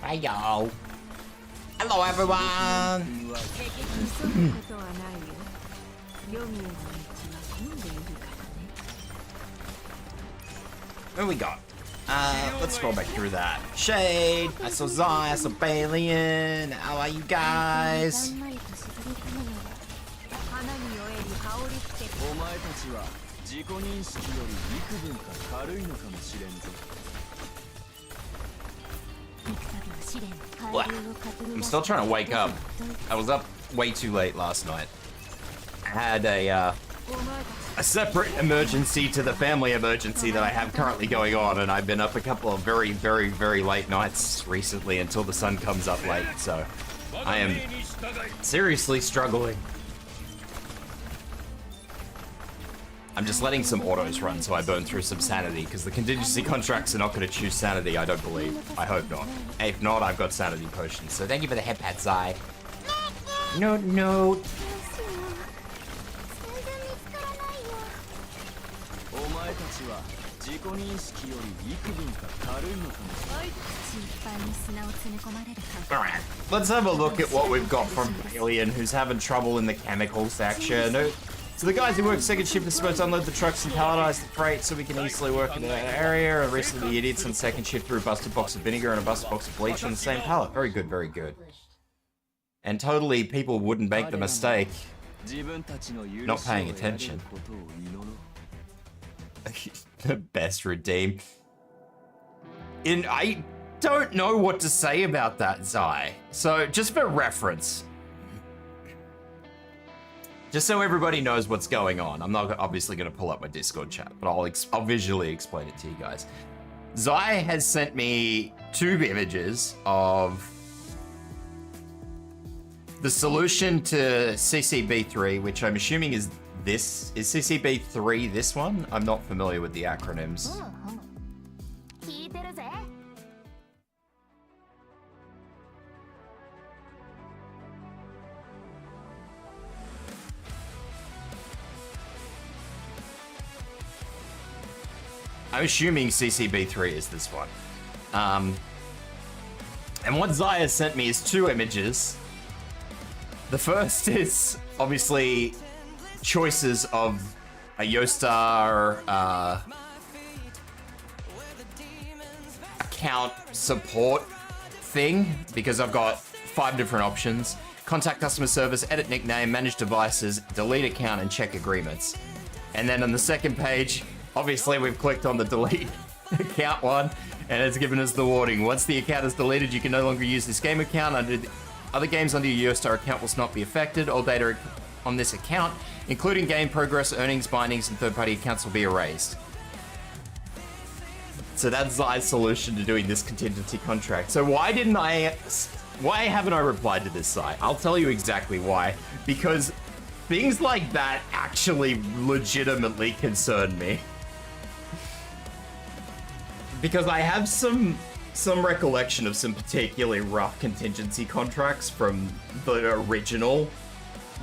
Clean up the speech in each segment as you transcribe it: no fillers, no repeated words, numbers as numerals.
Hey yo. Hello everyone. What we got? Let's scroll back through that. Shade, I saw Zai, I saw Balian. How are you guys? I'm still trying to wake up. I was up way too late last night. I had a separate emergency to the family emergency that I have currently going on, and I've been up a couple of very, very, very late nights recently until the sun comes up late, so I am seriously struggling. I'm just letting some autos run so I burn through some sanity, because the contingency contracts are not going to choose sanity, I don't believe. I hope not. If not, I've got sanity potions, so thank you for the head pat, Zai. No. Alright, let's have a look at what we've got from Alien, who's having trouble in the chemical section. So the guys who work second shift are supposed to unload the trucks and palletize the freight so we can easily work in that area. And recently the idiots on second shift threw a busted box of vinegar and a busted box of bleach on the same pallet. Very good, very good. And totally people wouldn't make the mistake not paying attention. The best redeem. I don't know what to say about that, Zai. So just for reference, just so everybody knows what's going on, I'm not obviously going to pull up my Discord chat, but I'll visually explain it to you guys. Zai has sent me 2 images of the solution to CCB3, which I'm assuming is this. Is CCB3 this one? I'm not familiar with the acronyms. I'm assuming CCB3 is this one. And what Zai has sent me is 2 images. The first is obviously choices of a Yostar account support thing, because I've got 5 different options. Contact customer service, edit nickname, manage devices, delete account, and check agreements. And then on the second page, obviously we've clicked on the delete account one, and it's given us the warning. Once the account is deleted, you can no longer use this game account. Other games under your Eurostar account will not be affected. All data on this account, including game progress, earnings, bindings, and third-party accounts, will be erased. So that's Zai's solution to doing this contingency contract. So why haven't I replied to this Zai? I'll tell you exactly why. Because things like that actually legitimately concern me. Because I have some recollection of some particularly rough contingency contracts from the original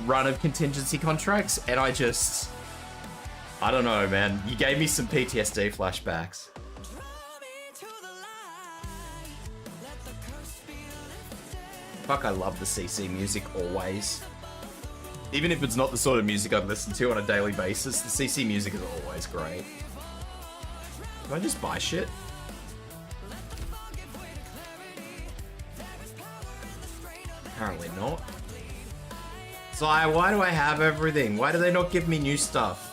run of contingency contracts, and I don't know, man. You gave me some PTSD flashbacks. Fuck, I love the CC music always. Even if it's not the sort of music I'd listen to on a daily basis, the CC music is always great. Do I just buy shit? Apparently not. Zai, why do I have everything? Why do they not give me new stuff?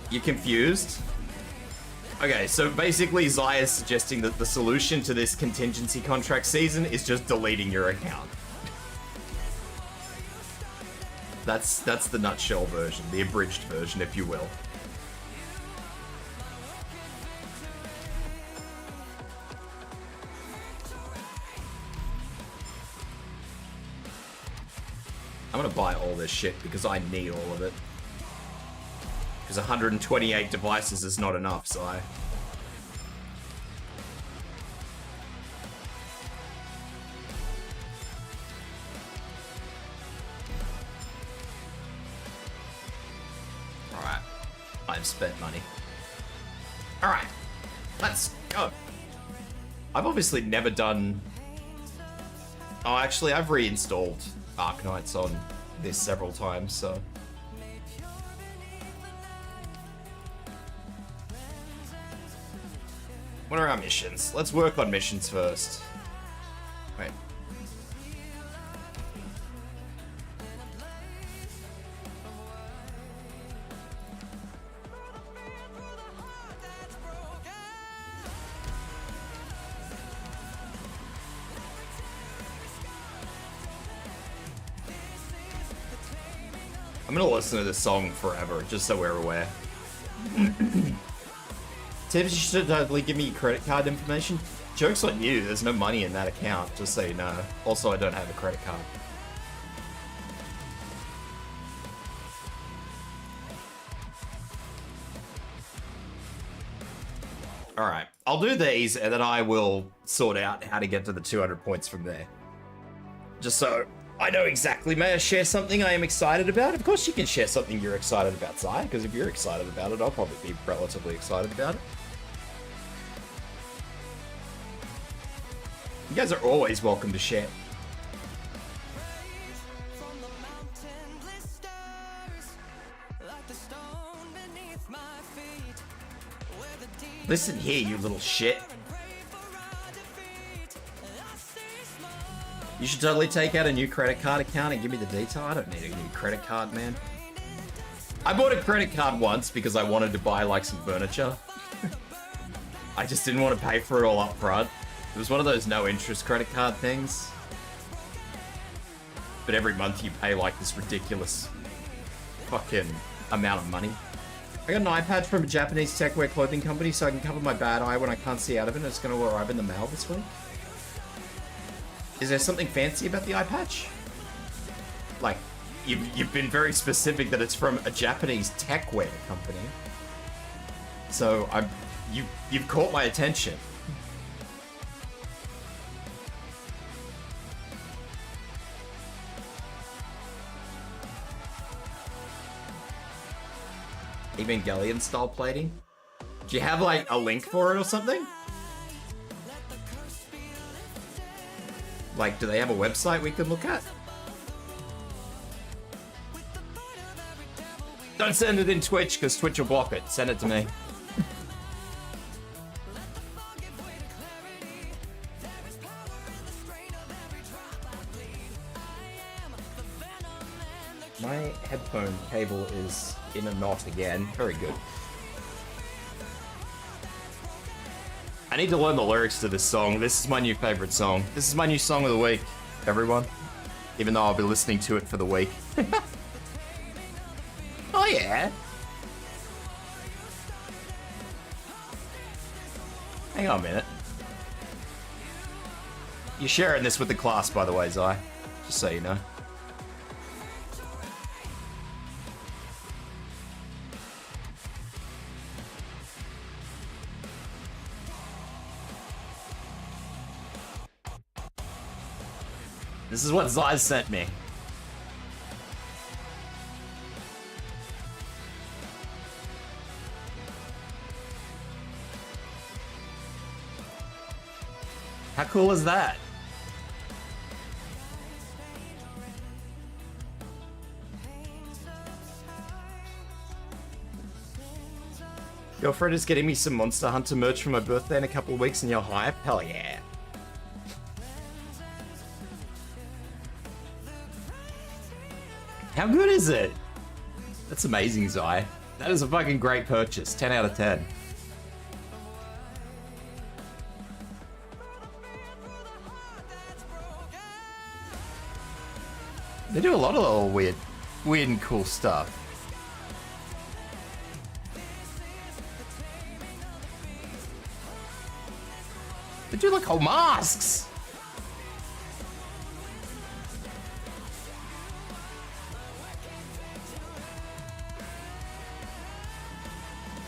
You confused? Okay, so basically Zai is suggesting that the solution to this contingency contract season is just deleting your account. That's the nutshell version, the abridged version, if you will. I'm gonna buy all this shit because I need all of it. Because 128 devices is not enough, so I've spent money. Alright, let's go. I've obviously never done... Oh, actually, I've reinstalled Arknights on this several times, so... What are our missions? Let's work on missions first. Wait. I'm gonna listen to this song forever, just so we're aware. Tibs, you should totally give me your credit card information. Joke's on you, there's no money in that account, just so you know. Also, I don't have a credit card. Alright, I'll do these, and then I will sort out how to get to the 200 points from there. Just so I know exactly. May I share something I am excited about? Of course you can share something you're excited about, Zai, because if you're excited about it, I'll probably be relatively excited about it. You guys are always welcome to share. Listen here, you little shit. You should totally take out a new credit card account and give me the detail. I don't need a new credit card, man. I bought a credit card once because I wanted to buy like some furniture. I just didn't want to pay for it all up front. It was one of those no interest credit card things. But every month you pay like this ridiculous fucking amount of money. I got an eye patch from a Japanese techwear clothing company so I can cover my bad eye when I can't see out of it, and it's going to arrive in the mail this week. Is there something fancy about the eye patch? Like, you've been very specific that it's from a Japanese techwear company. So you've caught my attention. Evangelion style plating? Do you have like a link for it or something? Like, do they have a website we can look at? Don't send it in Twitch, because Twitch will block it. Send it to me. My headphone cable is in a knot again. Very good. I need to learn the lyrics to this song. This is my new favorite song. This is my new song of the week, everyone. Even though I'll be listening to it for the week. Oh yeah. Hang on a minute. You're sharing this with the class, by the way, Zai. Just so you know. This is what Zai sent me. How cool is that? Your friend is getting me some Monster Hunter merch for my birthday in a couple of weeks and you're hype? Hell yeah. How good is it? That's amazing, Zai. That is a fucking great purchase. 10 out of 10. They do a lot of little weird and cool stuff. They do like whole masks.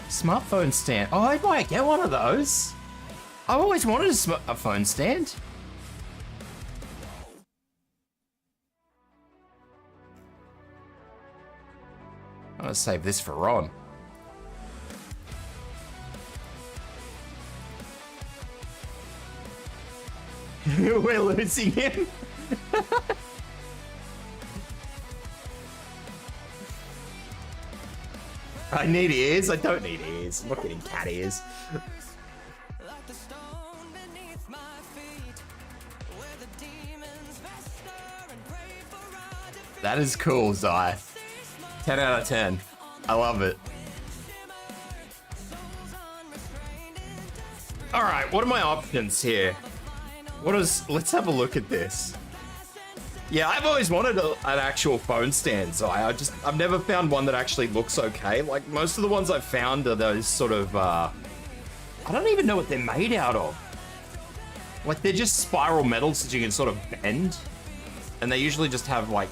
Smartphone stand. Oh, I might get one of those. I've always wanted a phone stand. I'm gonna save this for Ron. We're losing him. I need ears. I don't need ears. I'm not getting cat ears. That is cool, Zai. 10 out of 10. I love it. All right, what are my options here? Let's have a look at this. Yeah, I've always wanted an actual phone stand, Zai. I've never found one that actually looks okay. Like, most of the ones I've found are those sort of, I don't even know what they're made out of. Like, they're just spiral metals that you can sort of bend. And they usually just have, like,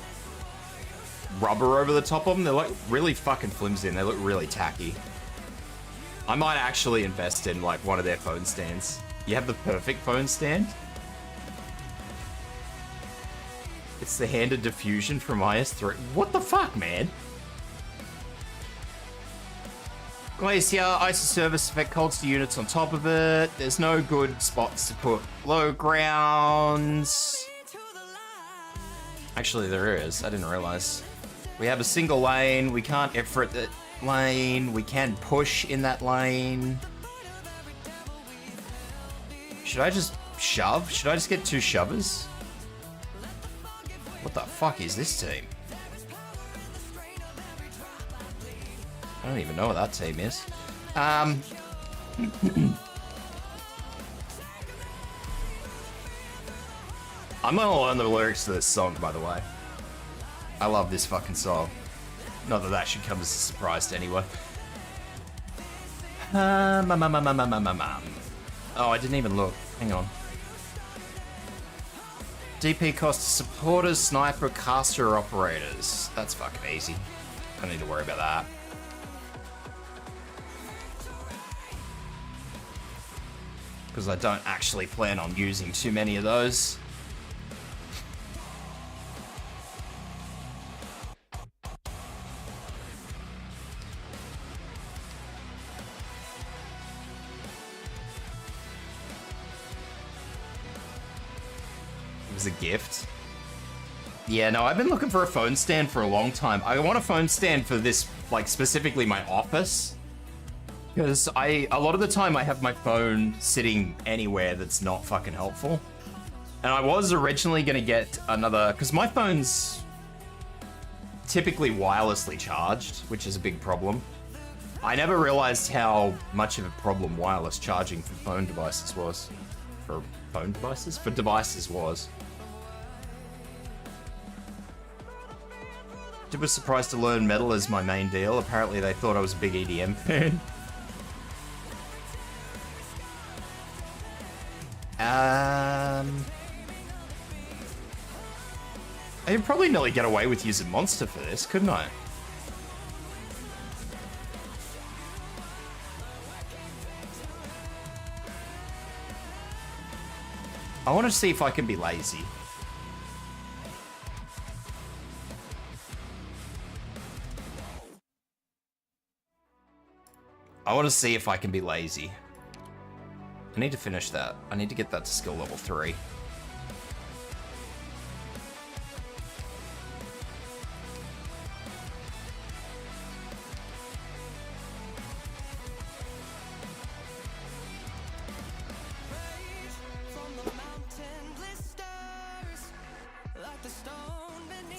rubber over the top of them. They're, like, really fucking flimsy and they look really tacky. I might actually invest in, like, one of their phone stands. You have the perfect phone stand? It's the handed diffusion from IS3. What the fuck, man? Glacier, ice service effect holds the units on top of it. There's no good spots to put low grounds. Actually, there is. I didn't realize. We have a single lane. We can't effort that lane. We can push in that lane. Should I just shove? Should I just get 2 shovers? What the fuck is this team? I don't even know what that team is. I'm gonna learn the lyrics to this song, by the way. I love this fucking song. Not that that should come as a surprise to anyone. Oh, I didn't even look. Hang on. DP cost supporters, sniper, caster, operators. That's fucking easy. Don't need to worry about that. Because I don't actually plan on using too many of those. A gift. Yeah, no, I've been looking for a phone stand for a long time. I want a phone stand for this, like, specifically my office. Because a lot of the time I have my phone sitting anywhere that's not fucking helpful. And I was originally gonna get another, because my phone's typically wirelessly charged, which is a big problem. I never realized how much of a problem wireless charging for phone devices was. For phone devices? For devices was. I was surprised to learn metal is my main deal. Apparently they thought I was a big EDM fan. I could probably nearly get away with using Monster for this, couldn't I? I want to see if I can be lazy. I want to see if I can be lazy. I need to finish that. I need to get that to skill level 3.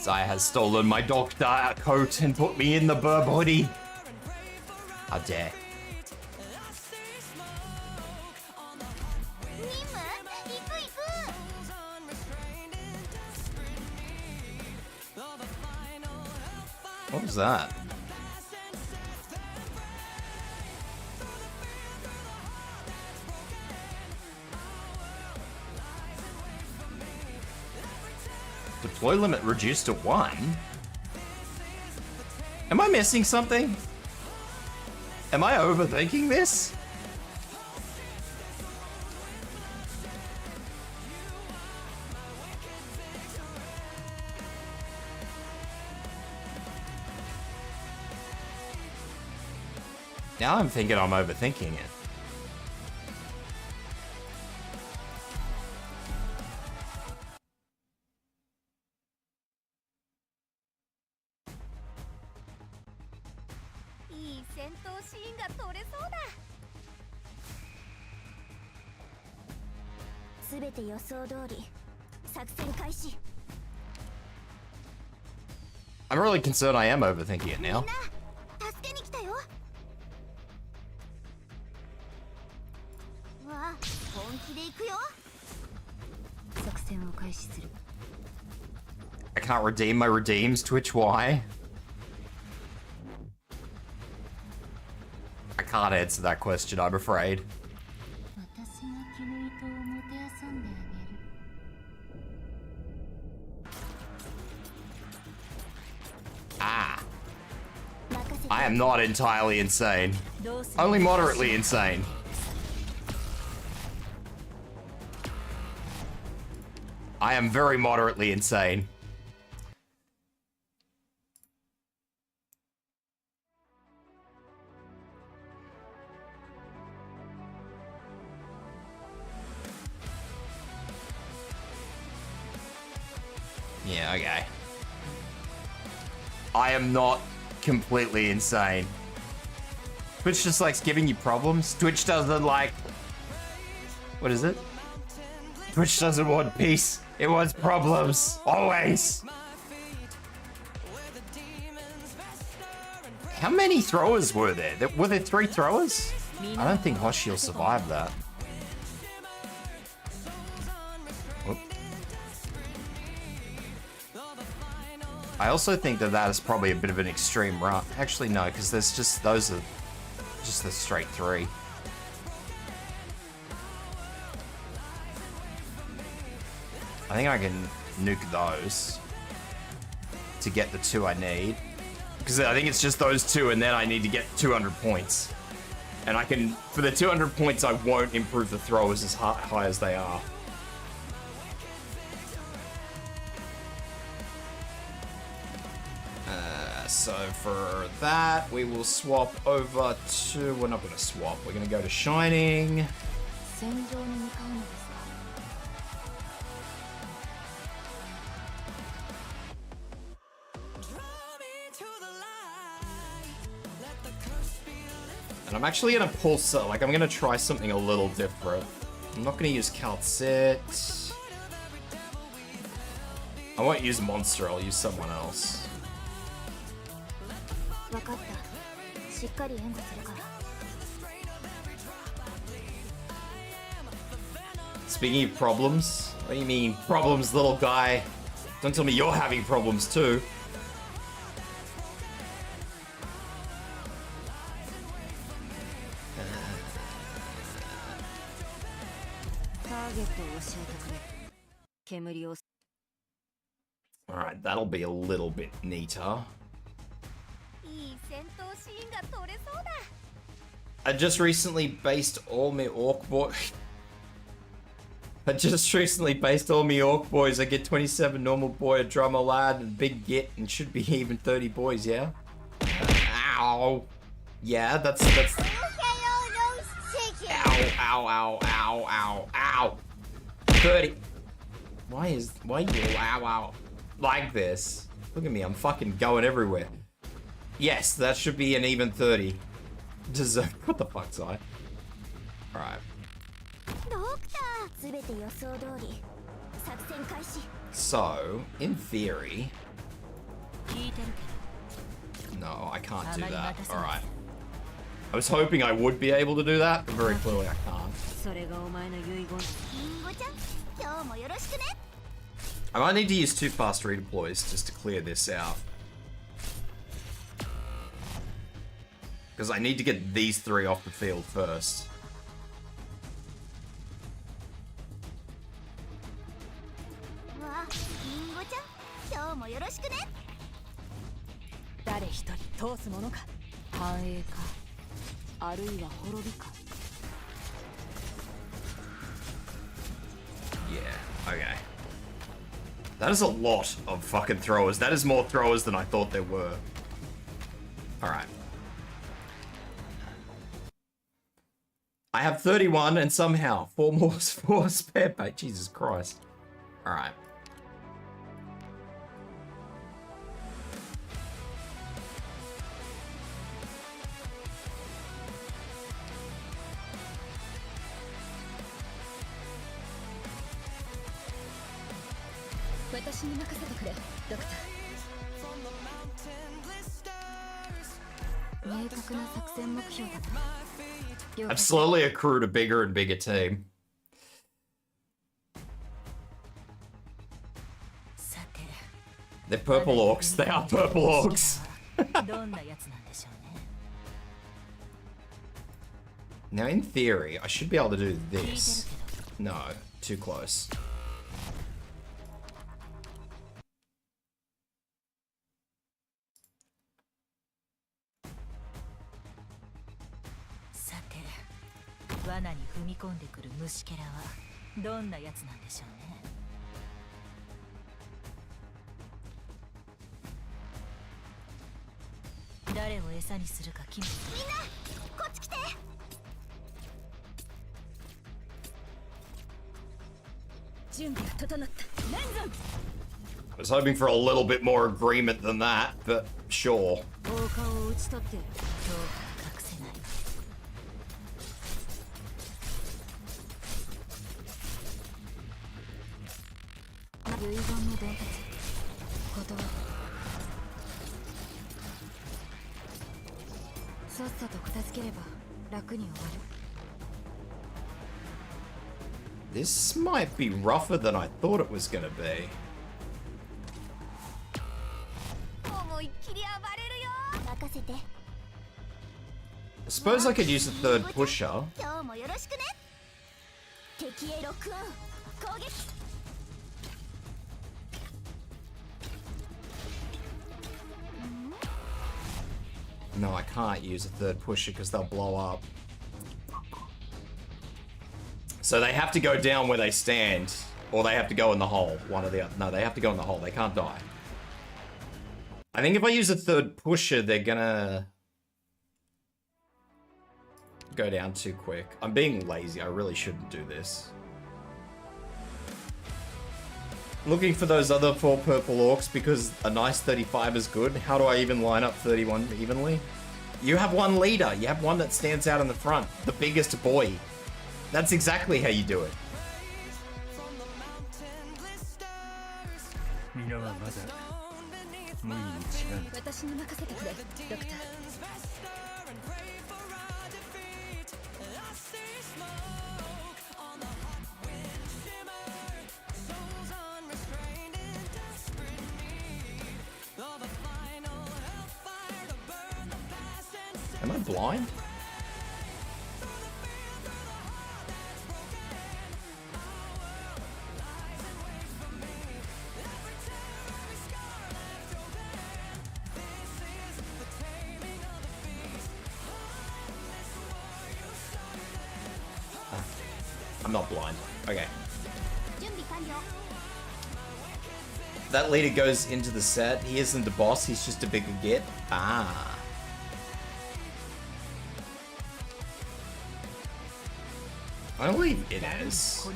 Zaya has stolen my doctor coat and put me in the burr body. How dare. What was that? Deploy limit reduced to 1? Am I missing something? Am I overthinking this? Now I'm thinking I'm overthinking it. I'm really concerned I am overthinking it now. I can't redeem my redeems, Twitch, why? I can't answer that question, I'm afraid. Ah. I am not entirely insane. Only moderately insane. I am very moderately insane. Yeah, okay. I am not completely insane. Twitch just likes giving you problems. Twitch doesn't like... What is it? Twitch doesn't want peace. It wants problems. Always. How many throwers were there? Were there 3 throwers? I don't think Hoshi will survive that. Whoop. I also think that is probably a bit of an extreme run. Actually, no, because there's just, those are just the straight 3. I think I can nuke those to get the 2 I need. Because I think it's just those 2 and then I need to get 200 points. And I can, for the 200 points, I won't improve the throwers as high as they are. So for that, we will swap over to, we're not going to swap, we're going to go to Shining. And I'm actually going to pull, like, I'm going to try something a little different. I'm not going to use Calcit. I won't use Monster, I'll use someone else. Speaking of problems, what do you mean problems, little guy? Don't tell me you're having problems too. Alright, that'll be a little bit neater. I just recently based all my orc boys. I get 27 normal boy, a drummer lad, and big git, and should be even 30 boys, yeah? Ow. Yeah, that's... Ow. 30. Why you ow like this? Look at me, I'm fucking going everywhere. Yes, that should be an even 30. Deserve. What the fuck's I? Alright. So, in theory... No, I can't do that. Alright. I was hoping I would be able to do that, but very clearly I can't. I might need to use 2 fast redeploys just to clear this out. Because I need to get these 3 off the field first. Yeah, okay. That is a lot of fucking throwers. That is more throwers than I thought there were. Alright. I have 31 and somehow 4 spare pack. Jesus Christ. Alright. I've slowly accrued a bigger and bigger team. They're purple orcs. They are purple orcs. Now, in theory, I should be able to do this. No, too close. I was hoping for a little bit more agreement than that, but sure. This might be rougher than I thought it was gonna be. I suppose I could use a third pusher. No, I can't use a third pusher because they'll blow up. So they have to go down where they stand, or they have to go in the hole. One or the other. No, they have to go in the hole. They can't die. I think if I use a third pusher, they're gonna go down too quick. I'm being lazy. I really shouldn't do this. Looking for those other 4 purple orcs because a nice 35 is good. How do I even line up 31 evenly? You have one leader. You have one that stands out in the front. The biggest boy. That's exactly how you do it. Am I blind? I'm not blind. Okay. That leader goes into the set. He isn't the boss, he's just a bigger git. Ah. I believe it is.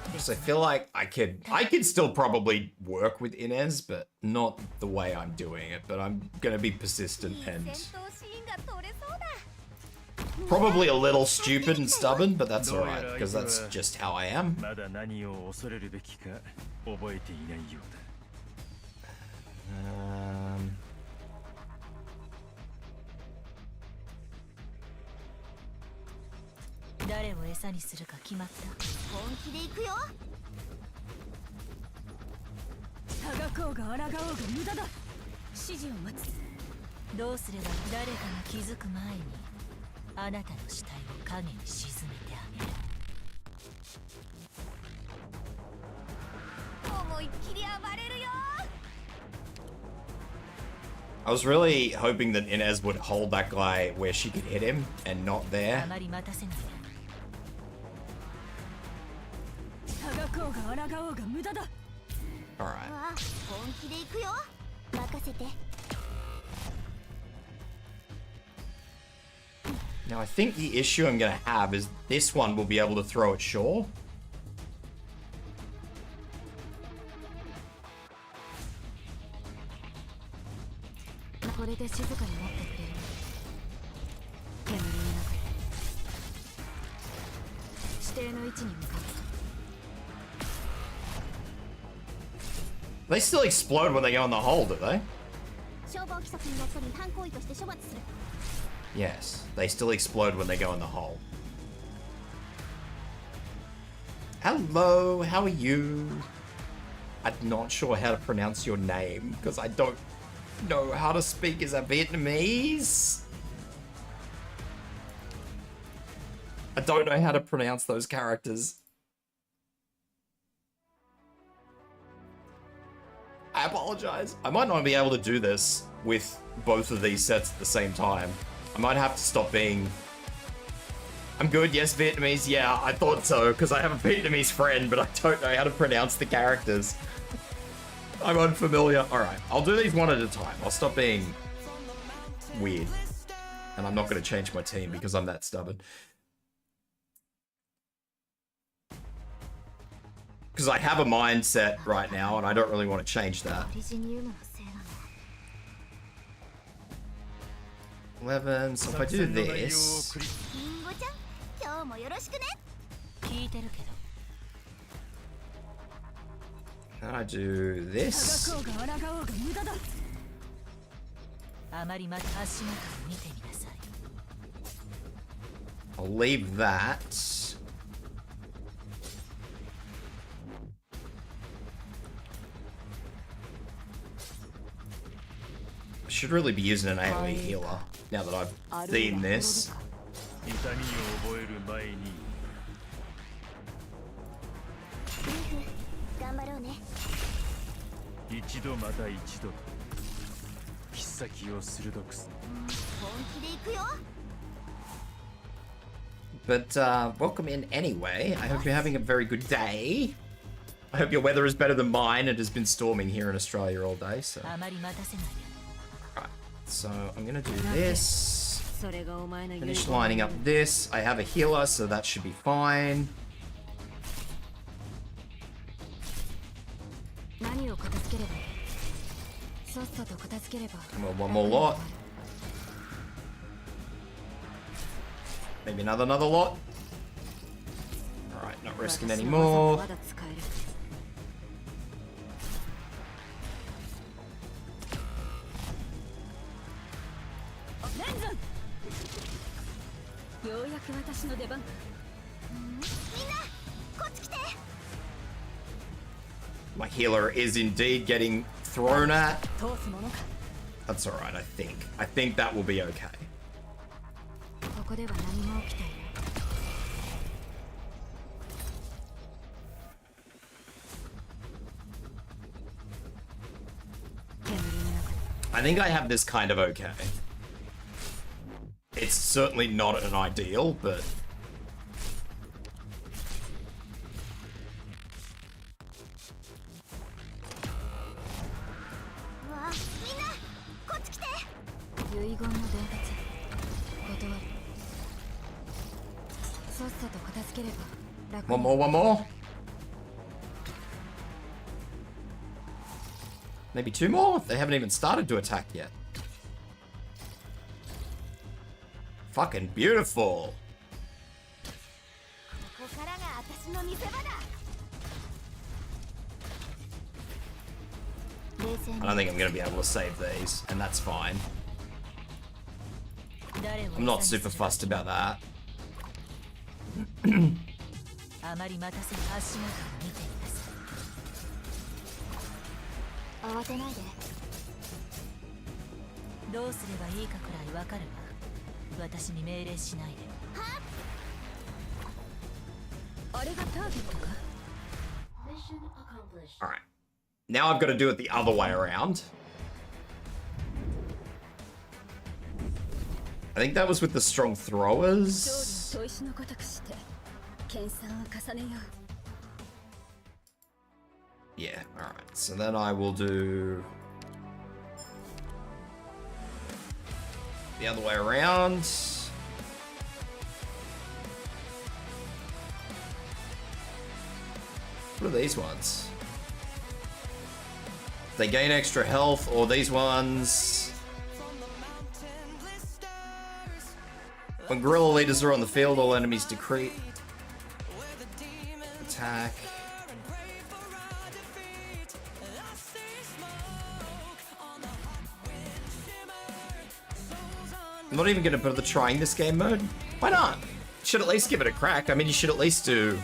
Because I feel like I could still probably work with Inez, but not the way I'm doing it. But I'm gonna be persistent and probably a little stupid and stubborn, but that's alright, because that's just how I am. I was really hoping that Inez would hold that guy where she could hit him and not there. Alright. Now I think the issue I'm gonna have is this one will be able to throw it shore. They still explode when they go in the hole, do they? Yes, they still explode when they go in the hole. Hello, how are you? I'm not sure how to pronounce your name because I don't know how to speak as a Vietnamese. I don't know how to pronounce those characters. I apologize. I might not be able to do this with both of these sets at the same time. I might have to stop being... I'm good, yes, Vietnamese, yeah, I thought so, because I have a Vietnamese friend, but I don't know how to pronounce the characters. I'm unfamiliar. Alright, I'll do these one at a time. I'll stop being weird. And I'm not going to change my team because I'm that stubborn. Because I have a mindset right now, and I don't really want to change that. 11, so if I do this... Can I do this? I'll leave that. I should really be using an AoE healer now that I've seen this. But welcome in anyway. I hope you're having a very good day. I hope your weather is better than mine. It has been storming here in Australia all day, so... Right, so I'm gonna do this. Finish lining up this. I have a healer, so that should be fine. Come on, one more lot. Maybe another lot. Alright, not risking any more. My healer is indeed getting thrown at. That's alright, I think. I think that will be okay. I think I have this kind of okay. It's certainly not an ideal, but... One more. Maybe two more? They haven't even started to attack yet. Fucking beautiful. I don't think I'm going to be able to save these, and that's fine. I'm not super fussed about that. Alright. Now I've got to do it the other way around. I think that was with the strong throwers. Yeah, alright. So then I will do the other way around. What are these ones? They gain extra health, or these ones. When guerrilla leaders are on the field, all enemies decrease attack. I'm not even going to bother trying this game mode. Why not? You should at least give it a crack. I mean, you should at least do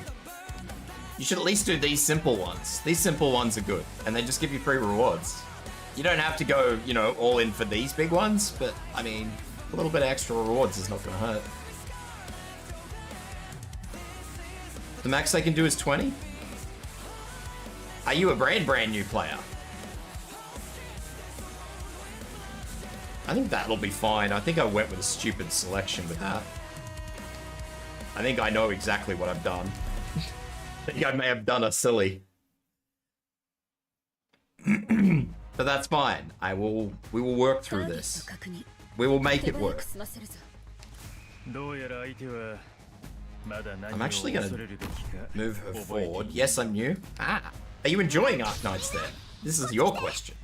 these simple ones. These simple ones are good, and they just give you free rewards. You don't have to go, you know, all in for these big ones, but I mean, a little bit of extra rewards is not going to hurt. The max they can do is 20? Are you a brand new player? I think that'll be fine. I think I went with a stupid selection with that. I think I know exactly what I've done. I think I may have done a silly. But that's fine. We will work through this. We will make it work. I'm actually gonna move her forward. Yes, I'm new. Ah, are you enjoying Arknights then? This is your question.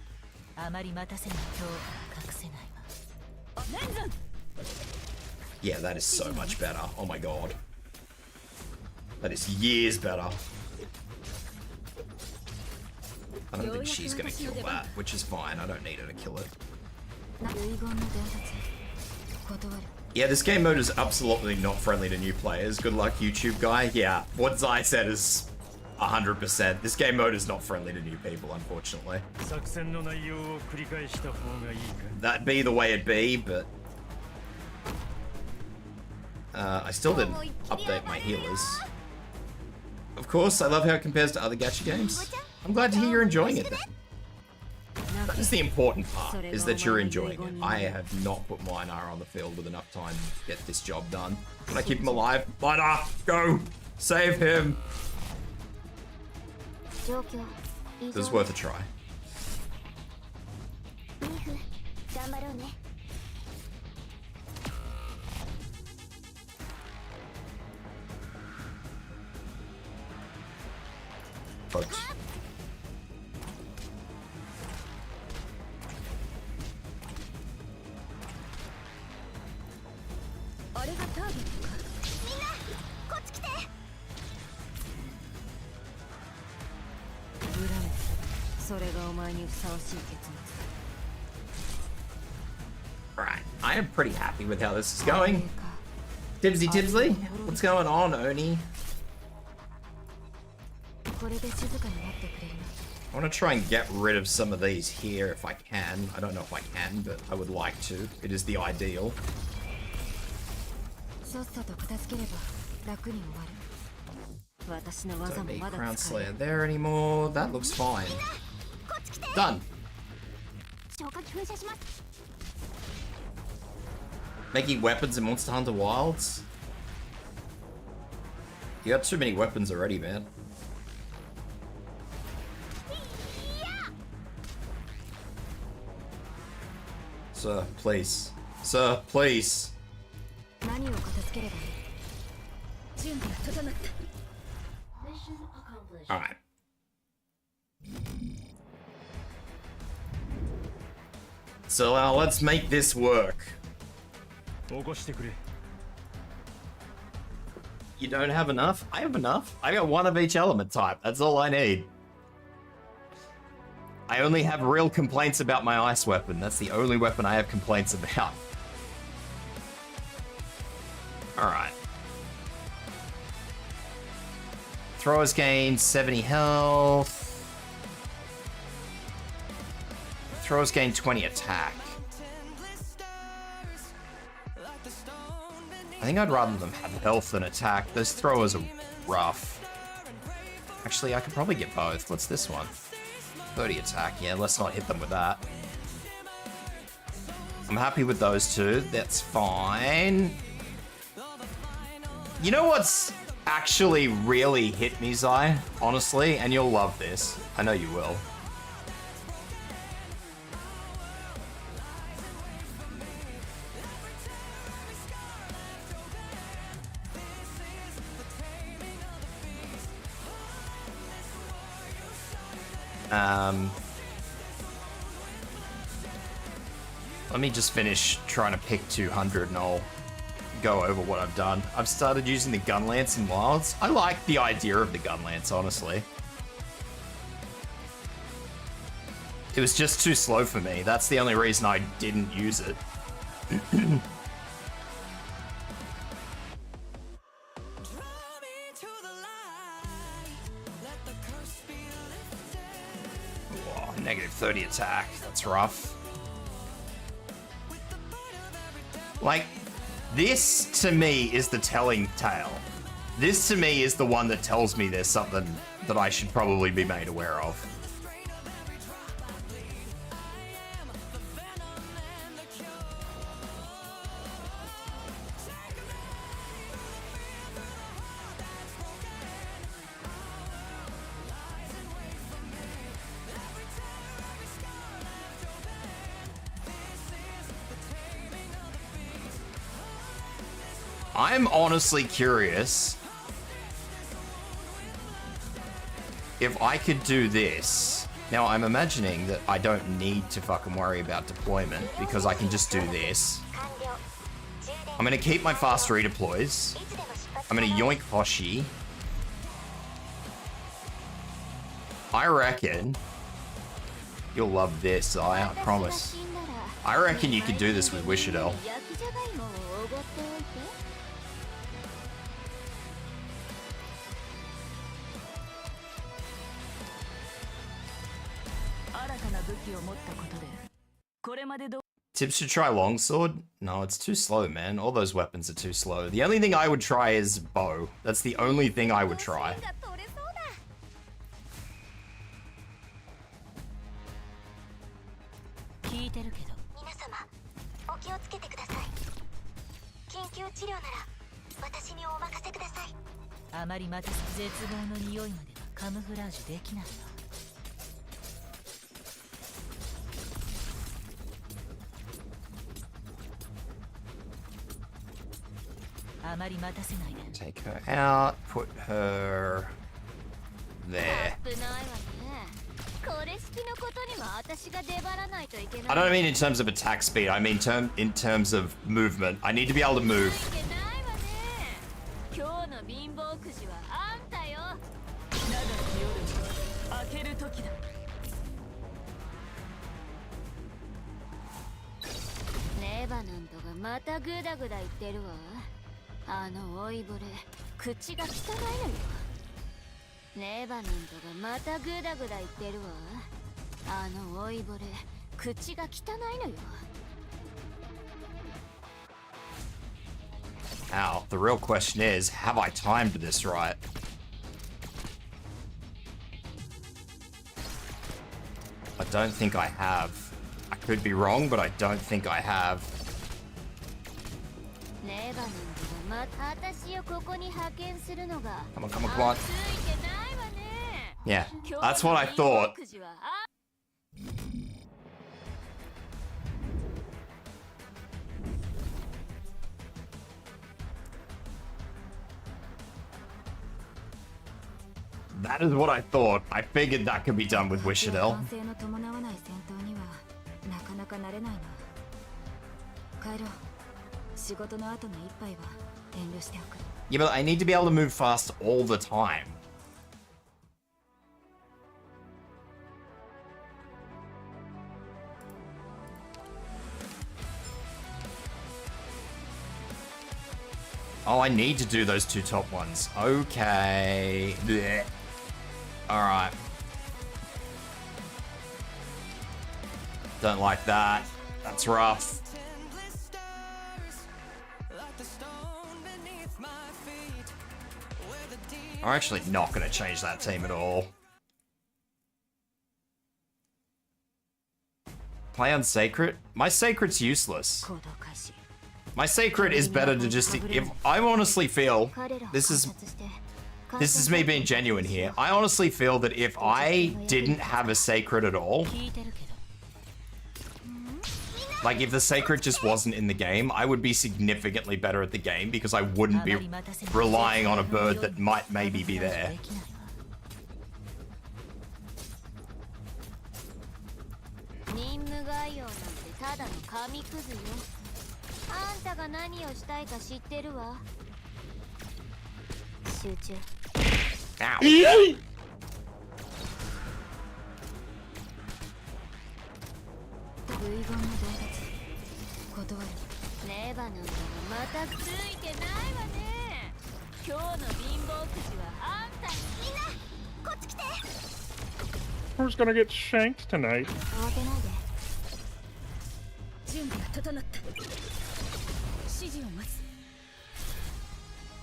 Yeah, that is so much better. Oh my god. That is years better. I don't think she's gonna kill that, which is fine. I don't need her to kill it. Yeah, this game mode is absolutely not friendly to new players. Good luck, YouTube guy. Yeah, what Zai said is 100%. This game mode is not friendly to new people, unfortunately. That'd be the way it'd be, but... I still didn't update my healers. Of course, I love how it compares to other gacha games. I'm glad to hear you're enjoying it then. That is the important part, is that you're enjoying it. I have not put Minar on the field with enough time to get this job done. Can I keep him alive? Minar, go! Save him! It was worth a try. Folks. Alright, I am pretty happy with how this is going. Tibsy Tibsley, what's going on, Oni? I want to try and get rid of some of these here if I can. I don't know if I can, but I would like to. It is the ideal. Don't need Crown Slayer there anymore. That looks fine. Done. Making weapons in Monster Hunter Wilds? You got too many weapons already, man. Sir, please. Sir, please. Alright. So let's make this work. You don't have enough? I have enough. I got one of each element type. That's all I need. I only have real complaints about my ice weapon. That's the only weapon I have complaints about. Alright. Throwers gain 70 health. Throwers gain 20 attack. I think I'd rather them have health than attack. Those throwers are rough. Actually, I could probably get both. What's this one? 30 attack. Yeah, let's not hit them with that. I'm happy with those two. That's fine. You know what's actually really hit me, Zai? Honestly, and you'll love this. I know you will. Let me just finish trying to pick 200 and I'll go over what I've done. I've started using the gun lance in Wilds. I like the idea of the gun lance, honestly. It was just too slow for me. That's the only reason I didn't use it. attack. That's rough. Like, this to me is the telling tale. This to me is the one that tells me there's something that I should probably be made aware of. I'm honestly curious if I could do this. Now, I'm imagining that I don't need to fucking worry about deployment because I can just do this. I'm gonna keep my fast redeploys. I'm gonna yoink Hoshi. I reckon you'll love this, I promise. I reckon you could do this with Wishadel. Tibs should try longsword? No, it's too slow, man. All those weapons are too slow. The only thing I would try is bow. That's the only thing I would try. Take her out, put her there. I don't mean in terms of attack speed, I mean in terms of movement. I need to be able to move. Now, the real question is, have I timed this right? I don't think I have. I could be wrong, but I don't think I have. Come on, come on, come on. Yeah, that's what I thought. That is what I thought. I figured that could be done with Wishadel. Yeah, but I need to be able to move fast all the time. Oh, I need to do those two top ones. Okay. Blech. All right. Don't like that. That's rough. I'm actually not going to change that team at all. Play on Sacred? My Sacred's useless. My Sacred is better to just... If I honestly feel... This is me being genuine here. I honestly feel that if I didn't have a Sacred at all... Like, if the Sacred just wasn't in the game, I would be significantly better at the game because I wouldn't be relying on a bird that might maybe be there. Ow. Who's gonna get shanked tonight?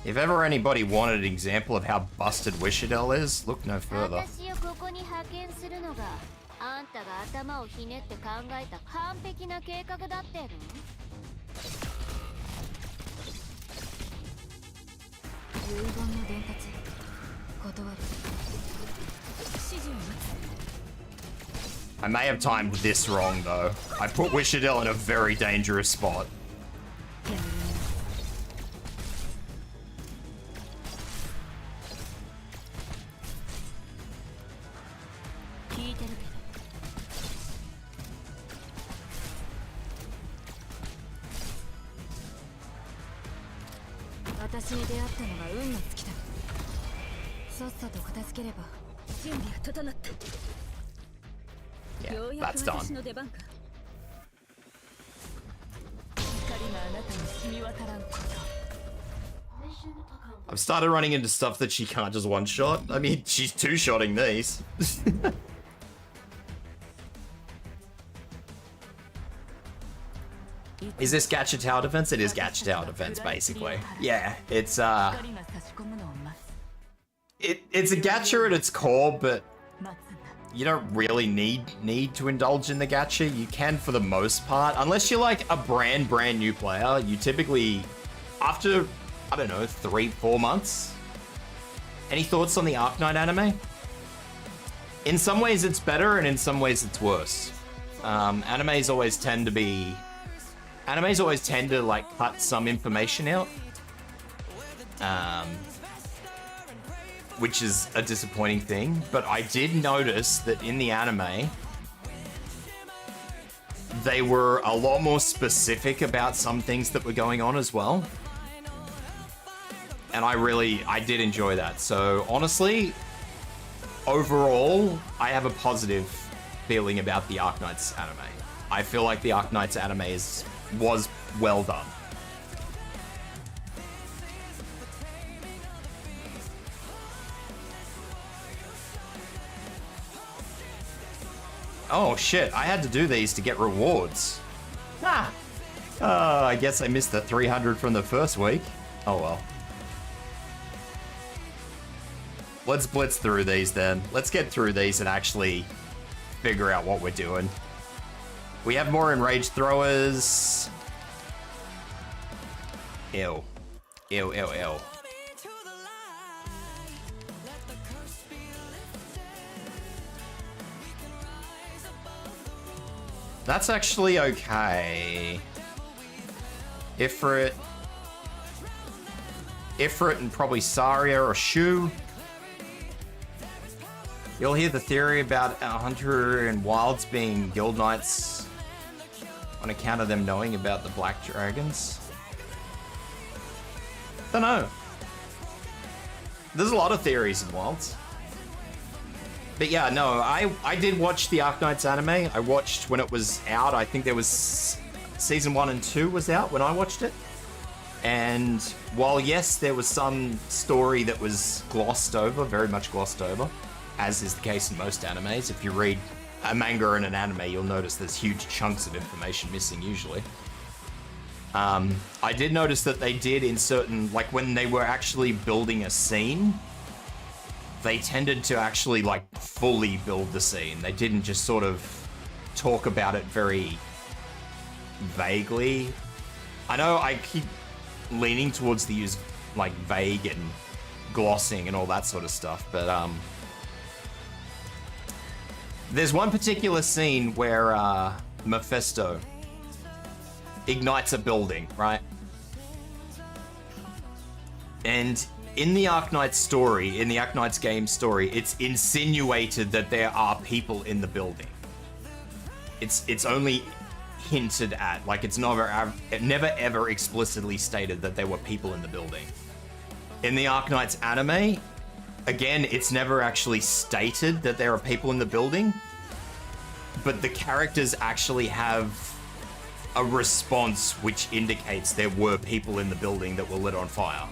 If ever anybody wanted an example of how busted Wishadel is, look no further. I may have timed this wrong though. I put Wishadel in a very dangerous spot. Yeah, that's done. I've started running into stuff that she can't just one-shot. I mean, she's two-shotting these. Is this gacha tower defense? It is gacha tower defense, basically. Yeah, it's it's a gacha at its core, but you don't really need to indulge in the gacha. You can for the most part, unless you're like a brand new player. You typically, after I don't know, 3-4 months. Any thoughts on the Arknight anime? In some ways it's better, and in some ways it's worse. Animes always tend to like cut some information out, which is a disappointing thing. But I did notice that in the anime, they were a lot more specific about some things that were going on as well. And I did enjoy that. So honestly, overall, I have a positive feeling about the Arknights anime. I feel like the Arknights anime was well done. Oh shit, I had to do these to get rewards. Ah! I guess I missed the 300 from the first week. Oh well. Let's blitz through these then. Let's get through these and actually figure out what we're doing. We have more enraged throwers. Ew. Ew, ew, ew. That's actually okay. Ifrit and probably Saria or Shu. You'll hear the theory about Hunter and Wilds being guild knights on account of them knowing about the black dragons. Don't know. There's a lot of theories in Wilds. But yeah, no, I did watch the Arknights anime. I watched when it was out. I think there was season 1 and 2 was out when I watched it. And while yes, there was some story that was glossed over, very much glossed over, as is the case in most animes. If you read a manga and an anime, you'll notice there's huge chunks of information missing usually. I did notice that they did in certain, like when they were actually building a scene, they tended to actually like fully build the scene. They didn't just sort of talk about it very vaguely. I know I keep leaning towards the use like vague and glossing and all that sort of stuff, but there's one particular scene where Mephisto ignites a building, right? And in the Arknights story, in the Arknights game story, it's insinuated that there are people in the building. It's only hinted at, like it never ever explicitly stated that there were people in the building. In the Arknights anime, again, it's never actually stated that there are people in the building, but the characters actually have a response which indicates there were people in the building that were lit on fire.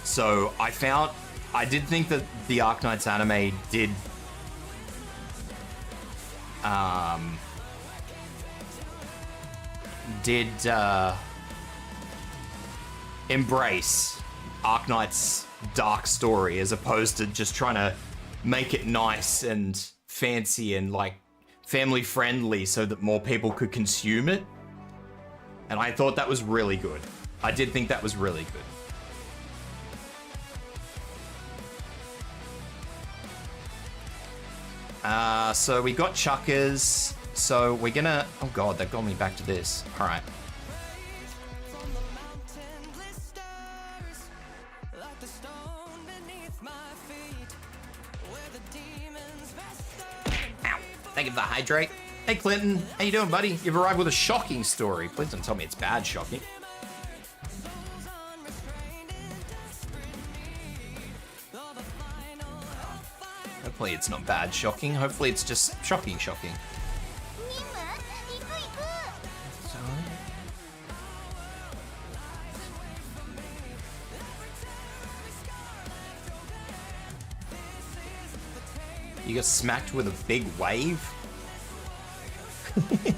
So I did think that the Arknights anime did did embrace Arknights' dark story as opposed to just trying to make it nice and fancy and like family friendly so that more people could consume it. And I thought that was really good. I did think that was really good. So we got chuckers. So we're gonna, oh god, that got me back to this. All right. Ow, thank you for the hydrate. Hey Clinton, how you doing, buddy? You've arrived with a shocking story. Please don't tell me it's bad shocking. Hopefully it's not bad shocking. Hopefully it's just shocking. You got smacked with a big wave?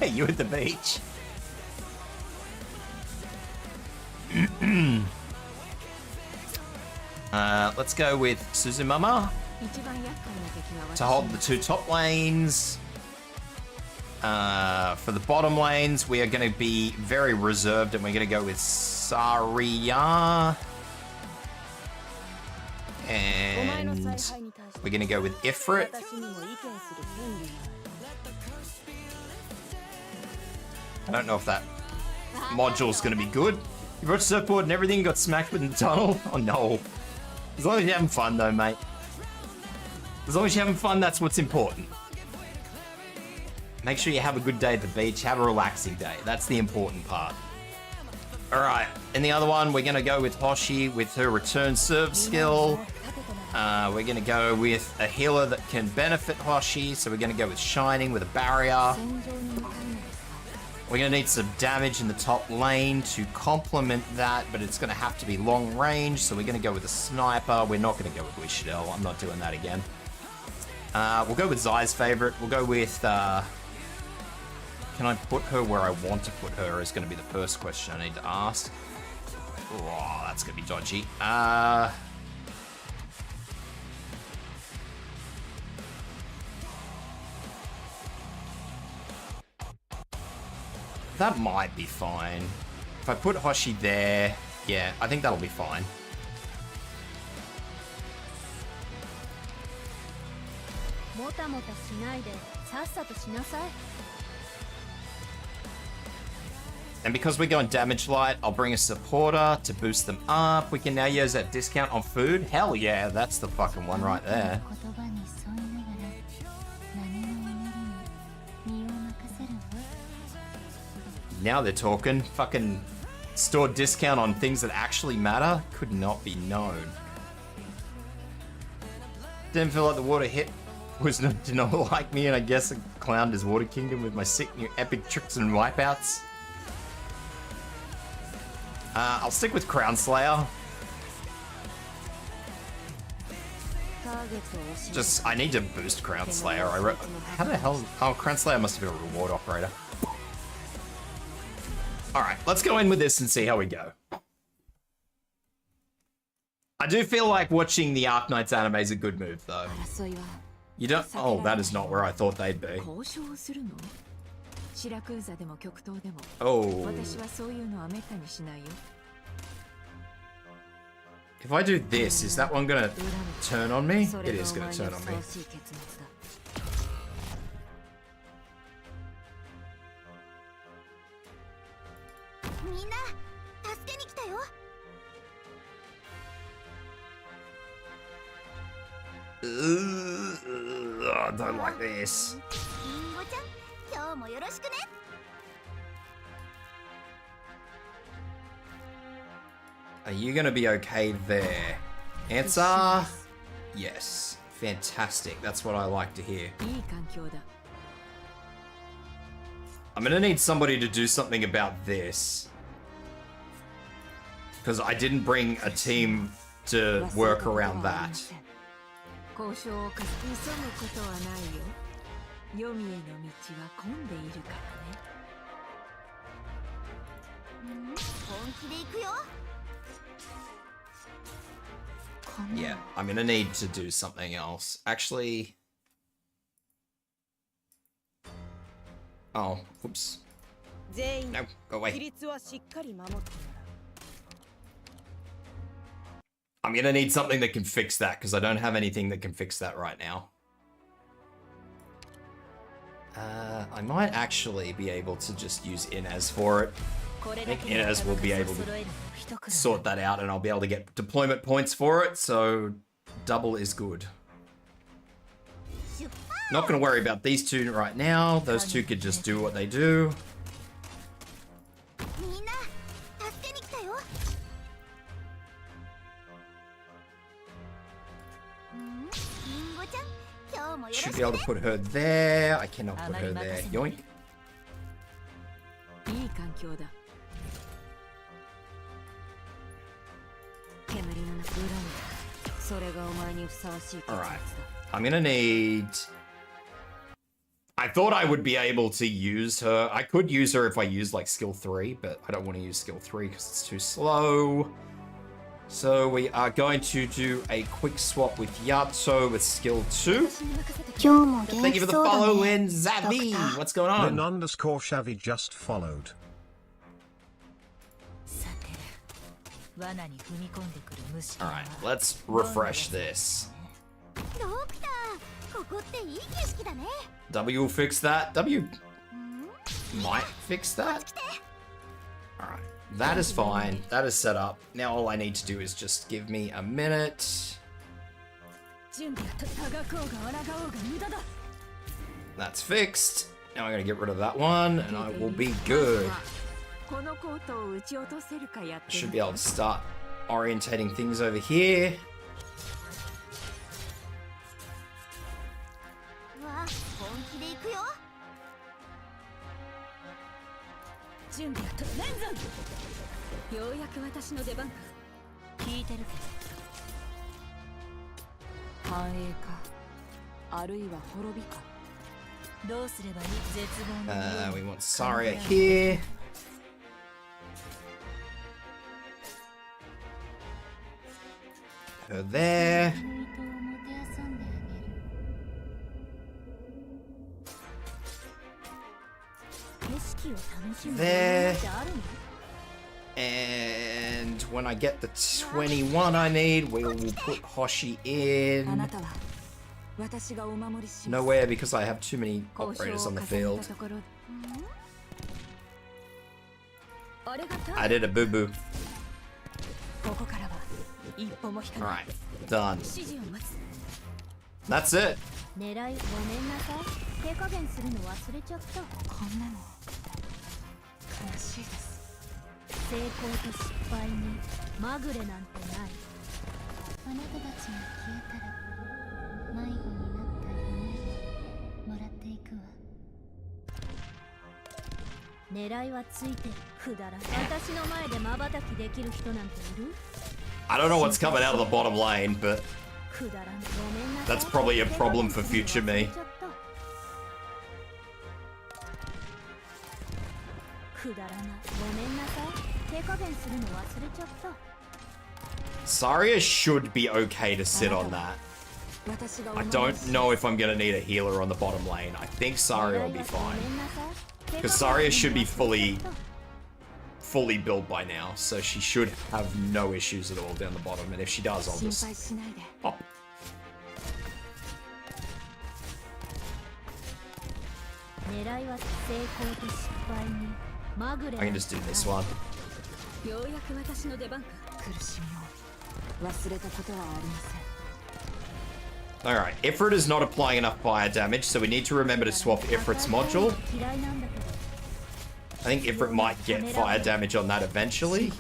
You at the beach? Let's go with Suzumama to hold the two top lanes. For the bottom lanes, we are going to be very reserved, and we're going to go with Saria. And we're going to go with Ifrit. I don't know if that module's going to be good. You brought surfboard and everything, got smacked with the tunnel? Oh no. As long as you're having fun though, mate. As long as you're having fun, that's what's important. Make sure you have a good day at the beach, have a relaxing day. That's the important part. Alright, in the other one, we're going to go with Hoshi with her return serve skill. We're going to go with a healer that can benefit Hoshi, so we're going to go with Shining with a barrier. We're going to need some damage in the top lane to complement that, but it's going to have to be long range, so we're going to go with a sniper. We're not going to go with Wishadel. I'm not doing that again. We'll go with Zai's favorite. We'll go with... can I put her where I want to put her is going to be the first question I need to ask. Oh, that's going to be dodgy. That might be fine. If I put Hoshi there, yeah, I think that'll be fine. And because we're going damage light, I'll bring a supporter to boost them up. We can now use that discount on food. Hell yeah, that's the fucking one right there. Now they're talking. Fucking store discount on things that actually matter could not be known. Didn't feel like the water hit did not like me, and I guess I clowned his water kingdom with my sick new epic tricks and wipeouts. I'll stick with Crown Slayer. Just, I need to boost Crown Slayer. How the hell? Oh, Crown Slayer must have been a reward operator. Alright, let's go in with this and see how we go. I do feel like watching the Arknights anime is a good move, though. You don't... Oh, that is not where I thought they'd be. Oh. If I do this, is that one gonna turn on me? It is gonna turn on me. I don't like this. Are you gonna be okay there? Answer? Yes. Fantastic. That's what I like to hear. I'm gonna need somebody to do something about this. Because I didn't bring a team to work around that. Yeah, I'm gonna need to do something else. Actually... Oh, whoops. No, go away. I'm gonna need something that can fix that, because I don't have anything that can fix that right now. I might actually be able to just use Inez for it. I think Inez will be able to sort that out, and I'll be able to get deployment points for it, so double is good. Not going to worry about these two right now. Those two could just do what they do. Should be able to put her there. I cannot put her there. Yoink. Alright. I'm gonna need... I thought I would be able to use her. I could use her if I used like skill 3, but I don't want to use skill 3 because it's too slow. So we are going to do a quick swap with Yatso with skill 2. Thank you for the follow in, Zavi. What's going on? _Shavi just followed. Alright, let's refresh this. W will fix that. W might fix that. Alright, that is fine. That is set up. Now all I need to do is just give me a minute. That's fixed. Now I'm going to get rid of that one and I will be good. Should be able to start orientating things over here. We want Saria here. Her there. There. And when I get the 21 I need, we will put Hoshi in. Nowhere because I have too many operators on the field. I did a boo-boo. Alright, done. That's it. I don't know what's coming out of the bottom lane, but that's probably a problem for future me. Saria should be okay to sit on that. I don't know if I'm gonna need a healer on the bottom lane. I think Saria will be fine. Because Saria should be fully built by now, so she should have no issues at all down the bottom, and if she does, I'll just pop. I can just do this one. Alright, Ifrit is not applying enough fire damage, so we need to remember to swap Ifrit's module. I think Ifrit might get fire damage on that eventually.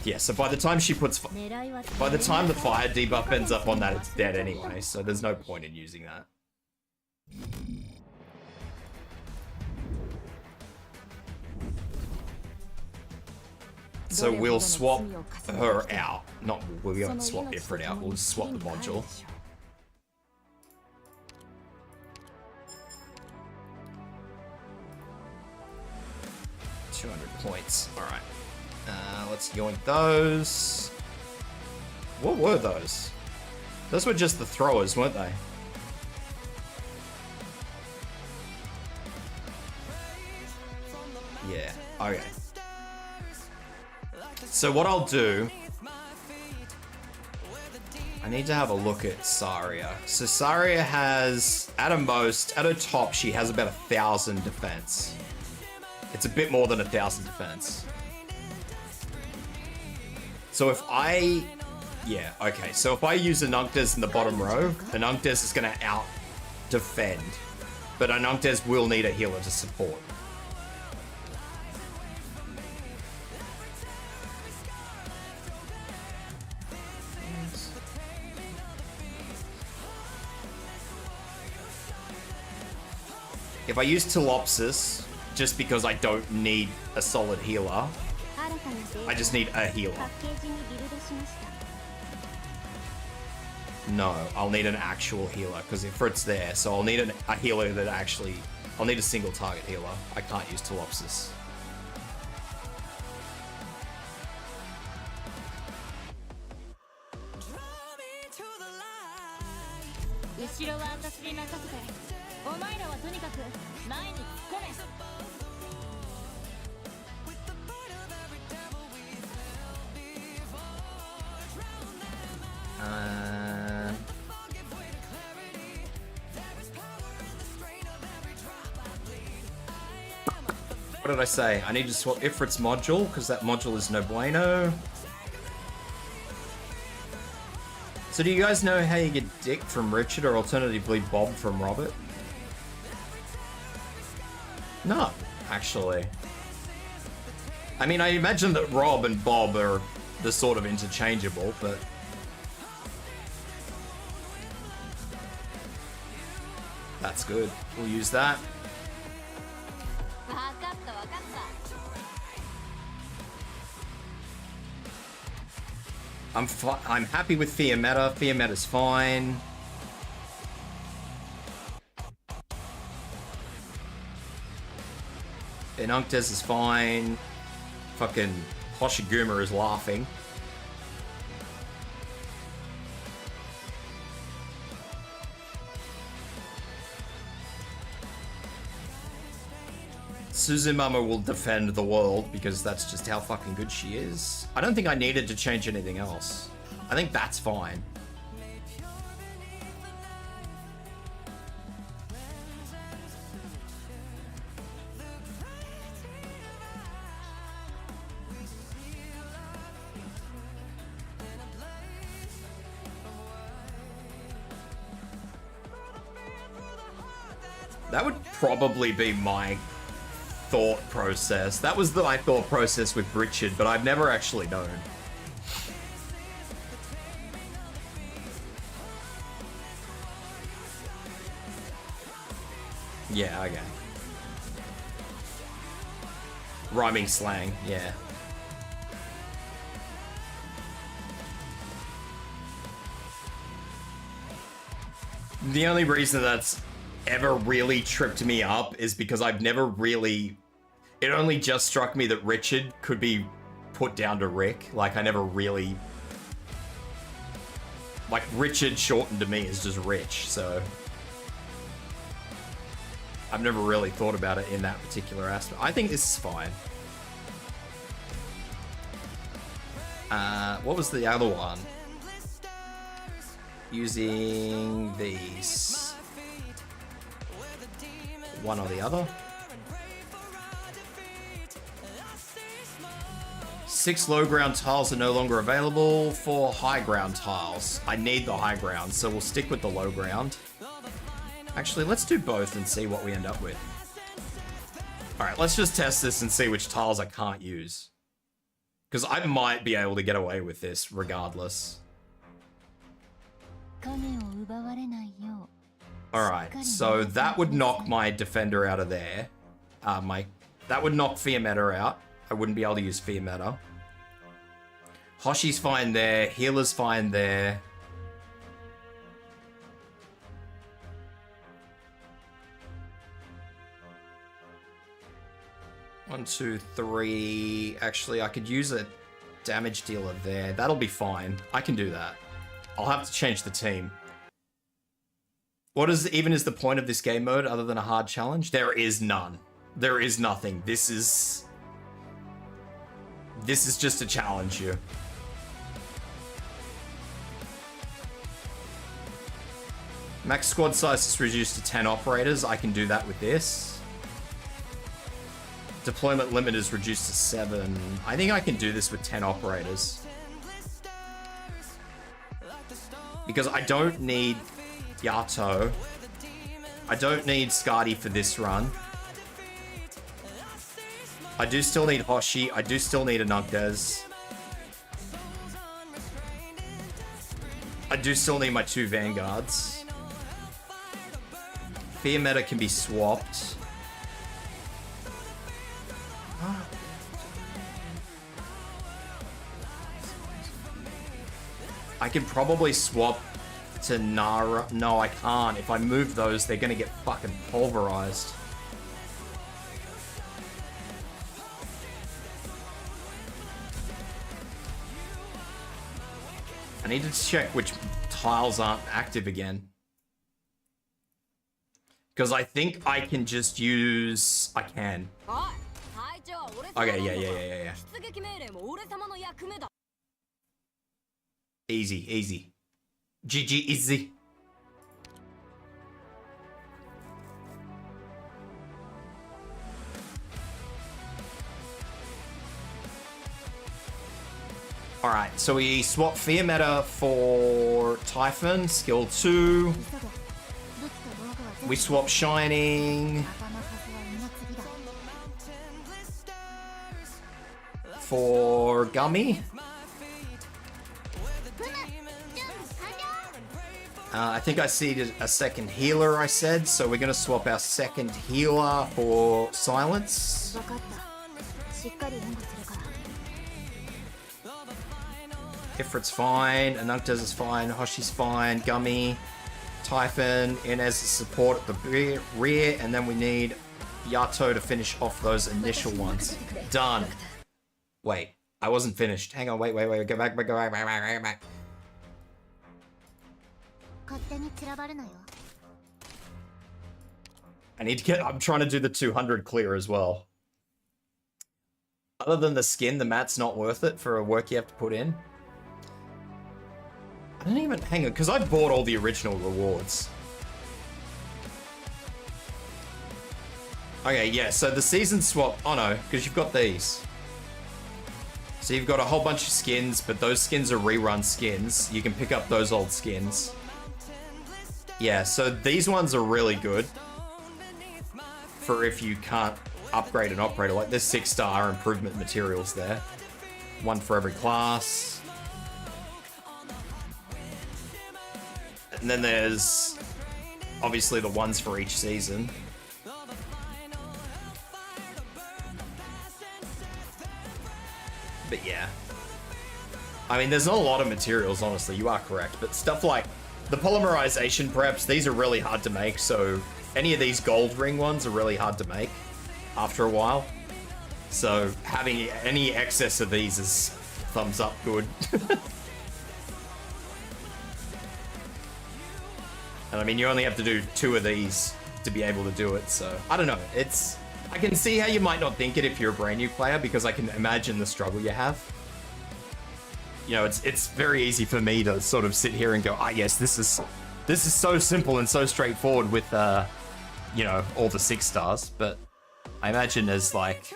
Yeah, so by the time she puts... By the time the fire debuff ends up on that, it's dead anyway, so there's no point in using that. So we'll swap her out. We won't swap Ifrit out, we'll just swap the module. 200 points. Alright. Let's yoink those. What were those? Those were just the throwers, weren't they? Yeah, okay. So what I'll do... I need to have a look at Saria. So Saria has, at her top, she has about 1,000 defense. It's a bit more than 1,000 defense. So if I... Yeah, okay. So if I use Anunkdes in the bottom row, Anunkdes is going to out-defend. But Anunkdes will need a healer to support. If I use Telopsis, just because I don't need a solid healer, I just need a healer. No, I'll need an actual healer, because Ifrit's there, so I'll need a healer that actually... I'll need a single target healer. I can't use Telopsis. What did I say? I need to swap Ifrit's module, because that module is no bueno. So do you guys know how you get Dick from Richard, or alternatively Bob from Robert? No, actually. I mean, I imagine that Rob and Bob are the sort of interchangeable, but... That's good. We'll use that. I'm happy with Fear Meta. Fear Meta's fine. Anunkdes is fine. Fucking Hoshiguma is laughing. Suzumama will defend the world because that's just how fucking good she is. I don't think I needed to change anything else. I think that's fine. That would probably be my thought process. That was my thought process with Richard, but I've never actually known. Yeah, okay. Rhyming slang, yeah. The only reason that's ever really tripped me up is because I've never really... It only just struck me that Richard could be put down to Rick. Like, I never really... Like, Richard shortened to me is just Rich, so... I've never really thought about it in that particular aspect. I think this is fine. What was the other one? Using these... One or the other. 6 low ground tiles are no longer available. 4 high ground tiles. I need the high ground, so we'll stick with the low ground. Actually, let's do both and see what we end up with. Alright, let's just test this and see which tiles I can't use. Because I might be able to get away with this regardless. Alright, so that would knock my defender out of there. That would knock Fear Meta out. I wouldn't be able to use Fear Meta. Hoshi's fine there. Healer's fine there. 1, 2, 3. Actually, I could use a damage dealer there. That'll be fine. I can do that. I'll have to change the team. What is the point of this game mode other than a hard challenge? There is none. There is nothing. This is just to challenge you. Max squad size is reduced to 10 operators. I can do that with this. Deployment limit is reduced to 7. I think I can do this with 10 operators. Because I don't need Yato. I don't need Skadi for this run. I do still need Hoshi. I do still need a Nugdes. I do still need my 2 Vanguards. Fear meta can be swapped. I can probably swap to Nara. No, I can't. If I move those, they're gonna get fucking pulverized. I need to check which tiles aren't active again. Because I think I can just use... I can. Okay, yeah. Easy, easy. GG easy. Alright, so we swap Fear Meta for Typhon, skill 2. We swap Shining for Gummy. I think I seeded a second healer, I said, so we're going to swap our second healer for Silence. Ifrit's fine, Anunktez is fine, Hoshi's fine, Gummy, Typhon, Inez is support at the rear, and then we need Yato to finish off those initial ones. Done. Wait, I wasn't finished. Hang on, wait, go back. I need to get... I'm trying to do the 200 clear as well. Other than the skin, the mat's not worth it for a work you have to put in. I don't even... Hang on, because I bought all the original rewards. Okay, yeah, so the season swap... Oh no, because you've got these. So you've got a whole bunch of skins, but those skins are rerun skins. You can pick up those old skins. Yeah, so these ones are really good for if you can't upgrade an operator. Like there's 6-star improvement materials there. One for every class. And then there's obviously the ones for each season. But yeah. I mean, there's not a lot of materials, honestly. You are correct. But stuff like the polymerization preps, these are really hard to make. So any of these gold ring ones are really hard to make after a while. So having any excess of these is thumbs up good. And I mean, you only have to do 2 of these to be able to do it. So I don't know. I can see how you might not think it if you're a brand new player, because I can imagine the struggle you have. You know, it's very easy for me to sort of sit here and go, ah, yes, this is so simple and so straightforward with, you know, all the 6-stars. But I imagine as like,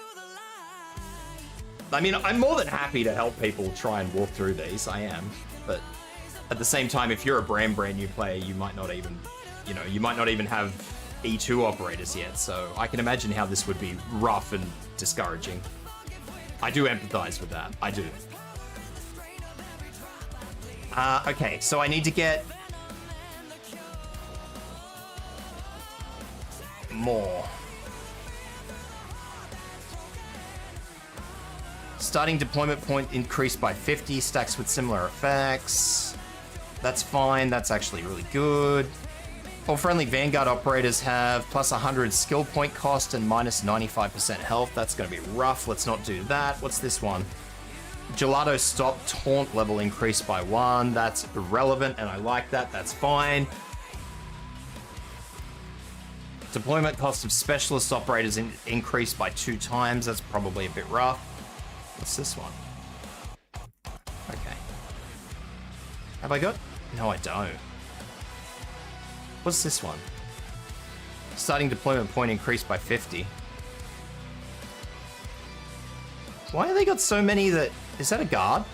I mean, I'm more than happy to help people try and walk through these. I am, but at the same time, if you're a brand new player, you might not even, you know, you might not even have E2 operators yet. So I can imagine how this would be rough and discouraging. I do empathize with that. I do. Okay, so I need to get more. Starting deployment point increased by 50, stacks with similar effects. That's fine, that's actually really good. All friendly Vanguard operators have plus 100 skill point cost and minus 95% health. That's going to be rough. Let's not do that. What's this one? Gelato stop taunt level increased by 1. That's irrelevant, and I like that. That's fine. Deployment cost of specialist operators increased by 2 times. That's probably a bit rough. What's this one? Okay. Have I got? No, I don't. What's this one? Starting deployment point increased by 50. Why have they got so many that... Is that a guard?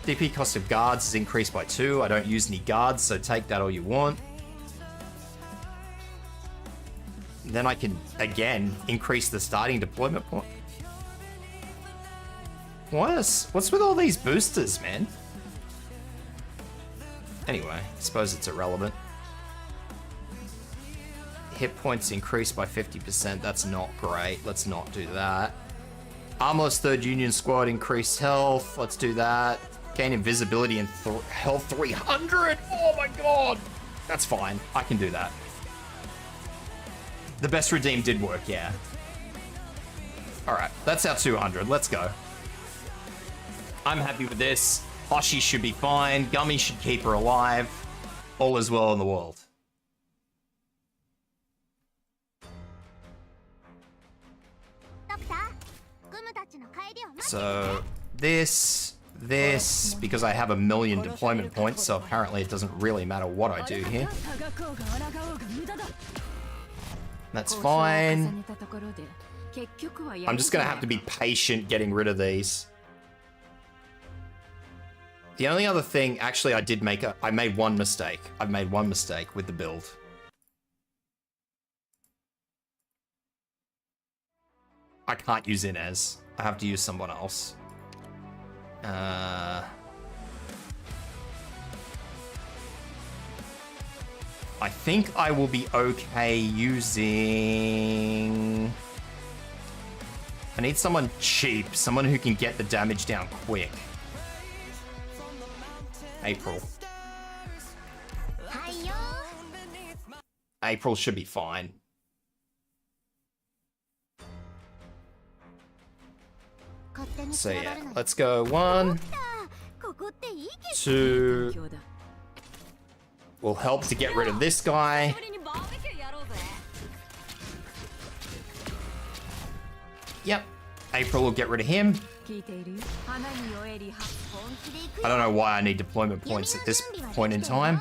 DP cost of guards is increased by 2. I don't use any guards, so take that all you want. Then I can, again, increase the starting deployment point. What's with all these boosters, man? Anyway, I suppose it's irrelevant. Hit points increased by 50%. That's not great. Let's not do that. Armless 3rd Union Squad increased health. Let's do that. Gain invisibility and health 300. Oh my god. That's fine. I can do that. The best redeem did work, yeah. Alright, that's our 200. Let's go. I'm happy with this. Hoshi should be fine. Gummy should keep her alive. All is well in the world. So, this, because I have 1,000,000 deployment points, so apparently it doesn't really matter what I do here. That's fine. I'm just gonna have to be patient getting rid of these. The only other thing, actually, I made one mistake. I've made one mistake with the build. I can't use Inez. I have to use someone else. I think I will be okay using... I need someone cheap, someone who can get the damage down quick. April. April should be fine. So yeah, let's go 1, 2. Will help to get rid of this guy. Yep, April will get rid of him. I don't know why I need deployment points at this point in time.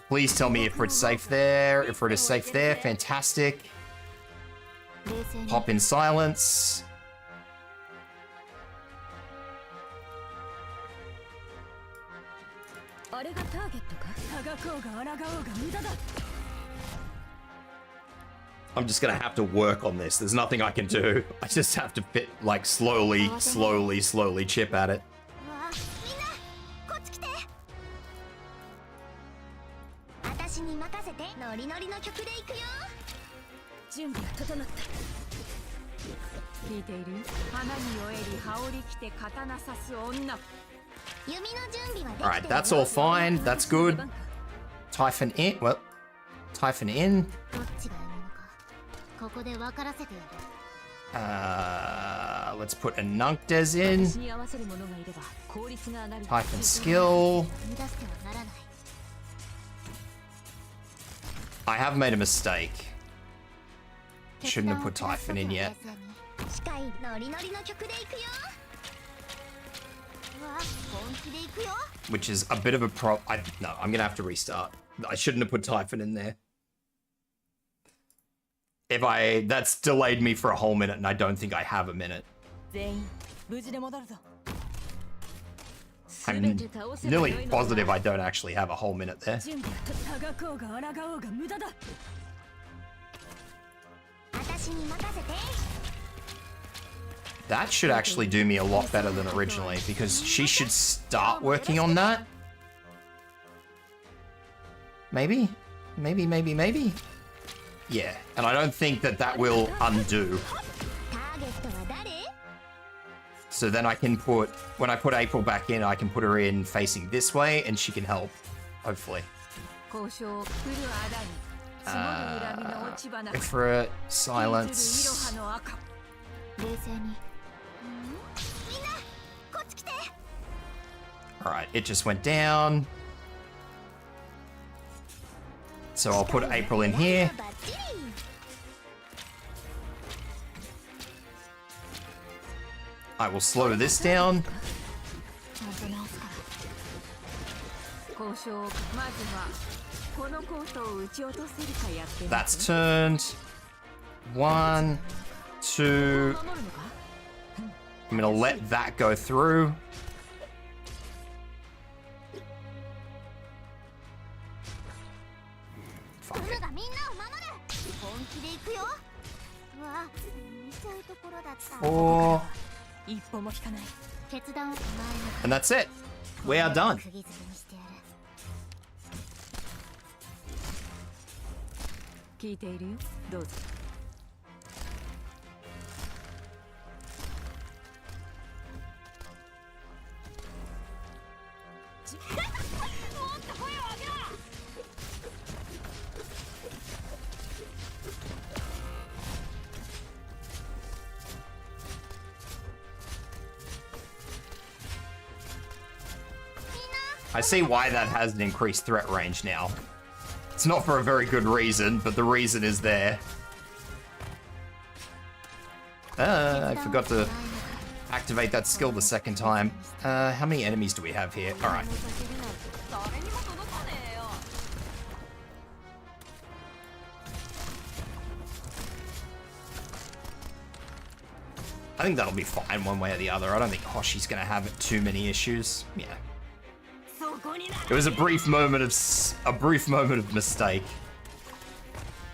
Please tell me if it's safe there. If it is safe there, fantastic. Pop in silence. I'm just gonna have to work on this. There's nothing I can do. I just have to like slowly chip at it. Alright, that's all fine. That's good. Typhon in. Well, Typhon in. Let's put a Nunkdes in. Typhon skill. I have made a mistake. Shouldn't have put Typhon in yet. Which is a bit of a no, I'm gonna have to restart. I shouldn't have put Typhon in there. That's delayed me for a whole minute, and I don't think I have a minute. I'm nearly positive I don't actually have a whole minute there. That should actually do me a lot better than originally, because she should start working on that. Maybe? Maybe? Yeah, and I don't think that will undo. So then I can put, when I put April back in, I can put her in facing this way, and she can help, hopefully. For silence. Alright, it just went down. So I'll put April in here. I will slow this down. That's turned. 1, 2. I'm gonna let that go through. Fuck it. Four. And that's it. We are done. I see why that has an increased threat range now. It's not for a very good reason, but the reason is there. I forgot to activate that skill the second time. How many enemies do we have here? Alright. I think that'll be fine one way or the other. I don't think Hoshi's gonna have too many issues. Yeah. It was a brief moment of mistake.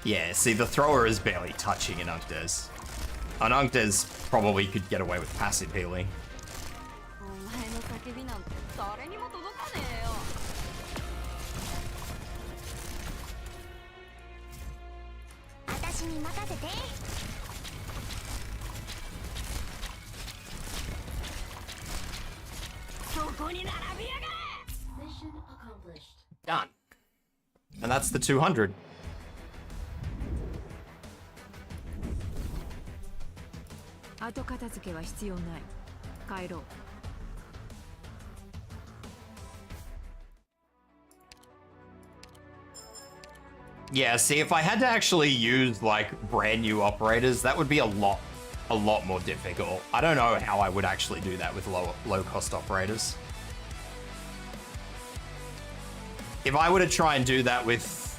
Yeah, see, the thrower is barely touching an Unctes. An Unctes probably could get away with passive healing. Done. And that's the 200. Yeah, see, if I had to actually use, like, brand new operators, that would be a lot more difficult. I don't know how I would actually do that with low-cost operators. If I were to try and do that with...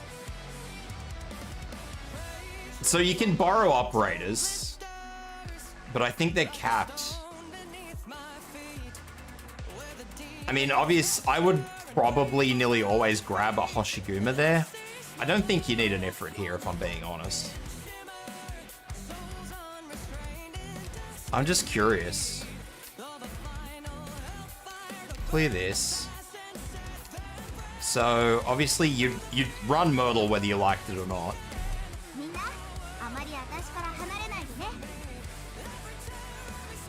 So you can borrow operators, but I think they're capped. I mean, I would probably nearly always grab a Hoshiguma there. I don't think you need an Ifrit here, if I'm being honest. I'm just curious. Clear this. So, obviously, you'd run Myrtle whether you liked it or not.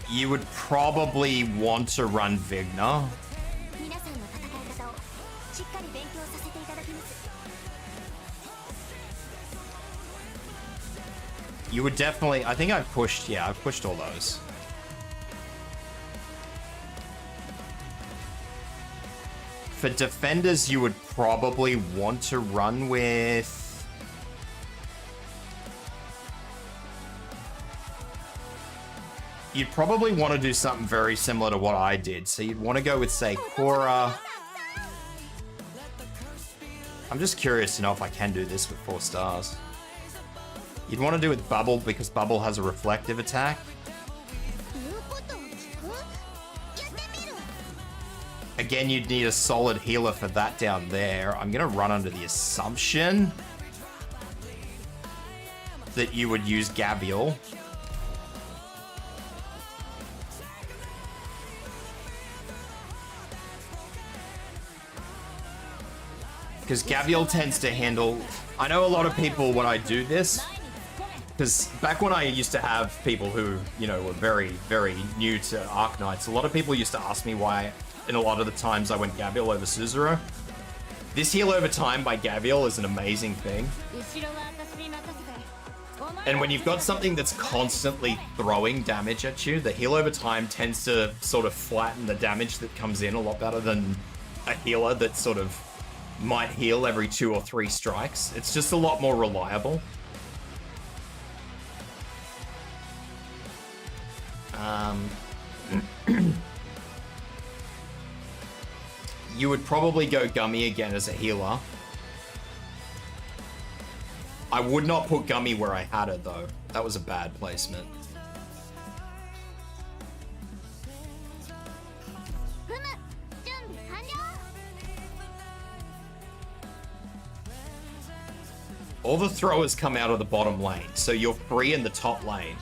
You would probably want to run Vigna. You would definitely... I think I've pushed all those. For defenders, you would probably want to run with... You'd probably want to do something very similar to what I did. So you'd want to go with, say, Korra. I'm just curious to know if I can do this with 4 stars. You'd want to do it with Bubble, because Bubble has a reflective attack. Again, you'd need a solid healer for that down there. I'm going to run under the assumption that you would use Gavial. Because Gavial tends to handle... I know a lot of people, when I do this, because back when I used to have people who, you know, were very, very new to Arknights, a lot of people used to ask me why, in a lot of the times I went Gavial over Suzerain. This heal over time by Gavial is an amazing thing. And when you've got something that's constantly throwing damage at you, the heal over time tends to sort of flatten the damage that comes in a lot better than a healer that sort of might heal every 2 or 3 strikes. It's just a lot more reliable. You would probably go Gummy again as a healer. I would not put Gummy where I had it though. That was a bad placement. All the throwers come out of the bottom lane, so you're free in the top lane.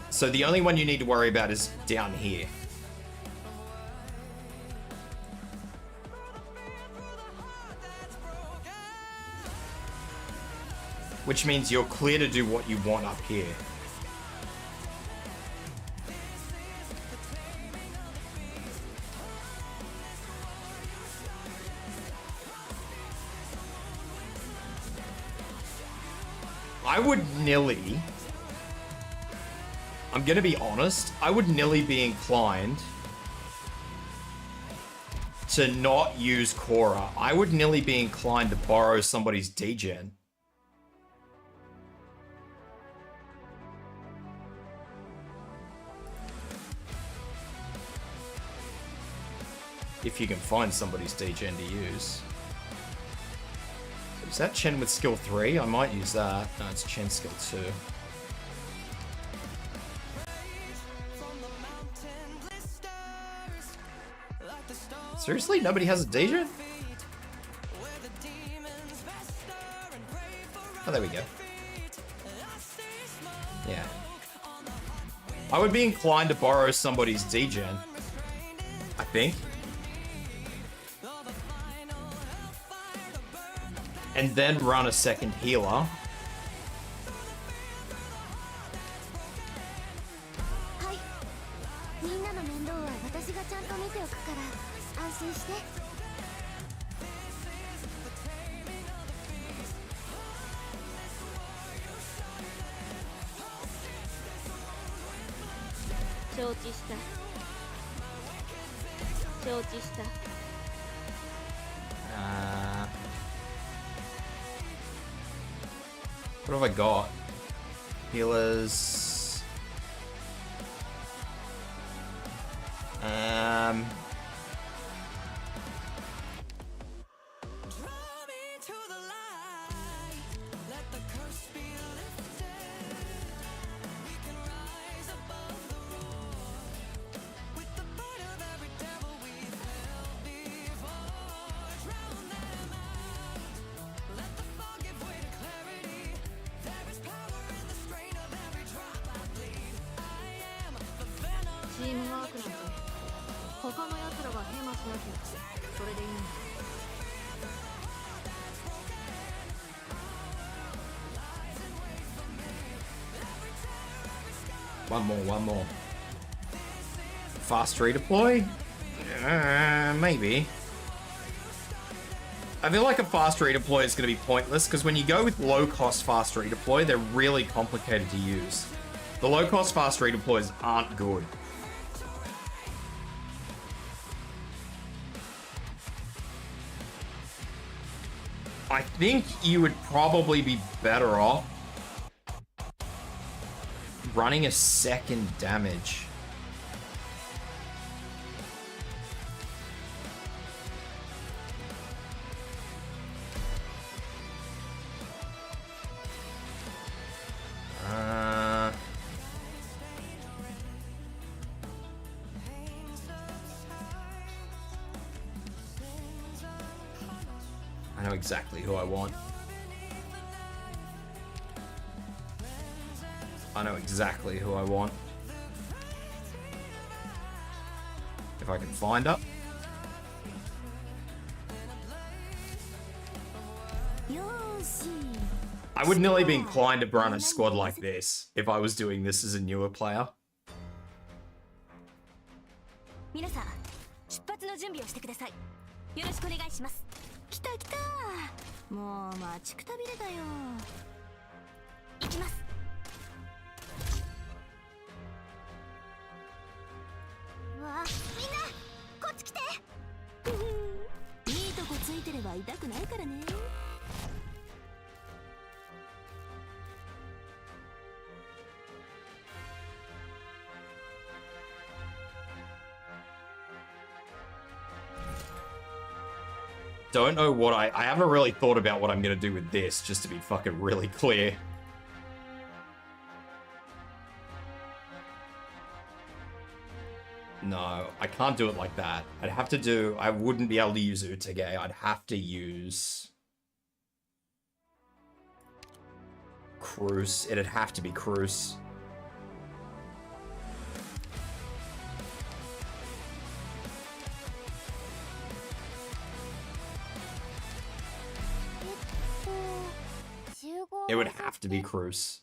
So the only one you need to worry about is down here. Which means you're clear to do what you want up here. I would nilly, I'm gonna be honest, I would nilly be inclined to not use Korra. I would nilly be inclined to borrow somebody's degen. If you can find somebody's degen to use. Is that Chen with skill 3? I might use that. No, it's Chen skill 2. Seriously? Nobody has a degen? Oh, there we go. Yeah. I would be inclined to borrow somebody's degen. I think. And then run a second healer. What have I got? Healers. One more. Fast redeploy? Maybe. I feel like a fast redeploy is going to be pointless because when you go with low cost fast redeploy, they're really complicated to use. The low cost fast redeploys aren't good. I think you would probably be better off running a second damage. I know exactly who I want. I know exactly who I want. If I can find her. I would nearly be inclined to run a squad like this if I was doing this as a newer player. よろしくお願いします。来た来た。もう待ちくたびれだよ。行きます。わあ、みんなこっち来て。いいとこついてれば痛くないからね。Don't know what I haven't really thought about what I'm gonna do with this, just to be fucking really clear. No, I can't do it like that. I'd have to do, I wouldn't be able to use Utage. I'd have to use Cruise. It'd have to be Cruise. It would have to be Cruise.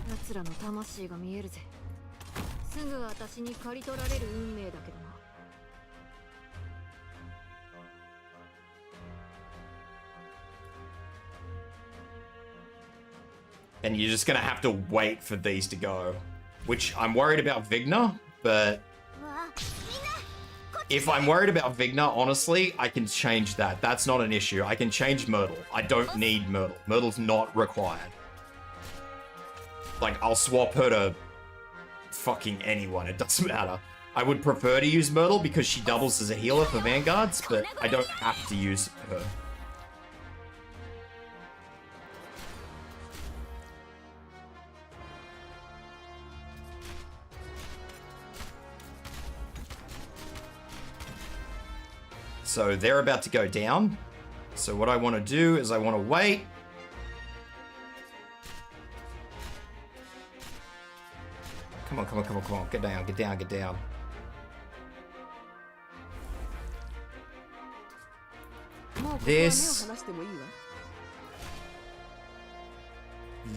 奴らの魂が見えるぜ。すぐ私に刈り取られる運命だけどな。And you're just gonna have to wait for these to go. Which I'm worried about Vigna, but if I'm worried about Vigna, honestly, I can change that. That's not an issue. I can change Myrtle. I don't need Myrtle. Myrtle's not required. Like, I'll swap her to fucking anyone. It doesn't matter. I would prefer to use Myrtle because she doubles as a healer for Vanguards, but I don't have to use her. So they're about to go down. So what I want to do is I want to wait. Come on, come on, come on, come on. Get down, get down, get down. This.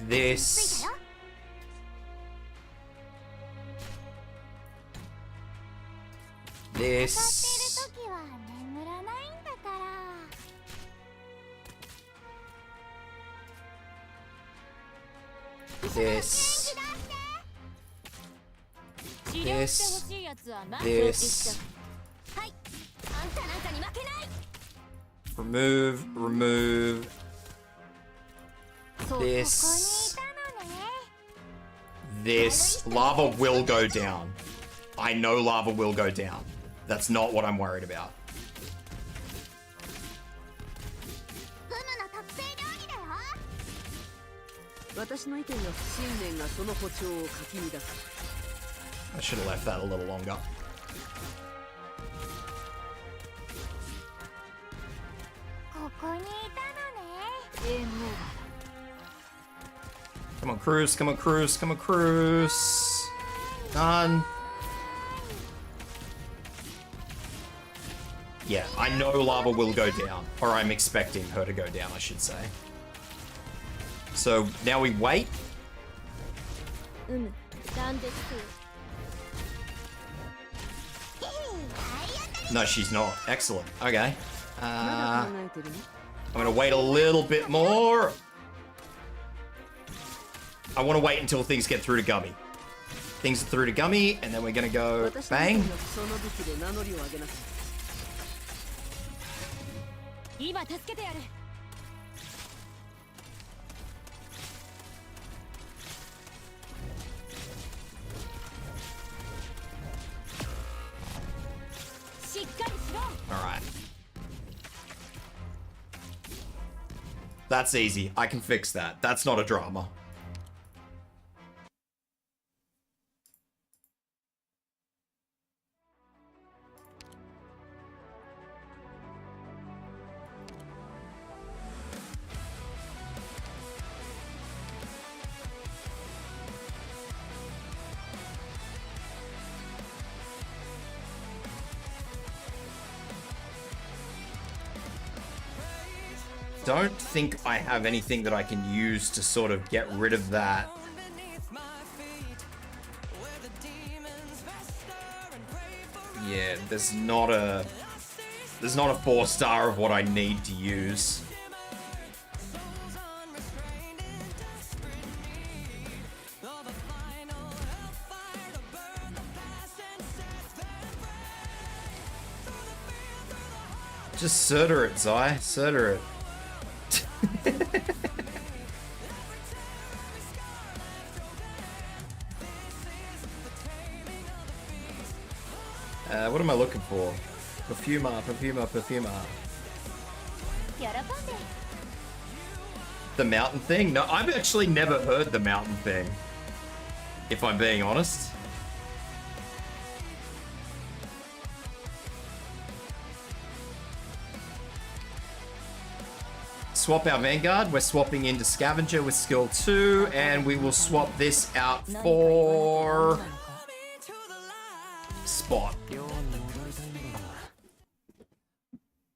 This. This. This. This. This. Remove, remove. This. This. Lava will go down. I know lava will go down. That's not what I'm worried about. I should have left that a little longer. Come on, Cruise, come on, Cruise, come on, Cruise. Done. Yeah, I know lava will go down. Or I'm expecting her to go down, I should say. So now we wait. No, she's not. Excellent. Okay. I'm gonna wait a little bit more. I want to wait until things get through to Gummy. Things are through to Gummy, and then we're gonna go bang. Alright. That's easy. I can fix that. That's not a drama. Don't think I have anything that I can use to sort of get rid of that. Yeah, there's not a 4-star of what I need to use. Just Surter it, Zai. Surter it. What am I looking for? Perfumer. The mountain thing? No, I've actually never heard the mountain thing, if I'm being honest. Swap our Vanguard. We're swapping into Scavenger with skill 2, and we will swap this out for Spot.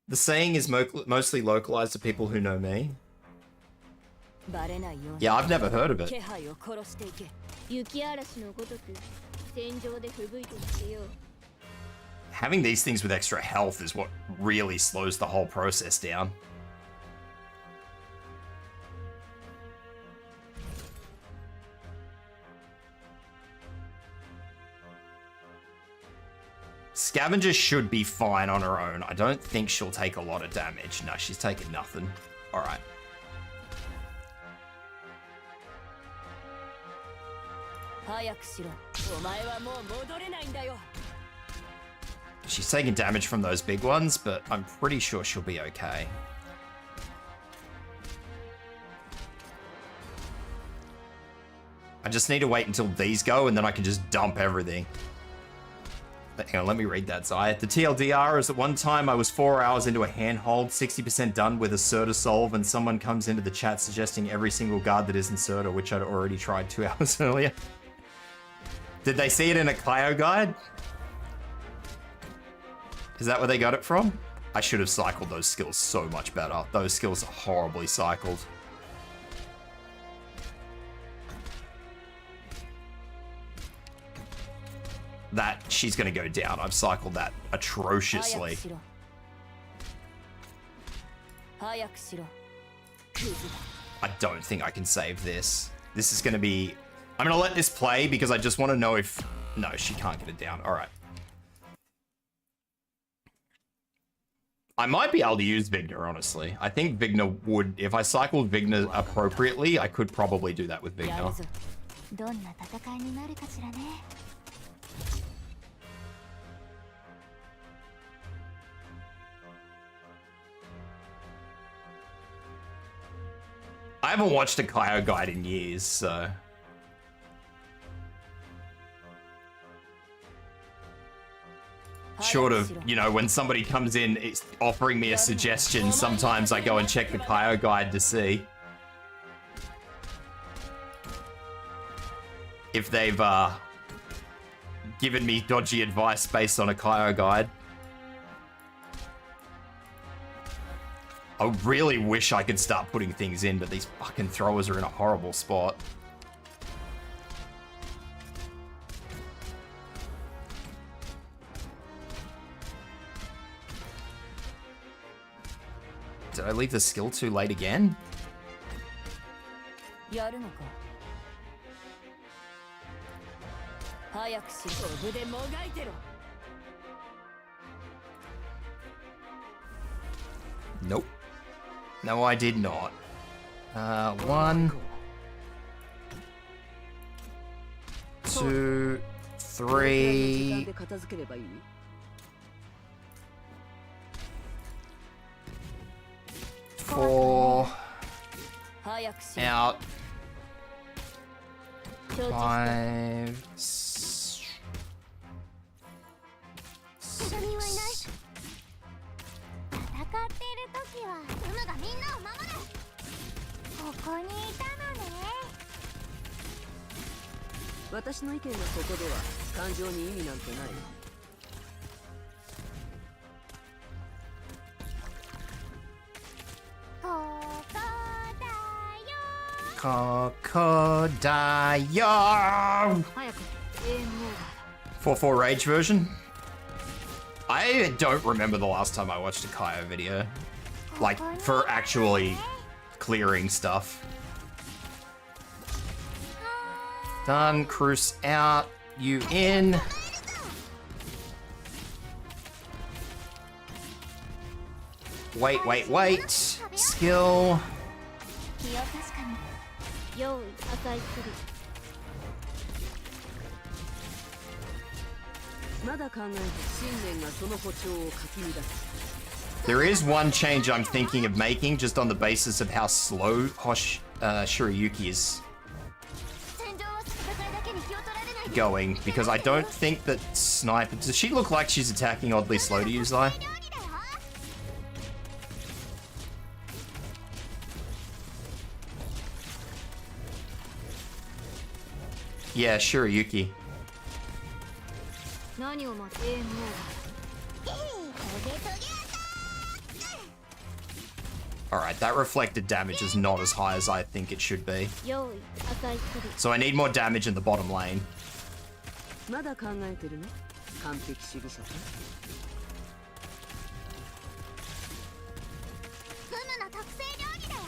The saying is mostly localized to people who know me. Yeah, I've never heard of it. Having these things with extra health is what really slows the whole process down. Scavenger should be fine on her own. I don't think she'll take a lot of damage. No, she's taking nothing. Alright. She's taking damage from those big ones, but I'm pretty sure she'll be okay. I just need to wait until these go, and then I can just dump everything. Hang on, let me read that, Zai. The TLDR is at one time I was 4 hours into a handhold, 60% done with a Surtur solve, and someone comes into the chat suggesting every single guard that isn't Surtur, which I'd already tried 2 hours earlier. Did they see it in a Clio guide? Is that where they got it from? I should have cycled those skills so much better. Those skills are horribly cycled. That, she's gonna go down. I've cycled that atrociously. I don't think I can save this. This is gonna be... I'm gonna let this play because I just want to know if... No, she can't get it down. Alright. I might be able to use Vigna, honestly. I think Vigna would... If I cycled Vigna appropriately, I could probably do that with Vigna. I haven't watched a Clio guide in years, so... Short of, you know, when somebody comes in it's offering me a suggestion, sometimes I go and check the Clio guide to see if they've given me dodgy advice based on a Clio guide. I really wish I could start putting things in, but these fucking throwers are in a horrible spot. Did I leave the skill too late again? Nope. No, I did not. 1, 2, 3. 4. Out. 5. 6. 私の意見がここでは感情に意味なんてない。ここだよ。 4-4 rage version. I don't remember the last time I watched a Kaio video. Like, for actually clearing stuff. Done. Cruise out. You in. Wait, wait, wait. Skill. 気を確かに用意赤い栗まだ考えて信念がその歩調をかき乱す There is one change I'm thinking of making just on the basis of how slow Shirayuki is 戦場は戦いだけに気を取られないで going, because I don't think that Sniper... Does she look like she's attacking oddly slow to use, Lai? 料理だよ Yeah, Shirayuki. 何を待ってもトゲトゲ Alright, that reflected damage is not as high as I think it should be. 用意赤い栗 So I need more damage in the bottom lane. まだ考えてるの完璧主義者かフムの特製料理だよ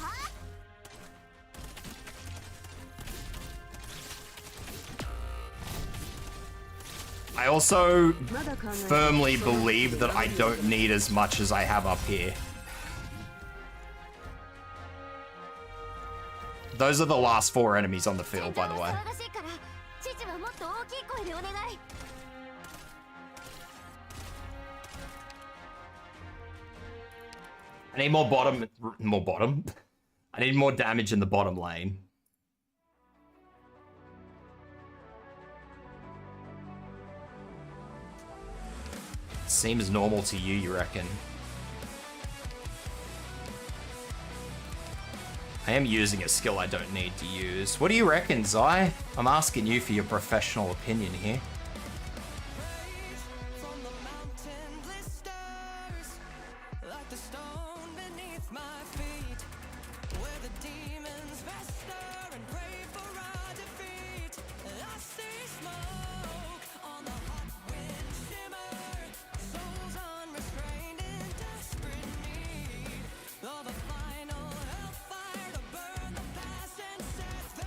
I also まだ考えてる firmly believe that I don't need as much as I have up here. Those are the last 4 enemies on the field, by the way. 騒がしいから父はもっと大きい声でお願い I need more bottom. I need more damage in the bottom lane. Seems normal to you, you reckon? I am using a skill I don't need to use. What do you reckon, Zai? I'm asking you for your professional opinion here.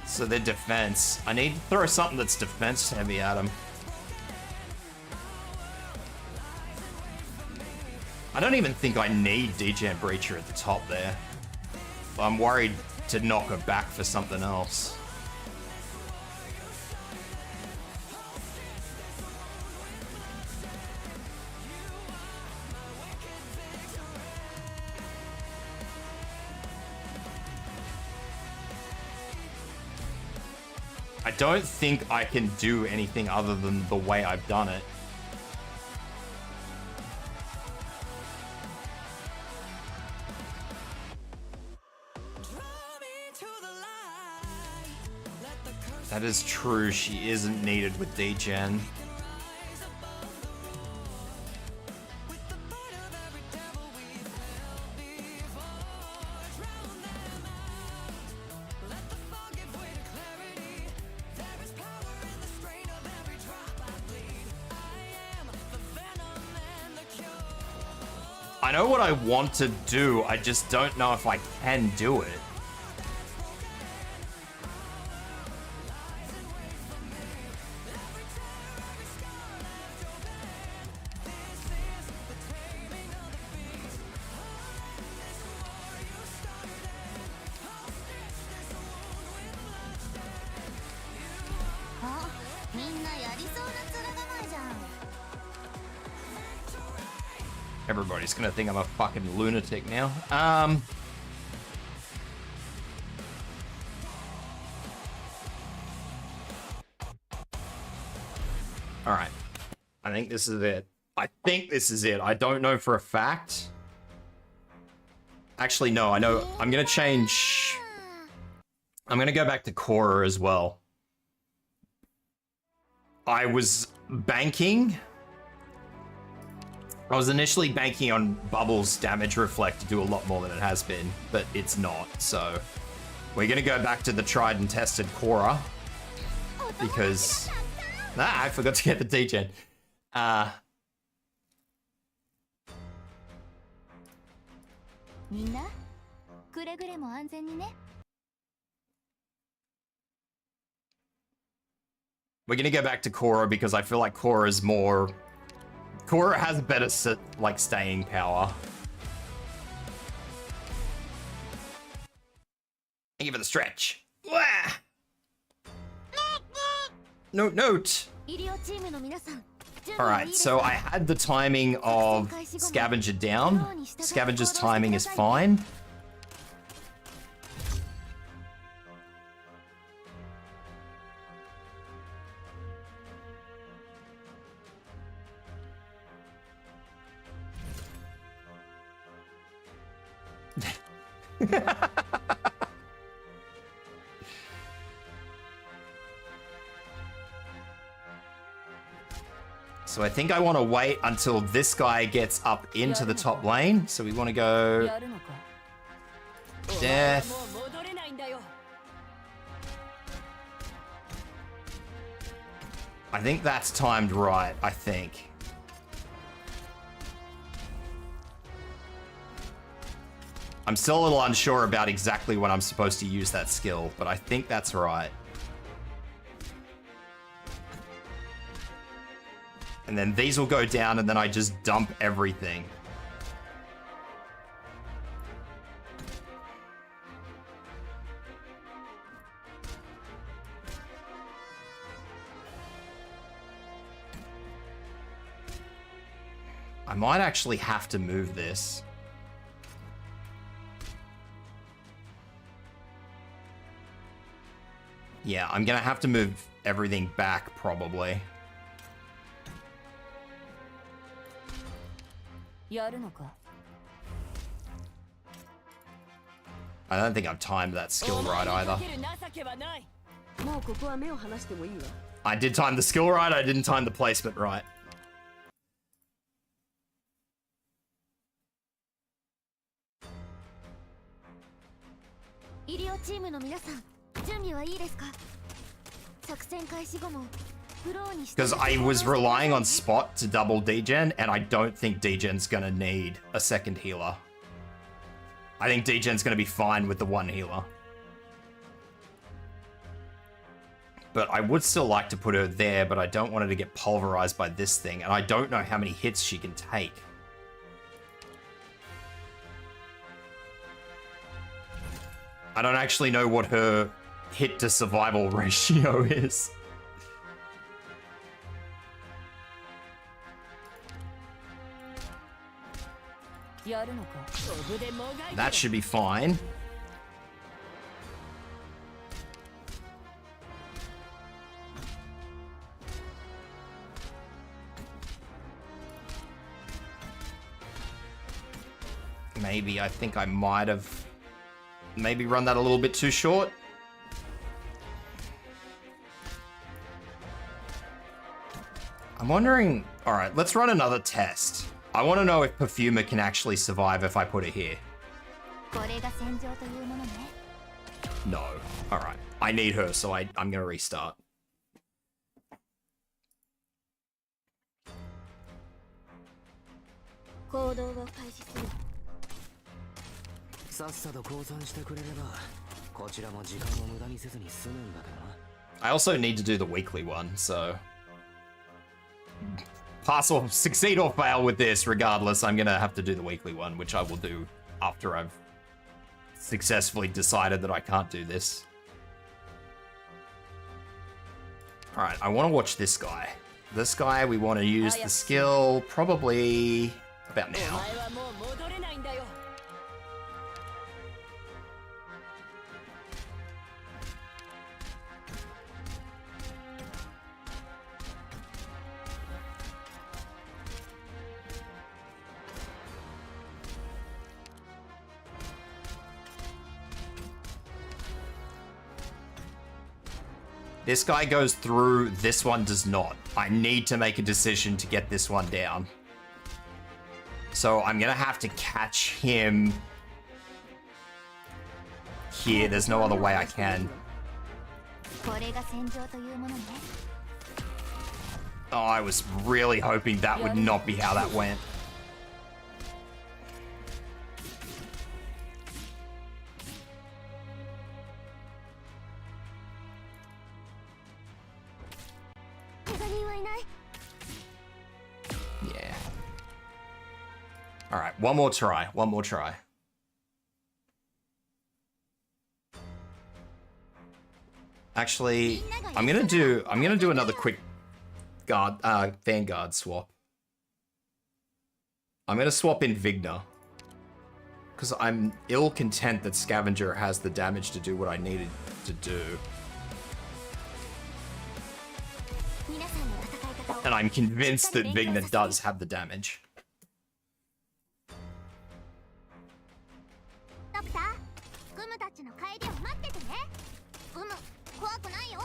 So their defense. I need to throw something that's defense heavy at them. I don't even think I need DJ Breacher at the top there. I'm worried to knock her back for something else. I don't think I can do anything other than the way I've done it. That is true, she isn't needed with D-Gen. I know what I want to do, I just don't know if I can do it. Everybody's gonna think I'm a fucking lunatic now. Alright. I think this is it. I don't know for a fact. Actually, no, I know. I'm gonna change. I'm gonna go back to Korra as well. I was initially banking on Bubble's damage reflect to do a lot more than it has been, but it's not, so we're gonna go back to the tried and tested Korra because I forgot to get the D-Gen. みんなくれぐれも安全にね。 We're gonna go back to Korra because I feel like Korra's more... Korra has better, like, staying power. Thank you for the stretch. Wah! Note, note. 医療チームの皆さん、 Alright, so I had the timing of Scavenger down. Scavenger's timing is fine. So I think I want to wait until this guy gets up into the top lane. So we want to go... Death. I think that's timed right, I think. I'm still a little unsure about exactly when I'm supposed to use that skill, but I think that's right. And then these will go down and then I just dump everything. I might actually have to move this. Yeah, I'm gonna have to move everything back, probably. I don't think I've timed that skill right either. I did time the skill right, I didn't time the placement right. 医療チームの皆さん、準備はいいですか？作戦開始後もフローにして Because I was relying on Spot to double degen, and I don't think degen's gonna need a second healer. I think degen's gonna be fine with the one healer. But I would still like to put her there, but I don't want her to get pulverized by this thing, and I don't know how many hits she can take. I don't actually know what her hit to survival ratio is. That should be fine. Maybe I think I might have maybe run that a little bit too short. I'm wondering, all right, let's run another test. I want to know if Perfumer can actually survive if I put it here. No. All right. I need her, so I'm going to restart. I also need to do the weekly one, so... Pass or succeed or fail with this, regardless, I'm gonna have to do the weekly one, which I will do after I've successfully decided that I can't do this. Alright, I want to watch this guy. This guy, we want to use the skill probably about now. This guy goes through, this one does not. I need to make a decision to get this one down. So I'm gonna have to catch him here. There's no other way I can. Oh, I was really hoping that would not be how that went. 人はいない。 Yeah. All right, one more try. One more try. Actually, I'm gonna do another quick Vanguard swap. I'm gonna swap in Vigna. Because I'm ill content that Scavenger has the damage to do what I needed to do. 皆さんの戦い方を And I'm convinced that Vigna does have the damage. ドクター、グムたちの帰りを待っててね。グム、怖くないよ。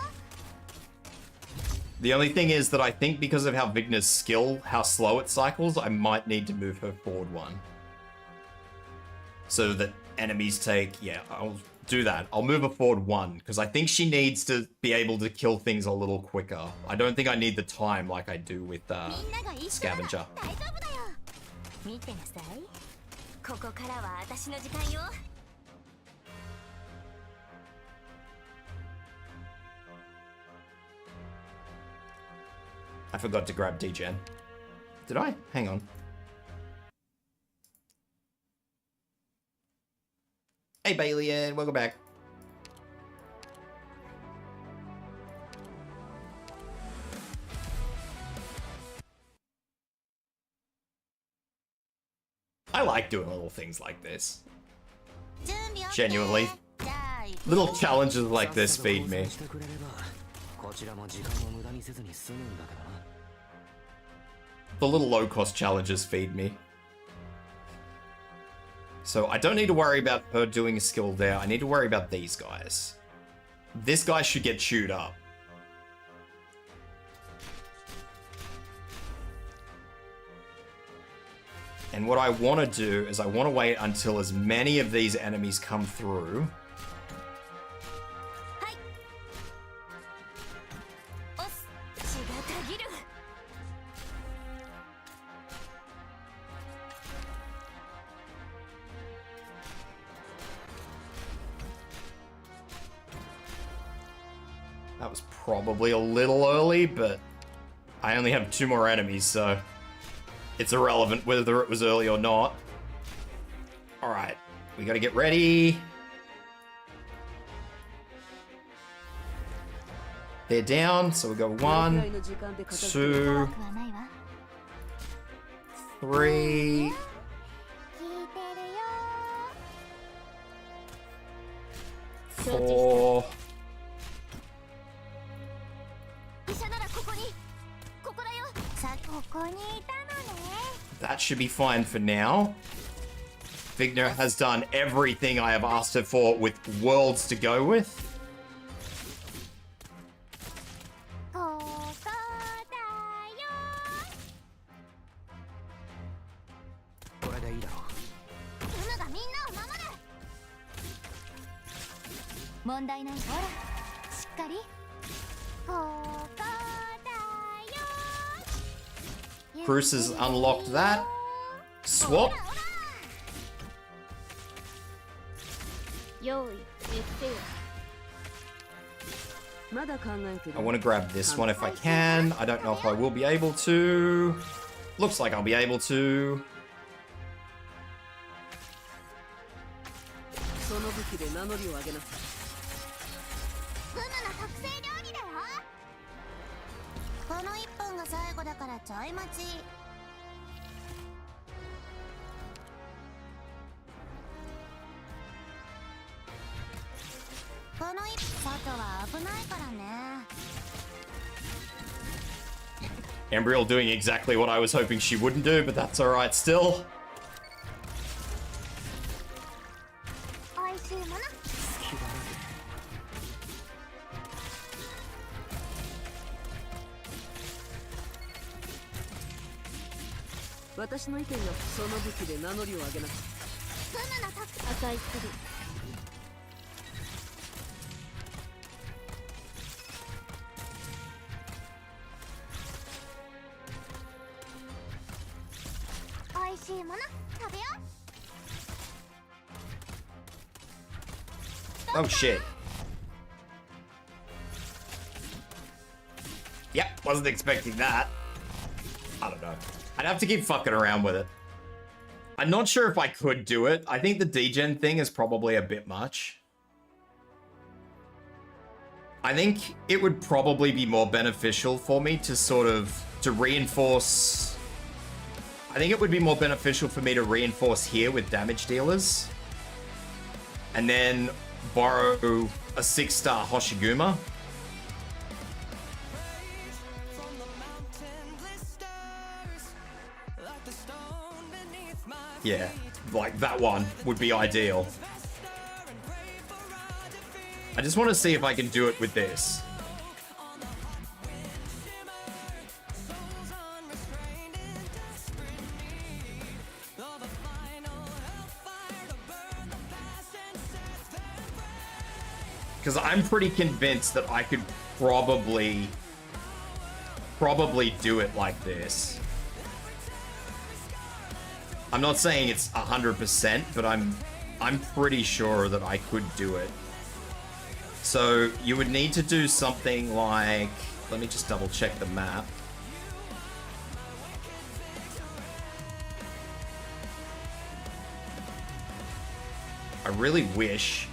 The only thing is that I think because of how Vigna's skill, how slow it cycles, I might need to move her forward one. So that enemies take, yeah, I'll do that. I'll move her forward one, because I think she needs to be able to kill things a little quicker. I don't think I need the time like I do with みんなが一緒なら Scavenger. 大丈夫だよ。見てなさい。ここからは私の時間よ。 I forgot to grab D-Gen. Did I? Hang on. Hey Bailey, welcome back. I like doing little things like this. 準備 OK。 Genuinely. じゃあ行く Little challenges like this feed me. こちらも時間を無駄にせずに済むんだけどな。 The little low-cost challenges feed me. So I don't need to worry about her doing a skill there. I need to worry about these guys. This guy should get chewed up. And what I want to do is I want to wait until as many of these enemies come through. はい。おっ、血がたぎる。 That was probably a little early, but I only have 2 more enemies, so it's irrelevant whether it was early or not. Alright, we gotta get ready. They're down, so we go 1, 2, 怖くはないわ。 3, 聞いてるよ。 4. 医者ならここに。ここだよ。さあ、ここにいたのね。 That should be fine for now. Vigna has done everything I have asked her for with worlds to go with. ここだよ。 これでいいだろう。グムがみんなを守る。問題ない。ほら、しっかり。ここだよ。 Bruce has unlocked that. Swap. 用意、言ってよ。まだ考えてる。 I want to grab this one if I can. I don't know if I will be able to. Looks like I'll be able to. その武器で名乗りを上げなさい。グムの特製料理だよ。この一本が最後だからちょい待ち。この一本外は危ないからね。 Embriel doing exactly what I was hoping she wouldn't do, but that's alright still. おいしいもの。私の意見がその武器で名乗りを上げなさい。グムの特赤い薬。おいしいもの食べよう。 Oh shit. Yep. Wasn't expecting that. I don't know. I'd have to keep fucking around with it. I'm not sure if I could do it. I think the degen thing is probably a bit much. I think it would probably be more beneficial for me to sort of, to reinforce... I think it would be more beneficial for me to reinforce here with damage dealers. And then borrow a 6-star Hoshiguma. Yeah, like that one would be ideal. I just want to see if I can do it with this. Because I'm pretty convinced that I could probably do it like this. I'm not saying it's 100%, but I'm pretty sure that I could do it. So you would need to do something like, let me just double check the map. I really wish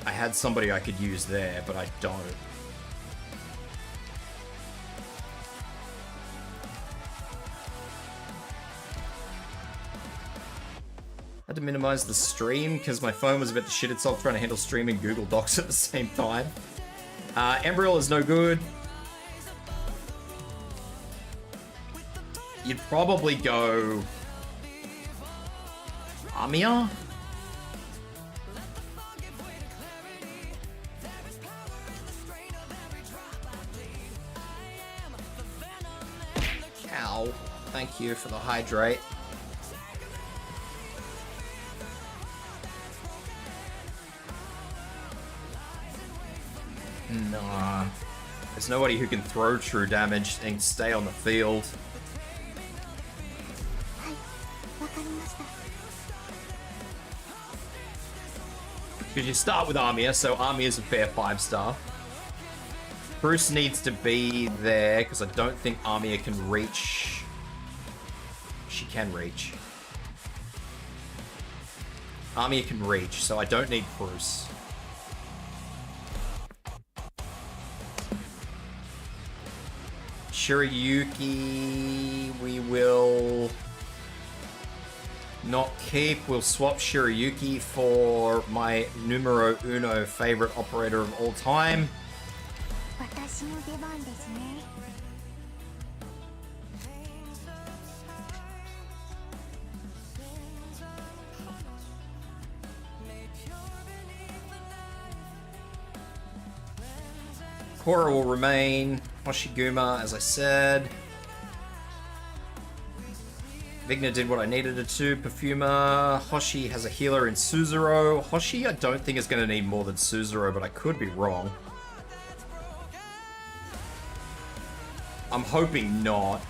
I had somebody I could use there, but I don't. I had to minimize the stream because my phone was about to shit itself trying to handle stream and Google Docs at the same time. Embryo is no good. You'd probably go... Amia? Ow. Thank you for the hydrate. Nah. There's nobody who can throw true damage and stay on the field. Because you start with Armia, so Armia is a fair 5-star. Bruce needs to be there, because I don't think Armia can reach... She can reach. Armia can reach, so I don't need Bruce. Shiryuki, we will not keep. We'll swap Shiryuki for my numero uno favorite operator of all time. Korra will remain. Hoshiguma, as I said. Vigna did what I needed it to. Perfumer. Hoshi has a healer in Suzuro. Hoshi, I don't think is going to need more than Suzuro, but I could be wrong. I'm hoping not.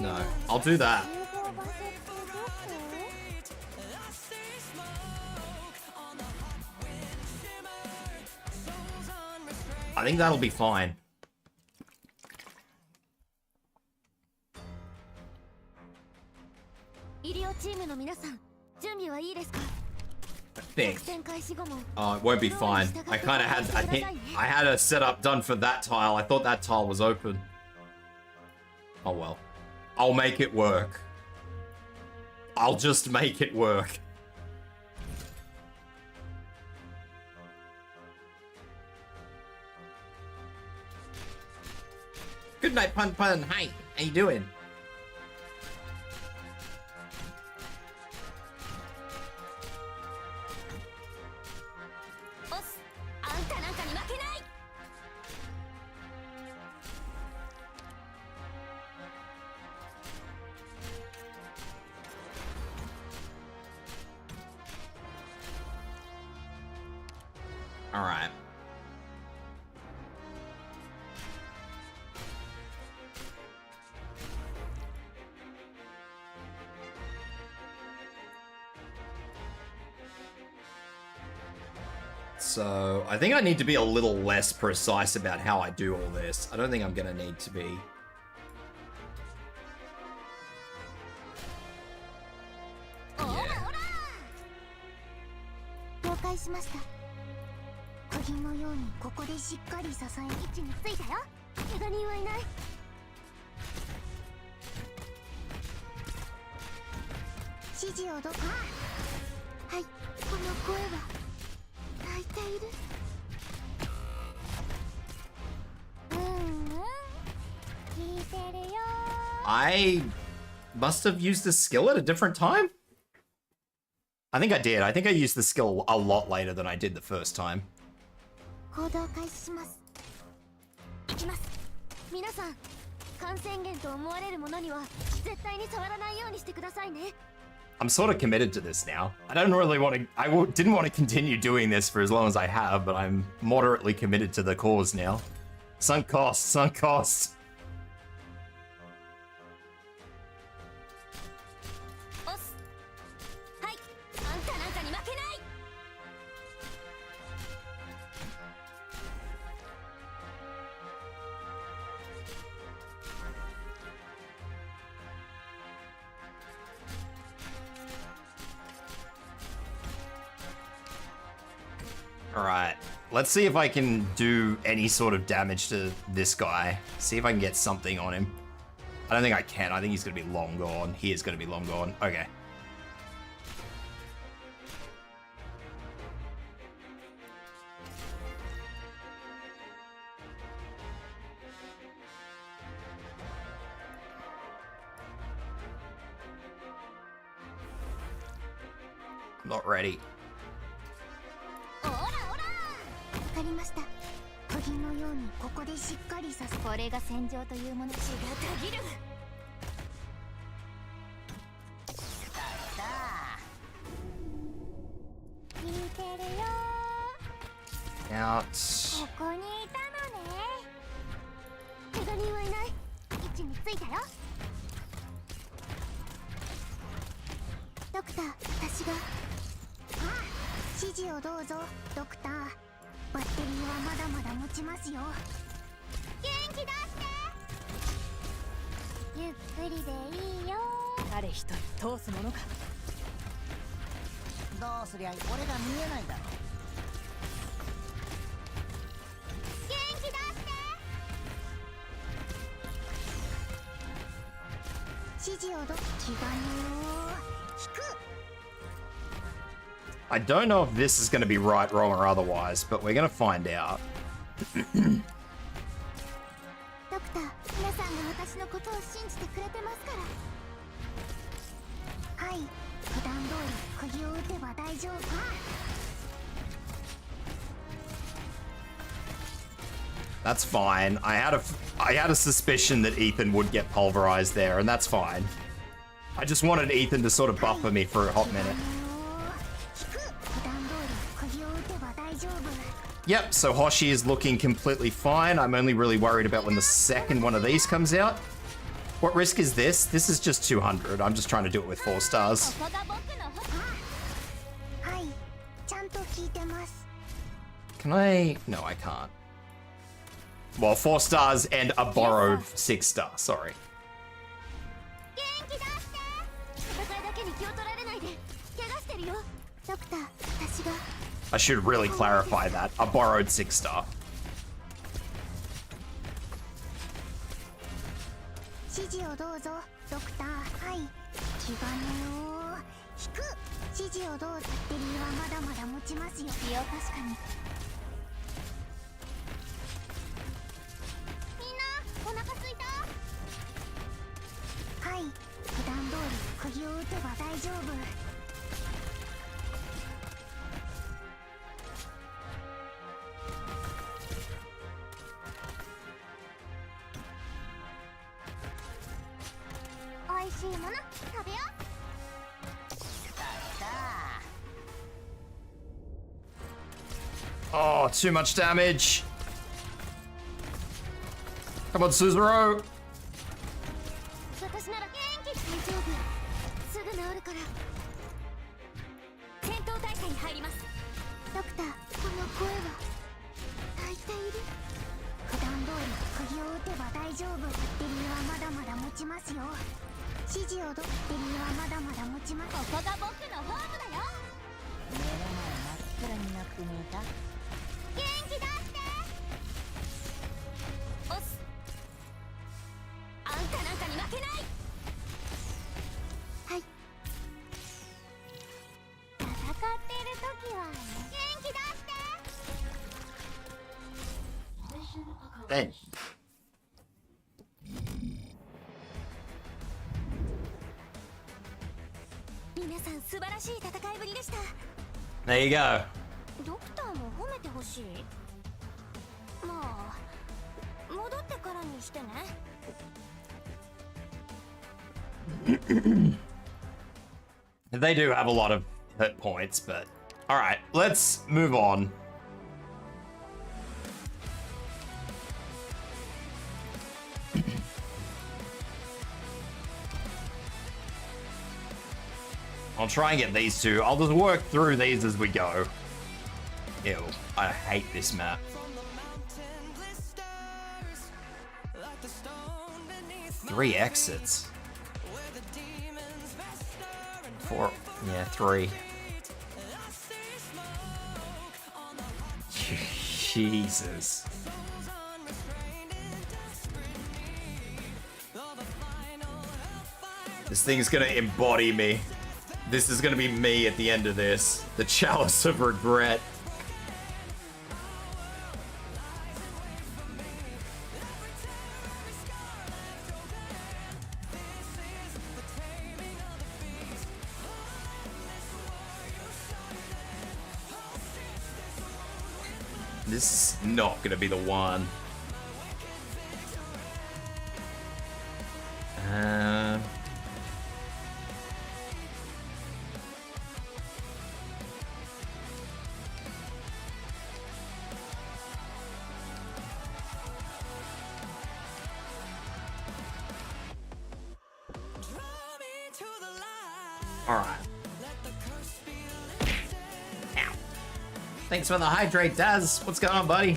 No, I'll do that. I think that'll be fine. I think. Oh, it won't be fine. I kind of had, I had a setup done for that tile. I thought that tile was open. Oh well. I'll make it work. I'll just make it work. Good night, Pun Pun. Hi, how you doing? All right. So, I think I need to be a little less precise about how I do all this. I don't think I'm gonna need to be. 了解しました。小銀のようにここでしっかり支え位置についたよ。怪我人はいない。指示をどこ。はい、この声は泣いている。聞いてるよ。 I must have used this skill at a different time? I think I did. I think I used the skill a lot later than I did the first time. 行動開始します。行きます。皆さん、感染源と思われるものには絶対に触らないようにしてくださいね。 I'm sort of committed to this now. I don't really want to. Didn't want to continue doing this for as long as I have, but I'm moderately committed to the cause now. Sunk cost, sunk cost. 押す。はい、あんたなんかに負けない。 Alright, let's see if I can do any sort of damage to this guy. See if I can get something on him. I don't think I can. I think he's going to be long gone. He is going to be long gone. Okay. I'm not ready. おらおら。わかりました。小銀のようにここでしっかりさす。これが戦場というもの。血がたぎる。聞いてるよ。 Out. ここにいたのね。怪我人はいない。位置についたよ。ドクター、私が。ああ、指示をどうぞ、ドクター。バッテリーはまだまだ持ちますよ。元気出して。ゆっくりでいいよ。誰一人通すものか。どうすりゃ俺が見えないだろ。元気出して。指示をど。気兼ねを引く。 I don't know if this is going to be right, wrong, or otherwise, but we're going to find out. ドクター、皆さんが私のことを信じてくれてますから。はい、普段通り釘を打てば大丈夫。 That's fine. I had a suspicion that Ethan would get pulverized there, and that's fine. I just wanted Ethan to sort of buffer me for a hot minute. Yep, so Hoshi is looking completely fine. I'm only really worried about when the second one of these comes out. What risk is this? This is just 200. I'm just trying to do it with 4 stars. Can I? No, I can't. Well, 4 stars and a borrowed 6 star, sorry. I should really clarify that. A borrowed 6 star. 指示をどうぞ、ドクター。はい、気兼ねを。く指示をどうバッテリーはまだまだ持ちますよ。いや確かに。みんなお腹すいた？はい、普段通り釘を打てば大丈夫。美味しいもの食べよう。 Oh, too much damage. Come on, Ciruam. 私なら元気。大丈夫、すぐ治るから。戦闘態勢に入ります。ドクター、この声は泣いている。普段通り釘を打てば大丈夫。バッテリーはまだまだ持ちますよ。指示をバッテリーはまだまだ持ちます。ここが僕のホームだよ。目の前真っ暗になってみた。元気出して。おっす。あんたなんかに負けない。はい。戦ってる時は元気出して。Hey. 皆さん素晴らしい戦いぶりでした。 There you go. ドクターも褒めてほしい。まあ戻ってからにしてね。 They do have a lot of hit points, but all right, let's move on. I'll try and get these two. I'll just work through these as we go. Ew, I hate this map. 3 exits. 4, yeah, 3. Jesus. This thing's gonna embody me. This is gonna be me at the end of this. The chalice of regret. This is not gonna be the one. All right. Ow. Thanks for the hydrate, Daz. What's going on, buddy?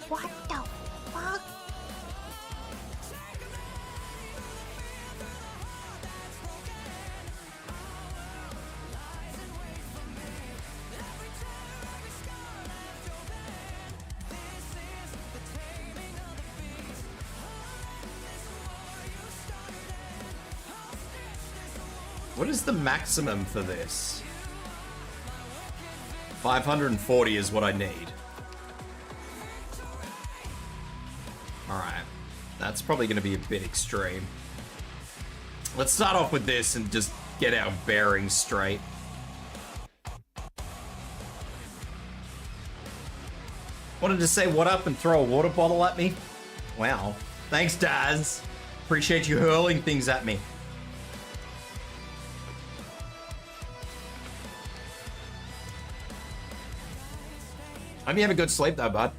What the fuck? What is the maximum for this? 540 is what I need. Alright. That's probably going to be a bit extreme. Let's start off with this and just get our bearings straight. Wanted to say what up and throw a water bottle at me? Wow. Thanks, Daz. Appreciate you hurling things at me. Hope you have a good sleep though, bud.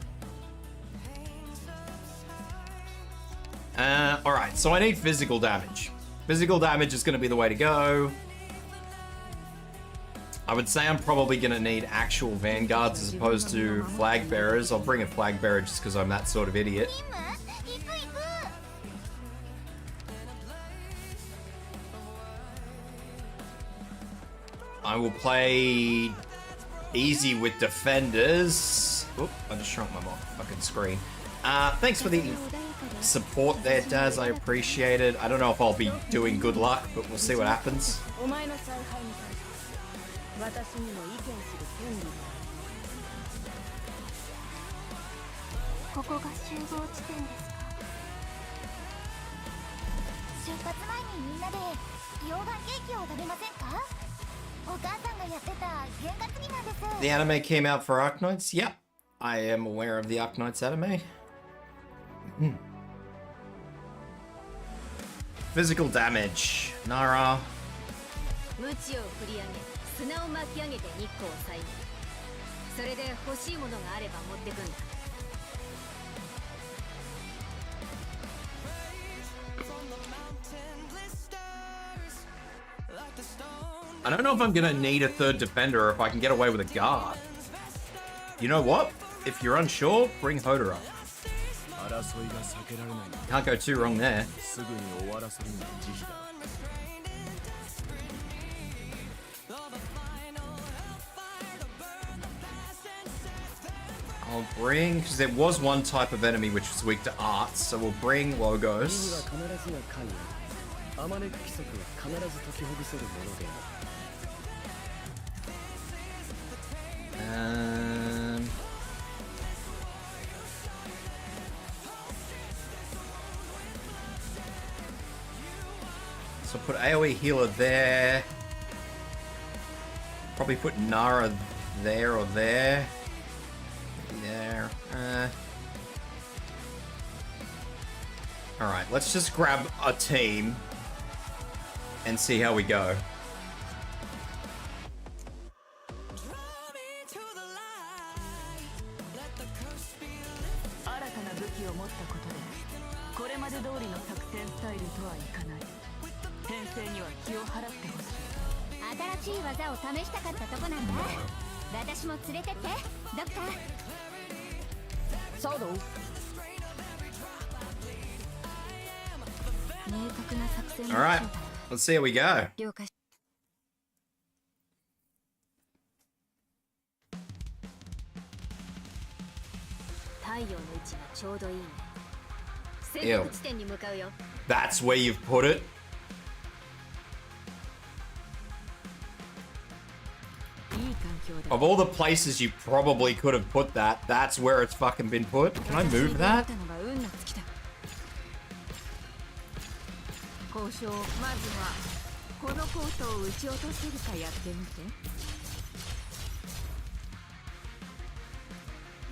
Alright, so I need physical damage. Physical damage is going to be the way to go. I would say I'm probably going to need actual vanguards as opposed to flag bearers. I'll bring a flag bearer just because I'm that sort of idiot. I will play easy with defenders. Oop, I just shrunk my fucking screen. Thanks for the support there, Daz. I appreciate it. I don't know if I'll be doing good luck, but we'll see what happens. お前の采配に対し私にも意見する権利がここが集合地点ですか。出発前にみんなで溶岩ケーキを食べませんか。お母さんがやってた験担ぎなんです。 The anime came out for Arknights? Yep. I am aware of the Arknights anime. Physical damage. Nara. 無知を振り上げ砂を巻き上げて日光を遮る。それで欲しいものがあれば持ってくんだ。 I don't know if I'm gonna need a third defender or if I can get away with a guard. You know what? If you're unsure, bring Hoda up. Can't go too wrong there. I'll bring, because there was one type of enemy which was weak to arts, so we'll bring Logos. So put AoE healer there. Probably put Nara there or there. There. Alright, let's just grab a team and see how we go. Alright, let's see how we go. 了解。太陽の位置がちょうどいいね。戦国地点に向かうよ。 That's where you've put it? Of all the places you probably could have put that, that's where it's fucking been put. Can I move that? 交渉、まずはこのコートを撃ち落とせるかやってみて。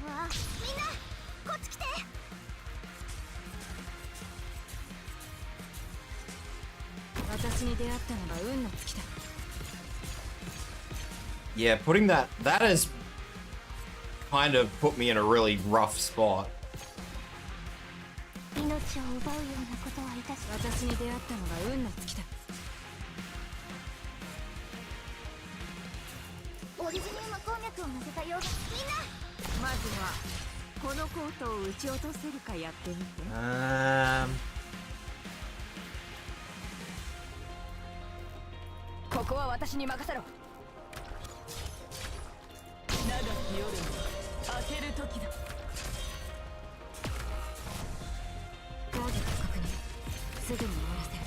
わあ、みんなこっち来て。私に出会ったのが運の尽きだ。 Yeah, putting that has kind of put me in a really rough spot. 命を奪うようなことはいたし。私に出会ったのが運の尽きだ。オリジニウム鉱脈を乗せた溶岩。みんな。まずはこのコートを撃ち落とせるかやってみて。ここは私に任せろ。 長き夜に明ける時だ。ターゲット確認。すぐに終わらせる。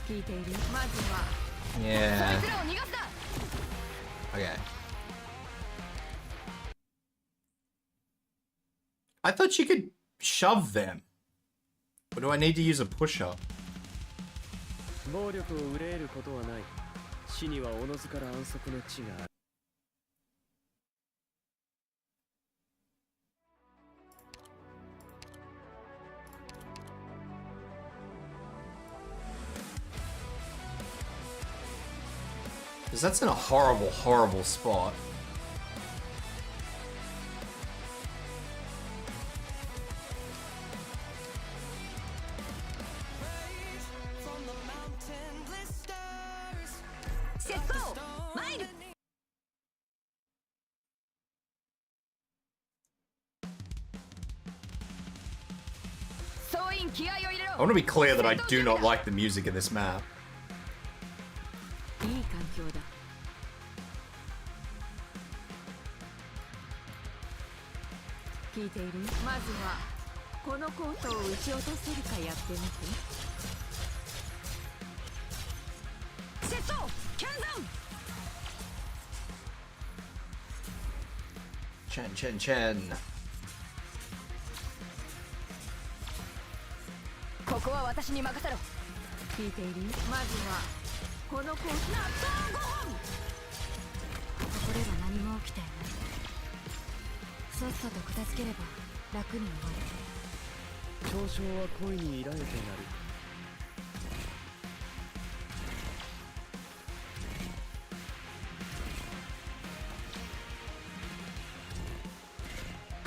聞いている。まずは Yeah. そいつらを逃がすな。 Okay. I thought you could shove them. Or do I need to use a push-up? 暴力を憂えることはない。死にはおのずから安息の地がある。Because that's in a horrible, horrible spot. I want to be clear that I do not like the music in this map. いい環境だ。聞いている？まずはこのコートを撃ち落とせるかやってみて。セット！キャンザン！ Chen. ここは私に任せろ。聞いている？まずはこのコート。納豆ご飯！これは何も起きていない。さっさと片付ければ楽に終わる。嘲笑は恋に依頼となる。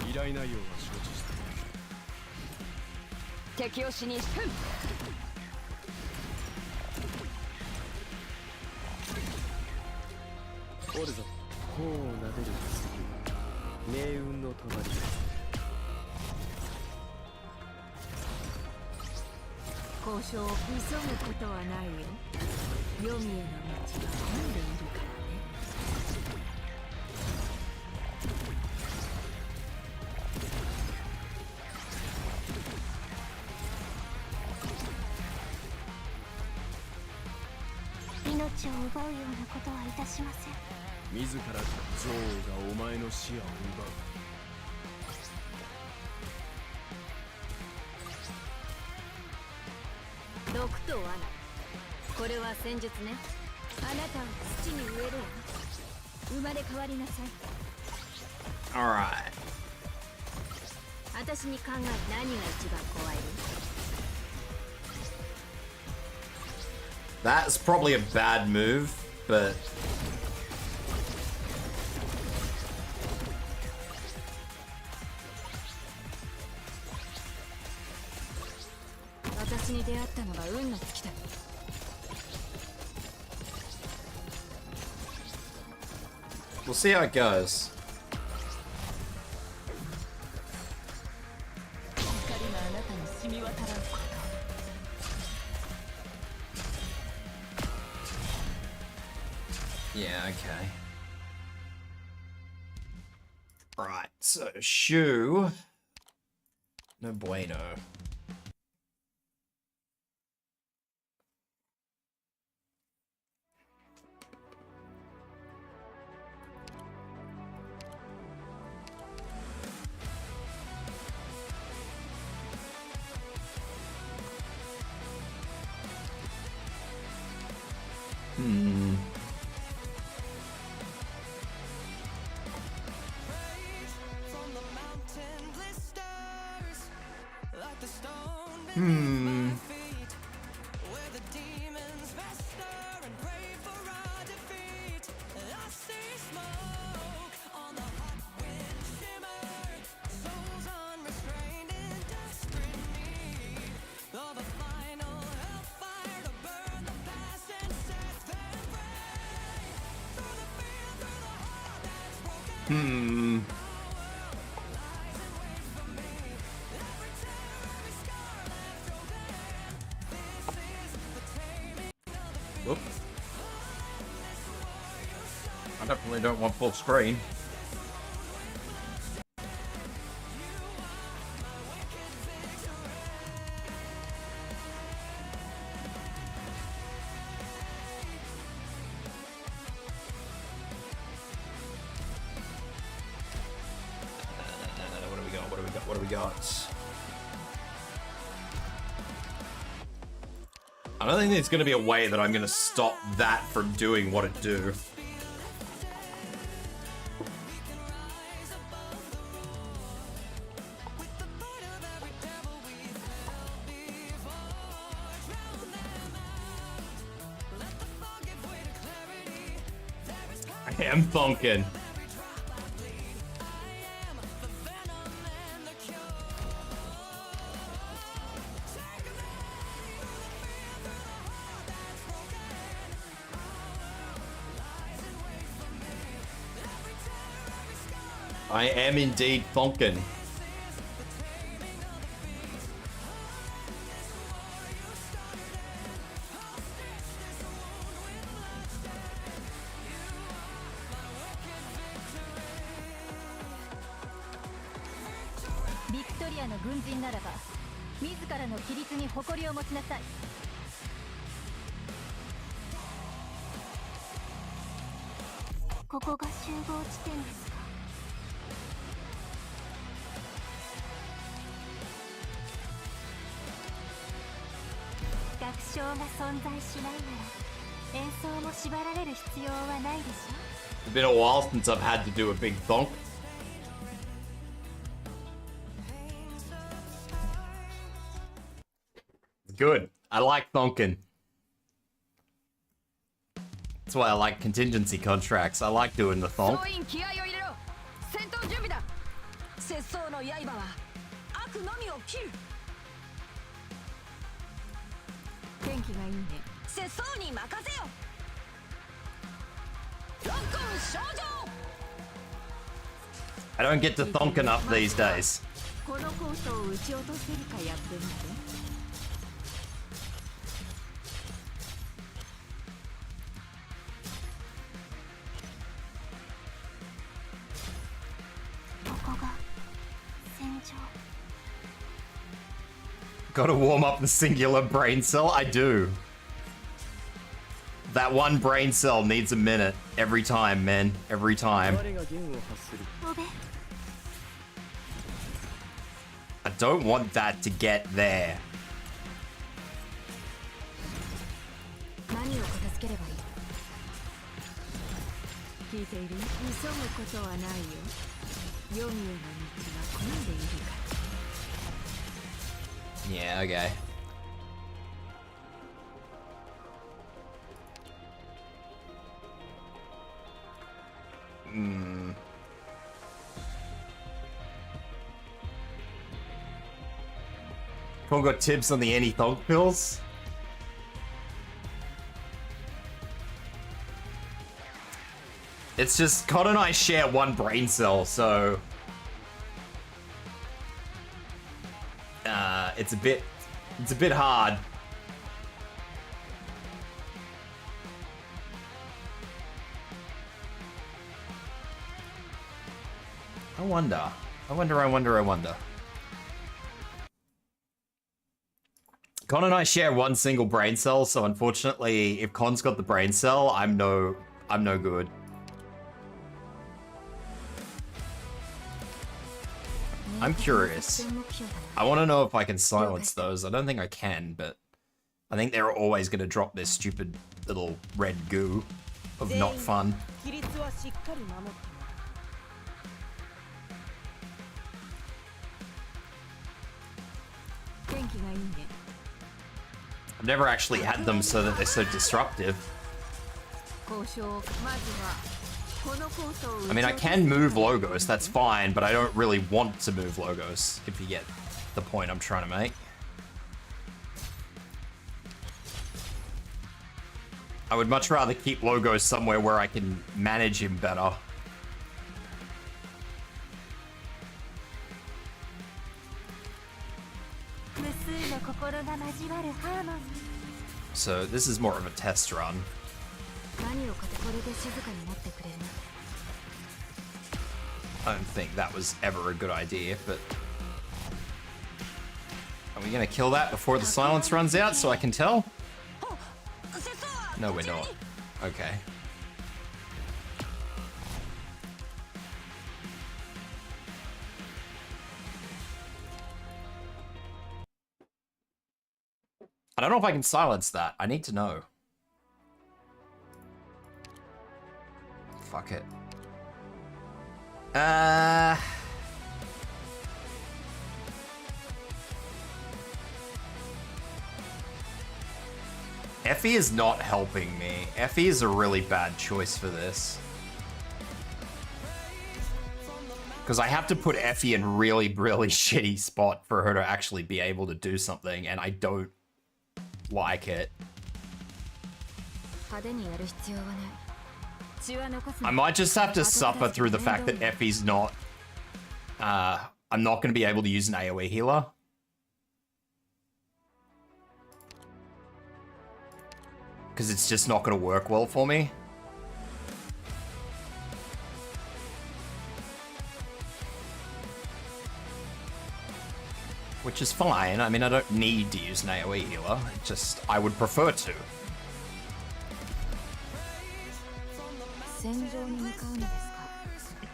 依頼内容は承知した。敵を死にしおるぞ。頬を撫でる次は命運の帳だ。交渉を急ぐことはないよ。黄泉への道が混んでいるからね。命を奪うようなことはいたしません。自ら女王がお前の視野を奪う。毒と罠、これは戦術ね。あなたを土に植えるわ。生まれ変わりなさい。 Alright. 私に考え何が一番怖い？ That's probably a bad move, but... 私に出会ったのが運の尽きた。 We'll see how it goes. Yeah, okay. Right, so shoe. No bueno. Whoop. I definitely don't want full screen. What do we got? I don't think there's going to be a way that I'm going to stop that from doing what it do. I am thunking. I am indeed thunking. らの軍人ならば自らの規律に誇りを持ちなさい。ここが集合地点ですか。楽章が存在しないなら演奏も縛られる必要はないでしょ。 It's been a while since I've had to do a big thonk. Good. I like thonking. That's why I like contingency contracts. I like doing the thonk. 総員気合を入れろ。戦闘準備だ。節操の刃は悪のみを切る。天気がいいね。節操に任せよ。ロックオン症状。 I don't get to thonking up these days. このコースを撃ち落とせるかやってみて。Gotta warm up the singular brain cell? I do. That one brain cell needs a minute every time, man. Every time. I don't want that to get there. 何を片付ければいい？聞いている？急ぐことはないよ。読むような道は混んでいるから。 Yeah, okay. Paul got Tibs on the anti-thonk pills? It's just, Con and I share one brain cell, so... it's a bit hard. I wonder. Con and I share one single brain cell, so unfortunately, if Con's got the brain cell, I'm no good. I'm curious. I want to know if I can silence those. I don't think I can, but I think they're always going to drop this stupid little red goo of not fun. I've never actually had them so that they're so disruptive. I mean, I can move logos, that's fine, but I don't really want to move logos, if you get the point I'm trying to make. I would much rather keep logos somewhere where I can manage him better. So this is more of a test run. I don't think that was ever a good idea, but... Are we gonna kill that before the silence runs out so I can tell? No, we're not. Okay. I don't know if I can silence that. I need to know. Fuck it. Effie is not helping me. Effie is a really bad choice for this. Because I have to put Effie in really, really shitty spot for her to actually be able to do something, and I don't like it. I might just have to suffer through the fact that Effie's not... I'm not going to be able to use an AoE healer. Because it's just not going to work well for me. which is fine. I mean, I don't need to use an AoE healer. It's just, I would prefer to. 戦場に向かうのですか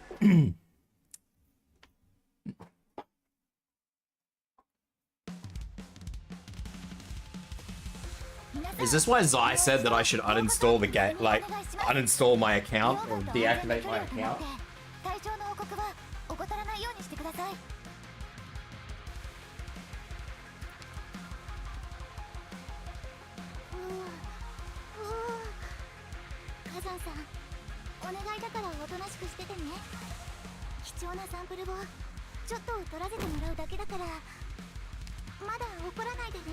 Is this why Zai said that I should uninstall the game, like, uninstall my account or deactivate my account? 体調の報告は怠らないようにしてください。火山さん、お願いだからおとなしくしててね。貴重なサンプルをちょっと取らせてもらうだけだから、まだ怒らないでね。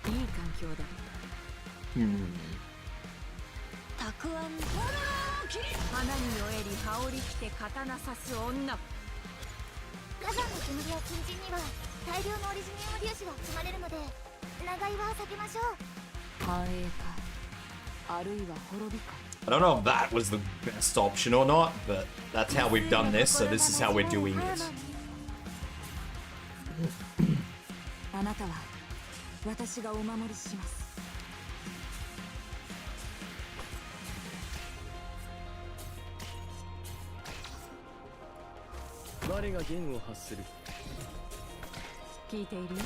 いい環境だ。たくあん花に酔えり羽織着て刀刺す女。火山の煙や近隣には大量のオリジニウム粒子が含まれるので、長居は避けましょう。繁栄か、あるいは滅びか。 I don't know if that was the best option or not, but that's how we've done this, so this is how we're doing it. あなたは私がお守りします。我が弦を発する。聞いている？急ぐ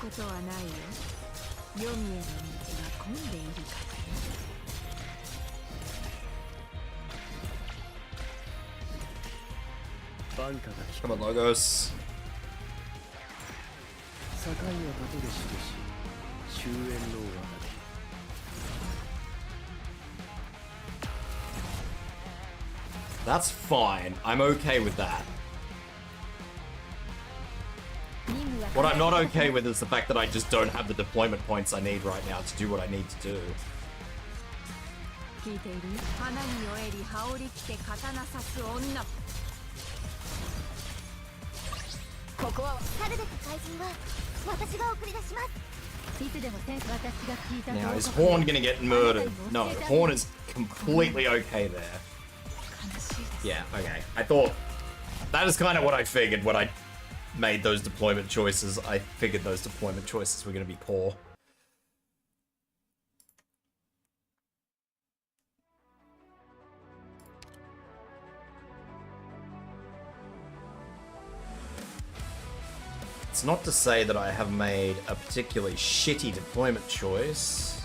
ことはないよ。読みへの道が混んでいるからね。バンカが聞 Come on, Logos. 境を立てる印、終焉の輪だ。 That's fine. I'm okay with that. What I'm not okay with is the fact that I just don't have the deployment points I need right now to do what I need to do. 聞いている？花に酔えり羽織着て刀刺す女。ここは去るべき怪人は私が送り出します。いつでも私が聞いた。 Now, is Horn gonna get murdered? No, Horn is completely okay there. Yeah, okay. I thought... That is kind of what I figured when I made those deployment choices. I figured those deployment choices were gonna be poor. It's not to say that I have made a particularly shitty deployment choice.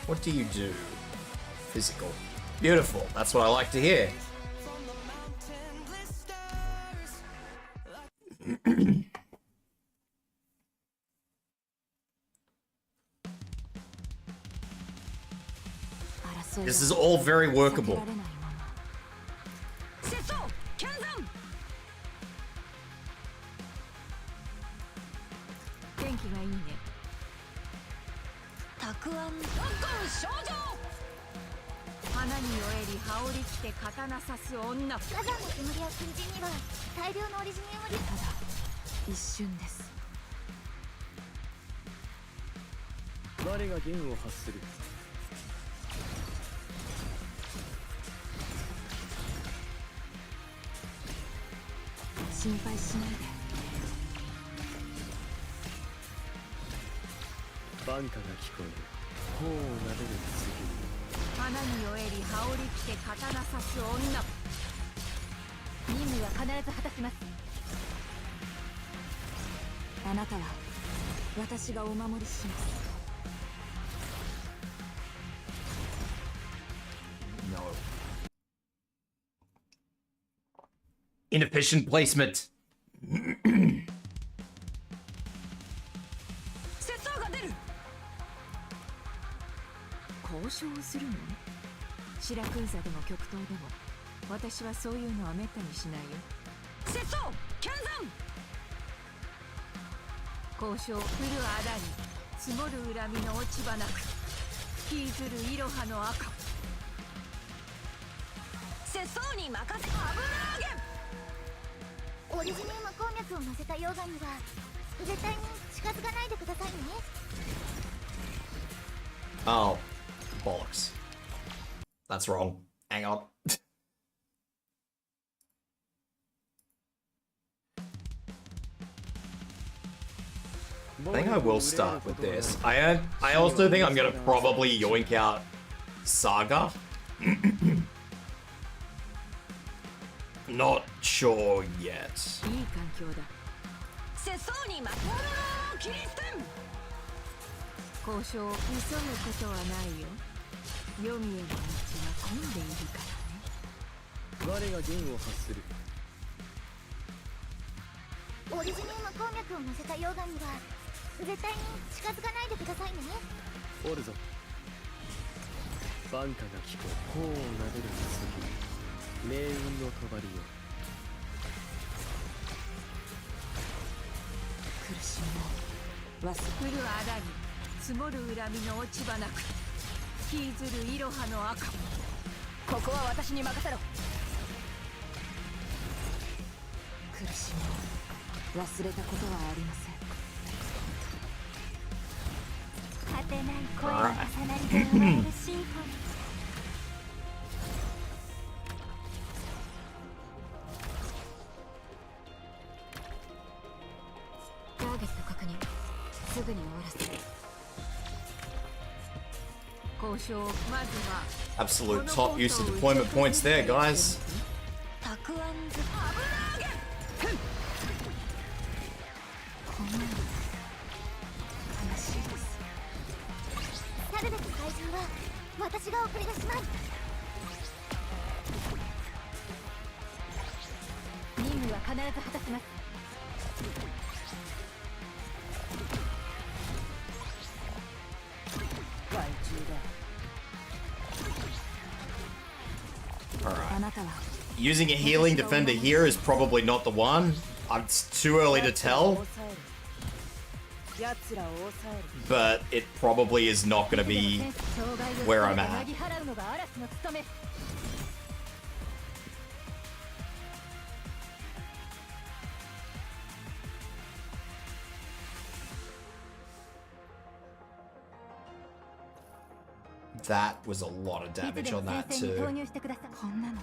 What do you do? Physical. Beautiful. That's what I like to hear. This is all very workable. 天気がいいね。たくあん少女。花に酔えり羽織着て刀刺す女。火山の煙や近隣には大量のオリジニウム粒子。ただ一瞬です。我が弦を発する。心配しないで。 バンカが聞こえる。頬を撫でる次。花に酔えり羽織着て刀刺す女。任務は必ず果たします。あなたは私がお守りします。 No. Inefficient placement. 交渉をするの？シラクーザでも極東でも私はそういうのはめったにしないよ。拙僧剣山。交渉降るあらに積もる恨みの落ち葉なく引きずるイロハの赤。拙僧に任せ油揚げ。オリジニウム鉱脈を乗せた溶岩には絶対に近づかないでくださいね。 Oh. Bollocks. That's wrong. Hang on. I think I will start with this. I also think I'm gonna probably yoink out Saga. Not sure yet. いい環境だ。世相に負けろキリステン。交渉を急ぐことはないよ。読みへの道は混んでいるからね。我が弦を発する。オリジニウム鉱脈を乗せた溶岩には絶対に近づかないでくださいね。おるぞ。バンカが聞こう。頬を撫でる次。命運の帳よ。苦しみを忘れるあだに積もる恨みの落ち葉なく引きずるイロハの赤。ここは私に任せろ。苦しみを忘れたことはありません。果てない声の重なりで生まれるシンフォニー。ターゲット確認。すぐに終わらせる。交渉まずは Absolute top use of deployment points there, guys. たくあんず油揚げ。こんなの悲しいです。去るべき怪獣は私が送り出します。任務は必ず果たします。害虫だ。 Alright. あなたは Using a healing defender here is probably not the one. It's too early to tell. But it probably is not going to be where I'm at. That was a lot of damage on that too. こんなの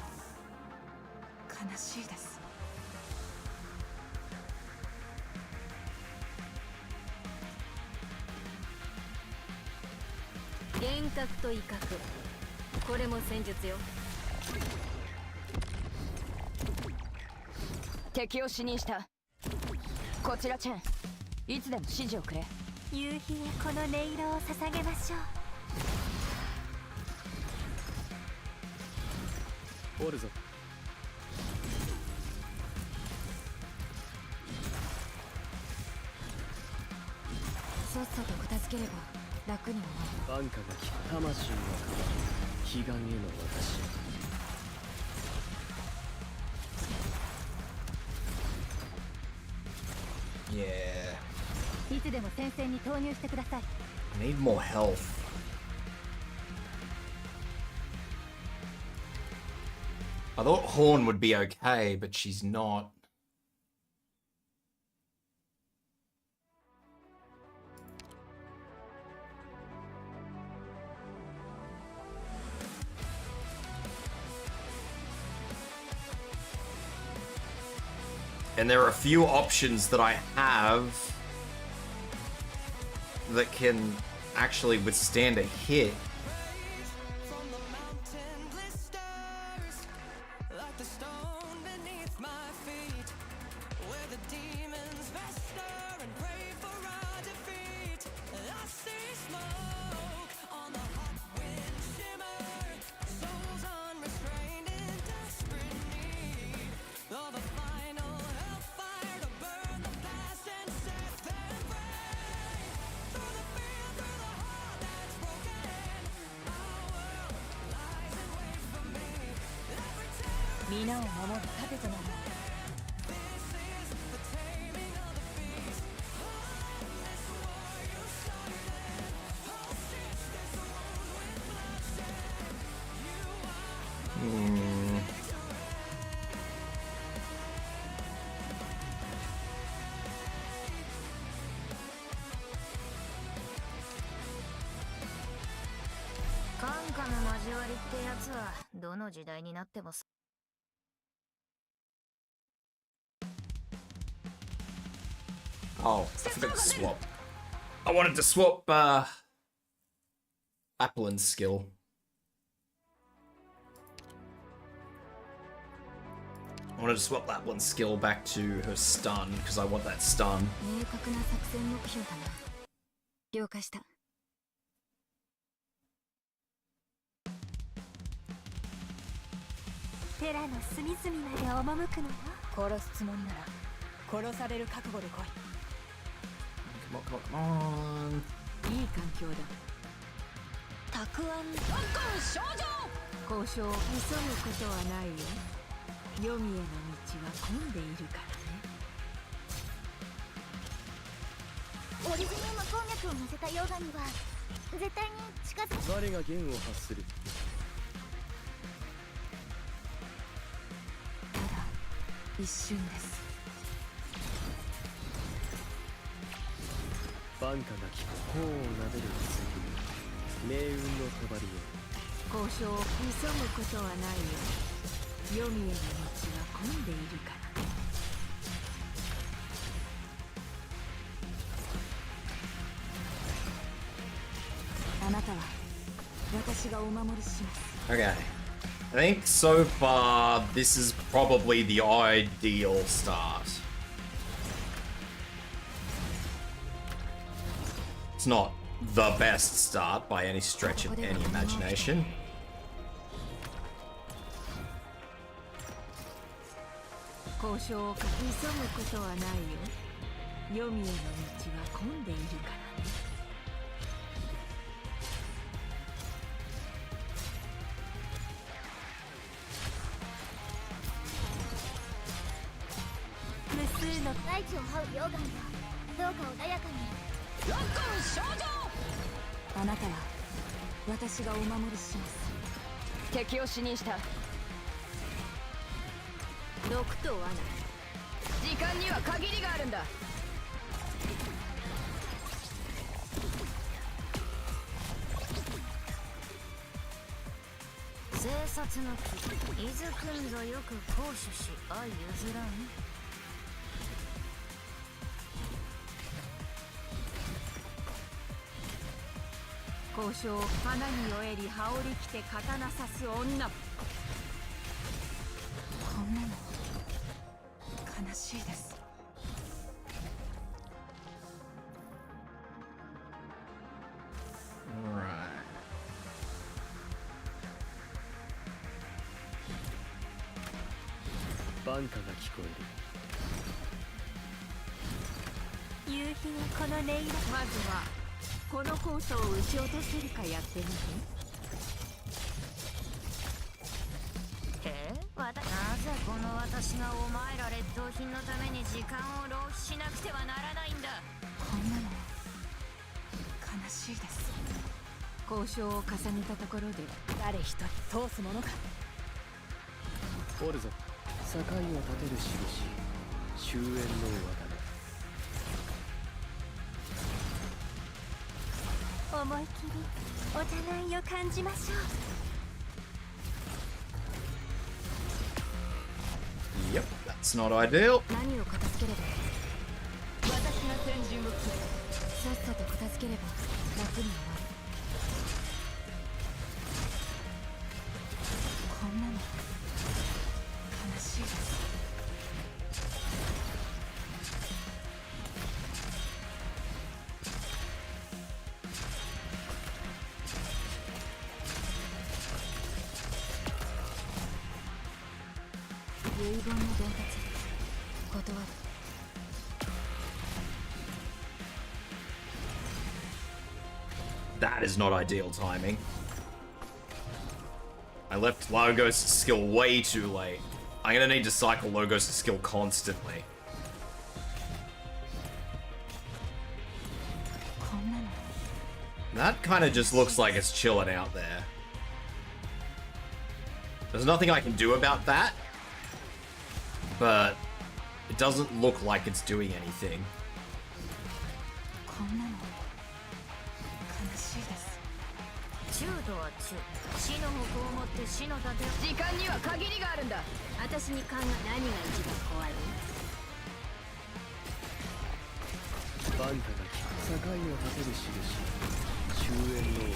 悲しいです。幻覚と威嚇、これも戦術よ。敵を死認した。こちらチェン、いつでも指示をくれ。夕日へこの音色を捧げましょう。おるぞ。さっさと片付ければ楽にもなる。バンカが来た。魂の彼岸への私。Yeah. いつでも戦線に投入してください。 I need more health. I thought Horn would be okay, but she's not. And there are a few options that I have that can actually withstand a hit. Oh, I forgot to swap. I wanted to swap Applin's skill. I wanted to swap Applin's skill back to her stun because I want that stun. 明確な作戦目標だな。了解した。テラの隅々まで赴くのよ。殺すつもりなら殺される覚悟で来い。 Come on, come on, come on. いい環境だ。たくあん特攻少女交渉を急ぐことはないよ。黄泉への道は混んでいるからね。オリジニウム鉱脈を乗せた溶岩には絶対に近づく。我が弦を発する。ただ一瞬です。バンカが効く頬を撫でる次に命運の帳へ。交渉を急ぐことはないよ。黄泉への道は混んでいるからね。あなたは私がお守りします。 Okay. I think so far this is probably the ideal start. It's not the best start by any stretch of any imagination. 交渉を急ぐことはないよ。黄泉への道は混んでいるからね。無数の大地を這う溶岩よ、どうか穏やかに。ロックン少女あなたは私がお守りします。敵を死にした。毒と罠、時間には限りがあるんだ。生殺の木、伊豆くんぞよく行使し相譲らん。交渉、花に酔えり羽織り着て刀刺す女。こんなの悲しいです。バンカが聞こえる。夕日がこの音色。まずはこのコートを撃ち落とせるかやってみて。なぜこの私がお前ら劣等品のために時間を浪費しなくてはならないんだ。こんなの悲しいです。交渉を重ねたところで誰一人通すものか。おるぞ、境を立てる印、終焉の輪だね。思い切りお互いを感じましょう。Yep, that's not ideal. 何を片付ければ私が先陣を切る。さっさと片付ければ楽に終わる。こんなの悲しいです。遺言の伝達断る。That is not ideal timing. I left Logos' skill way too late. I'm gonna need to cycle Logos' skill constantly. こんなの That kind of just looks like it's chilling out there. There's nothing I can do about that, but it doesn't look like it's doing anything. こんなの悲しいです。中度は中、死の矛を持って死の盾を。時間には限りがあるんだ。私に考え、何が一番怖いの？バンカが聞こ境を立てる印終焉の終わ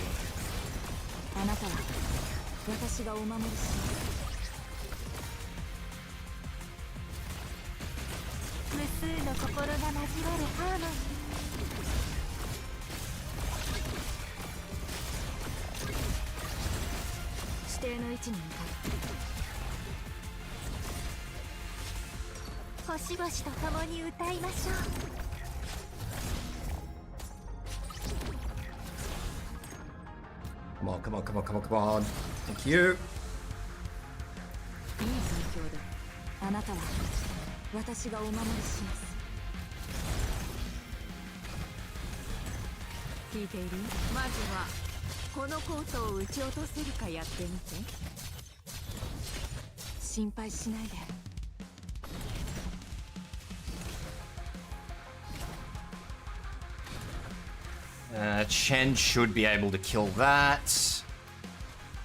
あなたは私がお守りします。無数の心が交わるハーモニー。指定の位置に向かう。星々と共に歌いましょう。Come on, come on, come on, come on, come on. Thank you. いい状況であなたは私がお守りします。聞いている？まずはこのコートを撃ち落とせるかやってみて。心配しないで。Chen should be able to kill that.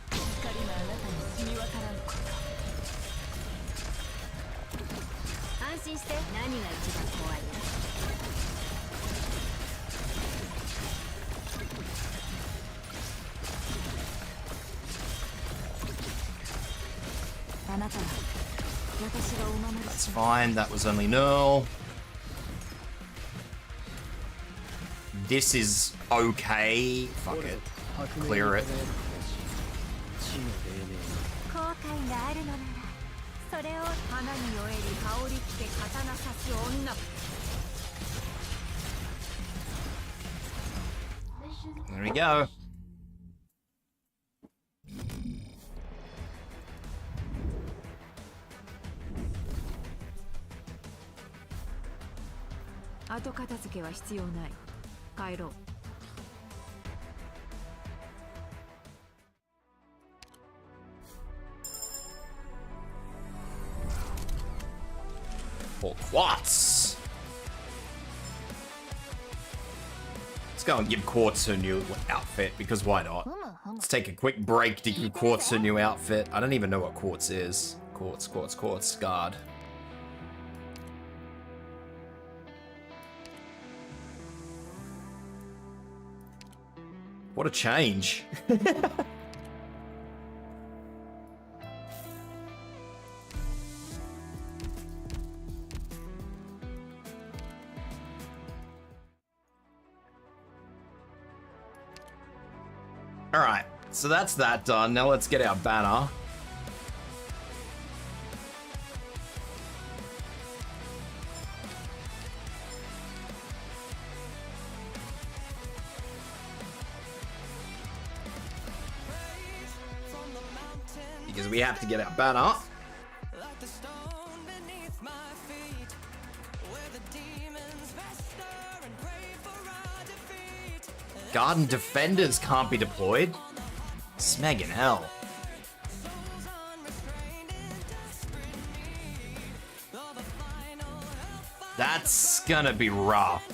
光があなたに染み渡らんこと。安心して。何が一番怖いの？あなたは私がお守りします。 That's fine, that was only null. This is okay. Fuck it. Clear it. 後悔があるのならそれを花に酔えり羽織着て刀刺す女。 There we go.「後片付けは必要ない。帰ろう。 For Quartz. Let's go and give Quartz a new outfit, because why not? Let's take a quick break to give Quartz a new outfit. I don't even know what Quartz is. Quartz, Quartz, Quartz, guard. What a change. Alright, so that's that done. Now let's get our banner. Because we have to get our banner. Garden defenders can't be deployed? Smeggin' hell. That's gonna be rough.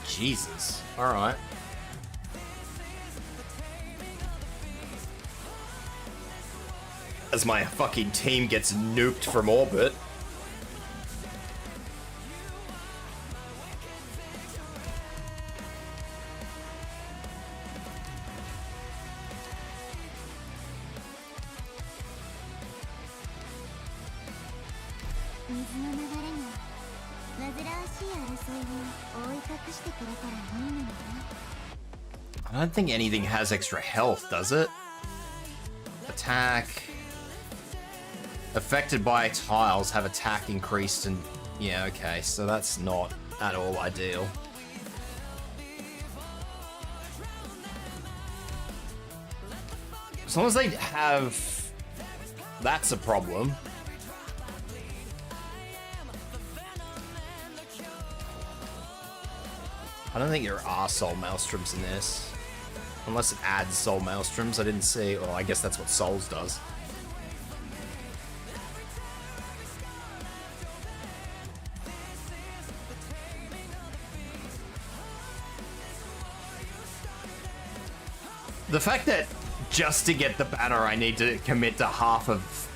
Jesus. Alright. As my fucking team gets nuked from orbit. I don't think anything has extra health, does it? Attack. Affected by tiles have attack increased and... yeah, okay, so that's not at all ideal. As long as they have... that's a problem. I don't think there are soul maelstroms in this. Unless it adds soul maelstroms, I didn't see. Well, I guess that's what souls does. The fact that Just to get the banner, I need to commit to half of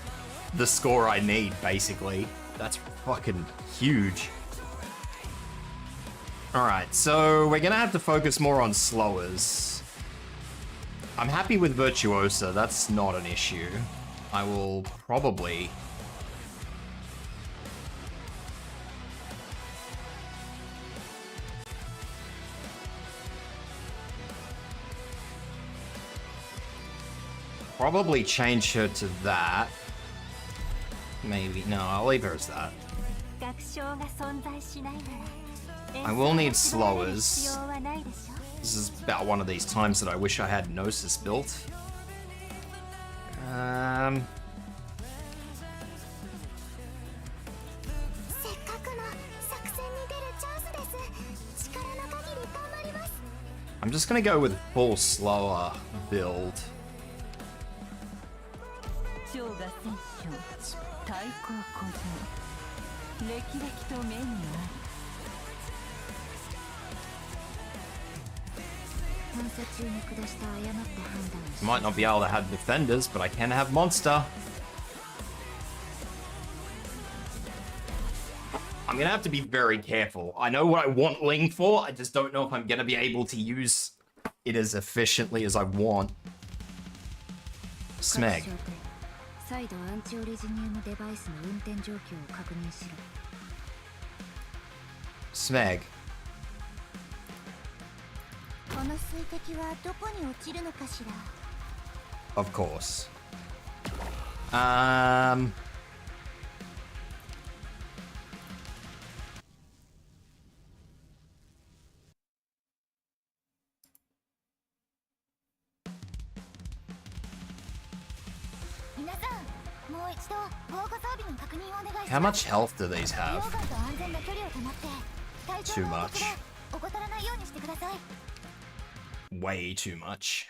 the score I need, basically. That's fucking huge. Alright, so we're gonna have to focus more on slowers. I'm happy with Virtuosa, that's not an issue. I will probably... probably change her to that. Maybe. No, I'll leave her as that. I will need slowers. This is about one of these times that I wish I had Gnosis built. I'm just gonna go with full slower build. Might not be able to have defenders, but I can have monster. I'm gonna have to be very careful. I know what I want Ling for, I just don't know if I'm gonna be able to use it as efficiently as I want. Smeg. Smeg. Of course. How much health do these have? Too much. Way too much.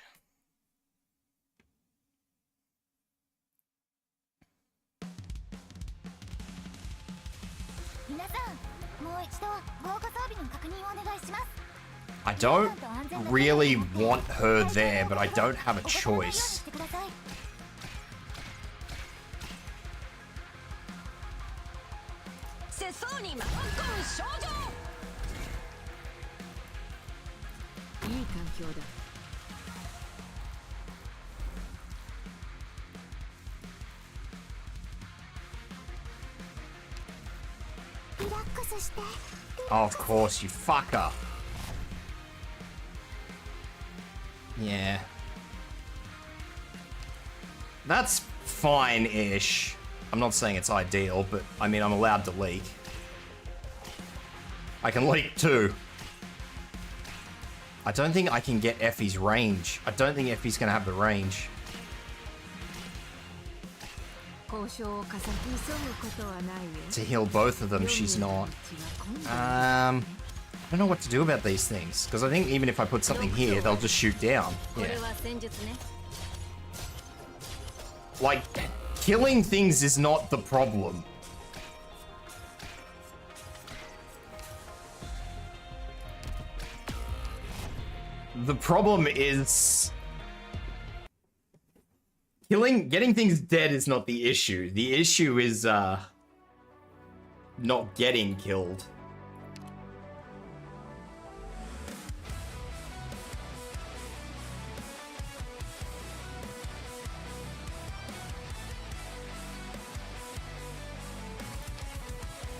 I don't really want her there, but I don't have a choice. Oh, of course, you fucker. Yeah. That's fine-ish. I'm not saying it's ideal, but I mean, I'm allowed to leak. I can leak too. I don't think I can get Effie's range. I don't think Effie's gonna have the range. To heal both of them, she's not. I don't know what to do about these things, because I think even if I put something here, they'll just shoot down. Yeah. Like, killing things is not the problem. The problem is... getting things dead is not the issue. The issue is, not getting killed.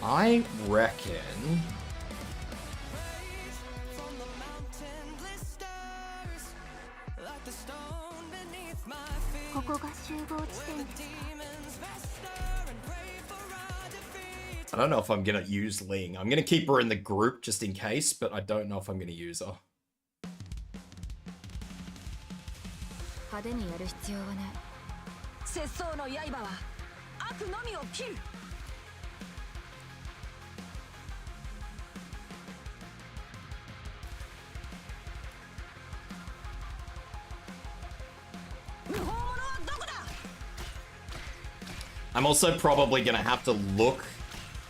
I reckon... I don't know if I'm gonna use Ling. I'm gonna keep her in the group just in case, but I don't know if I'm gonna use her. I'm also probably gonna have to look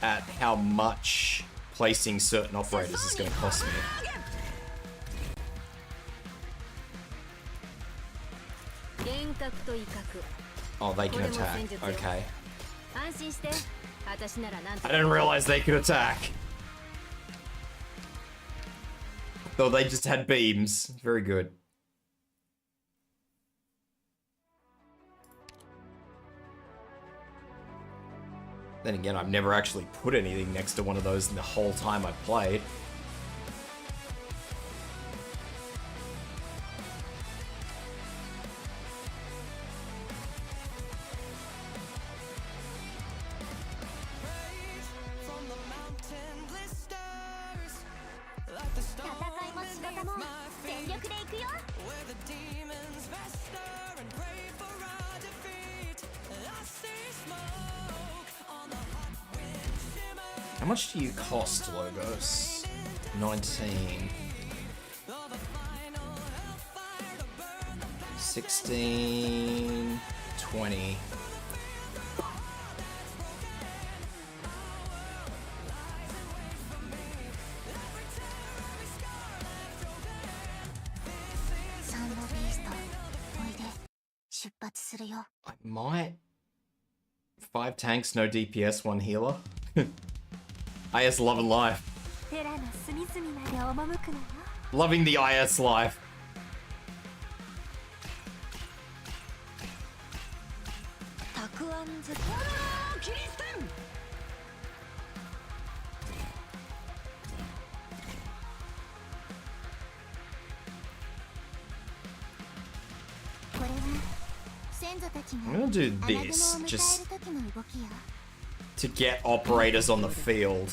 at how much placing certain operators is gonna cost me. 覚と威嚇 Oh, they can attack. Okay. 安心して私ならなんと I didn't realize they could attack. Though they just had beams. Very good. Then again, I've never actually put anything next to one of those in the whole time I've played. How much do you cost, Logos? 19. 16. 20. I might. 5 tanks, no DPS, 1 healer. IS love and life. Loving the IS life. I'm gonna do this just to get operators on the field.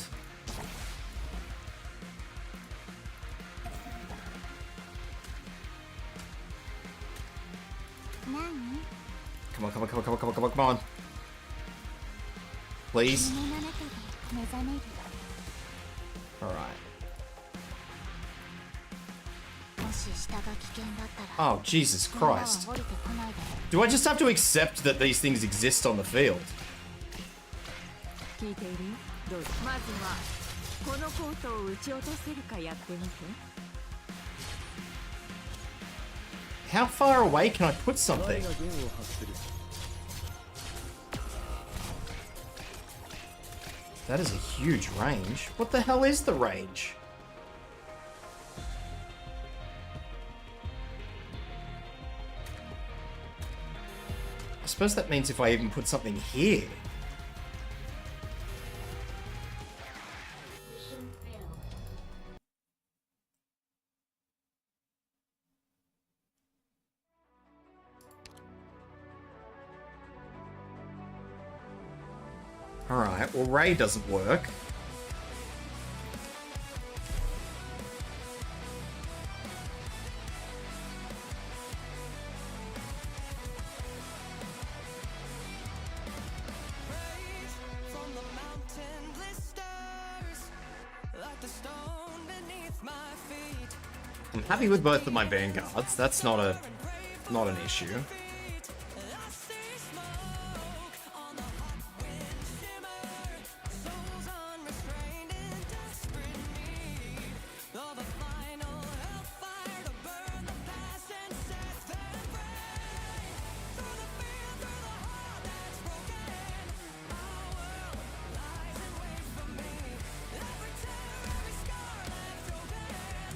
Come on, come on, come on, come on, come on, come on, come on. Please. Alright. Oh, Jesus Christ. Do I just have to accept that these things exist on the field? How far away can I put something? That is a huge range. What the hell is the range? I suppose that means if I even put something here. Alright, well Ray doesn't work. I'm happy with both of my vanguards. That's not an issue.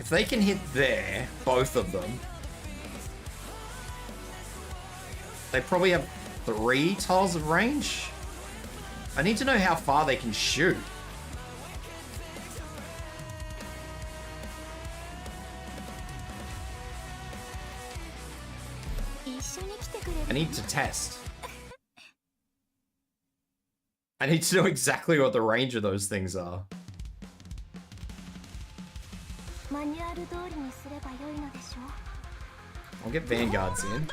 If they can hit there, both of them, they probably have 3 tiles of range. I need to know how far they can shoot. I need to test. I need to know exactly what the range of those things are. I'll get vanguards in.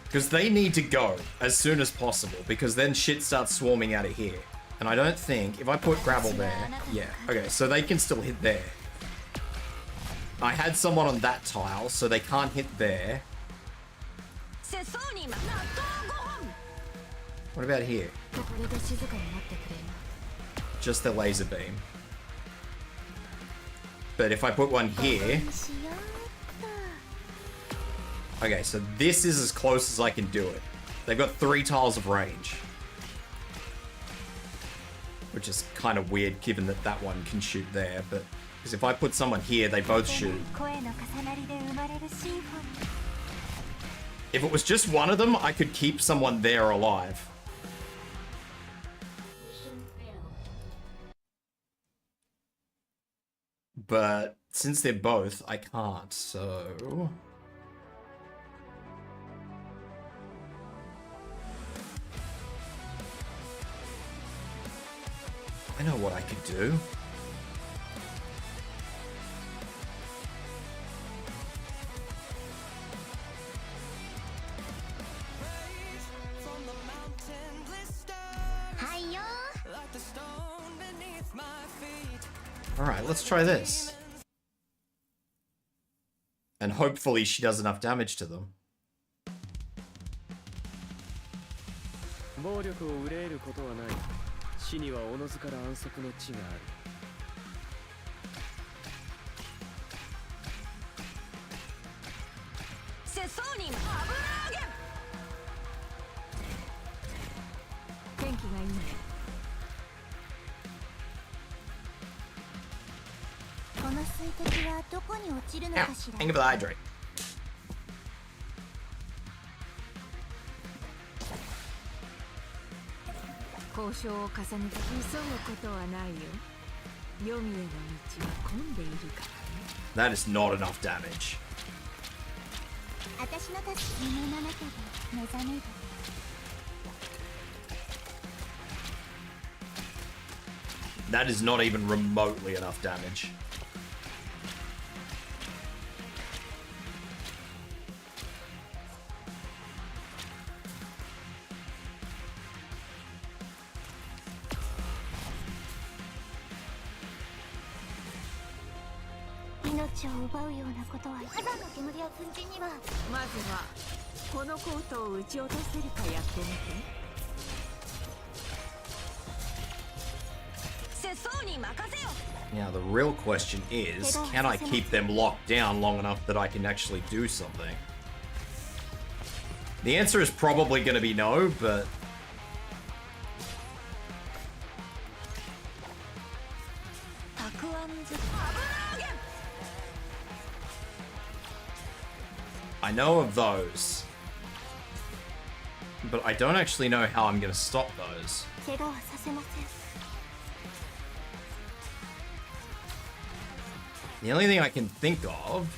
Because they need to go as soon as possible, because then shit starts swarming out of here. And I don't think, if I put gravel there, yeah, okay, so they can still hit there. I had someone on that tile, so they can't hit there. What about here? Just the laser beam. But if I put one here... Okay, so this is as close as I can do it. They've got 3 tiles of range. Which is kind of weird, given that that one can shoot there, but... Because if I put someone here, they both shoot. If it was just one of them, I could keep someone there alive. But since they're both, I can't, so... I know what I could do. Alright, let's try this. And hopefully she does enough damage to them. Ow, think of the hydrate. That is not enough damage. That is not even remotely enough damage. Now the real question is, can I keep them locked down long enough that I can actually do something? The answer is probably going to be no, but... I know of those. But I don't actually know how I'm going to stop those. The only thing I can think of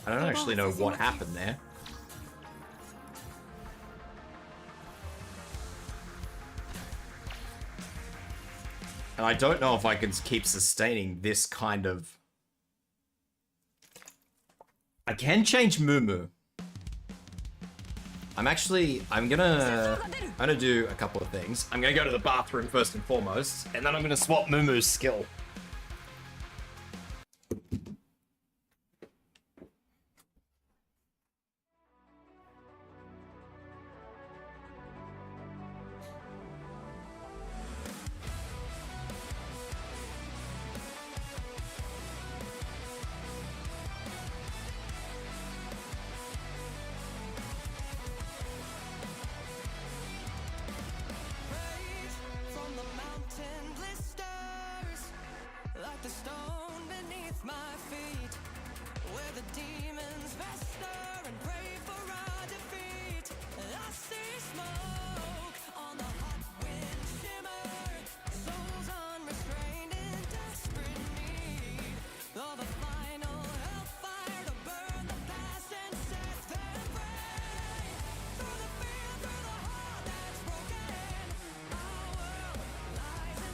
I don't actually know what happened there. And I don't know if I can keep sustaining this kind of... I can change Mumu. I'm gonna do a couple of things. I'm gonna go to the bathroom first and foremost, and then I'm gonna swap Mumu's skill.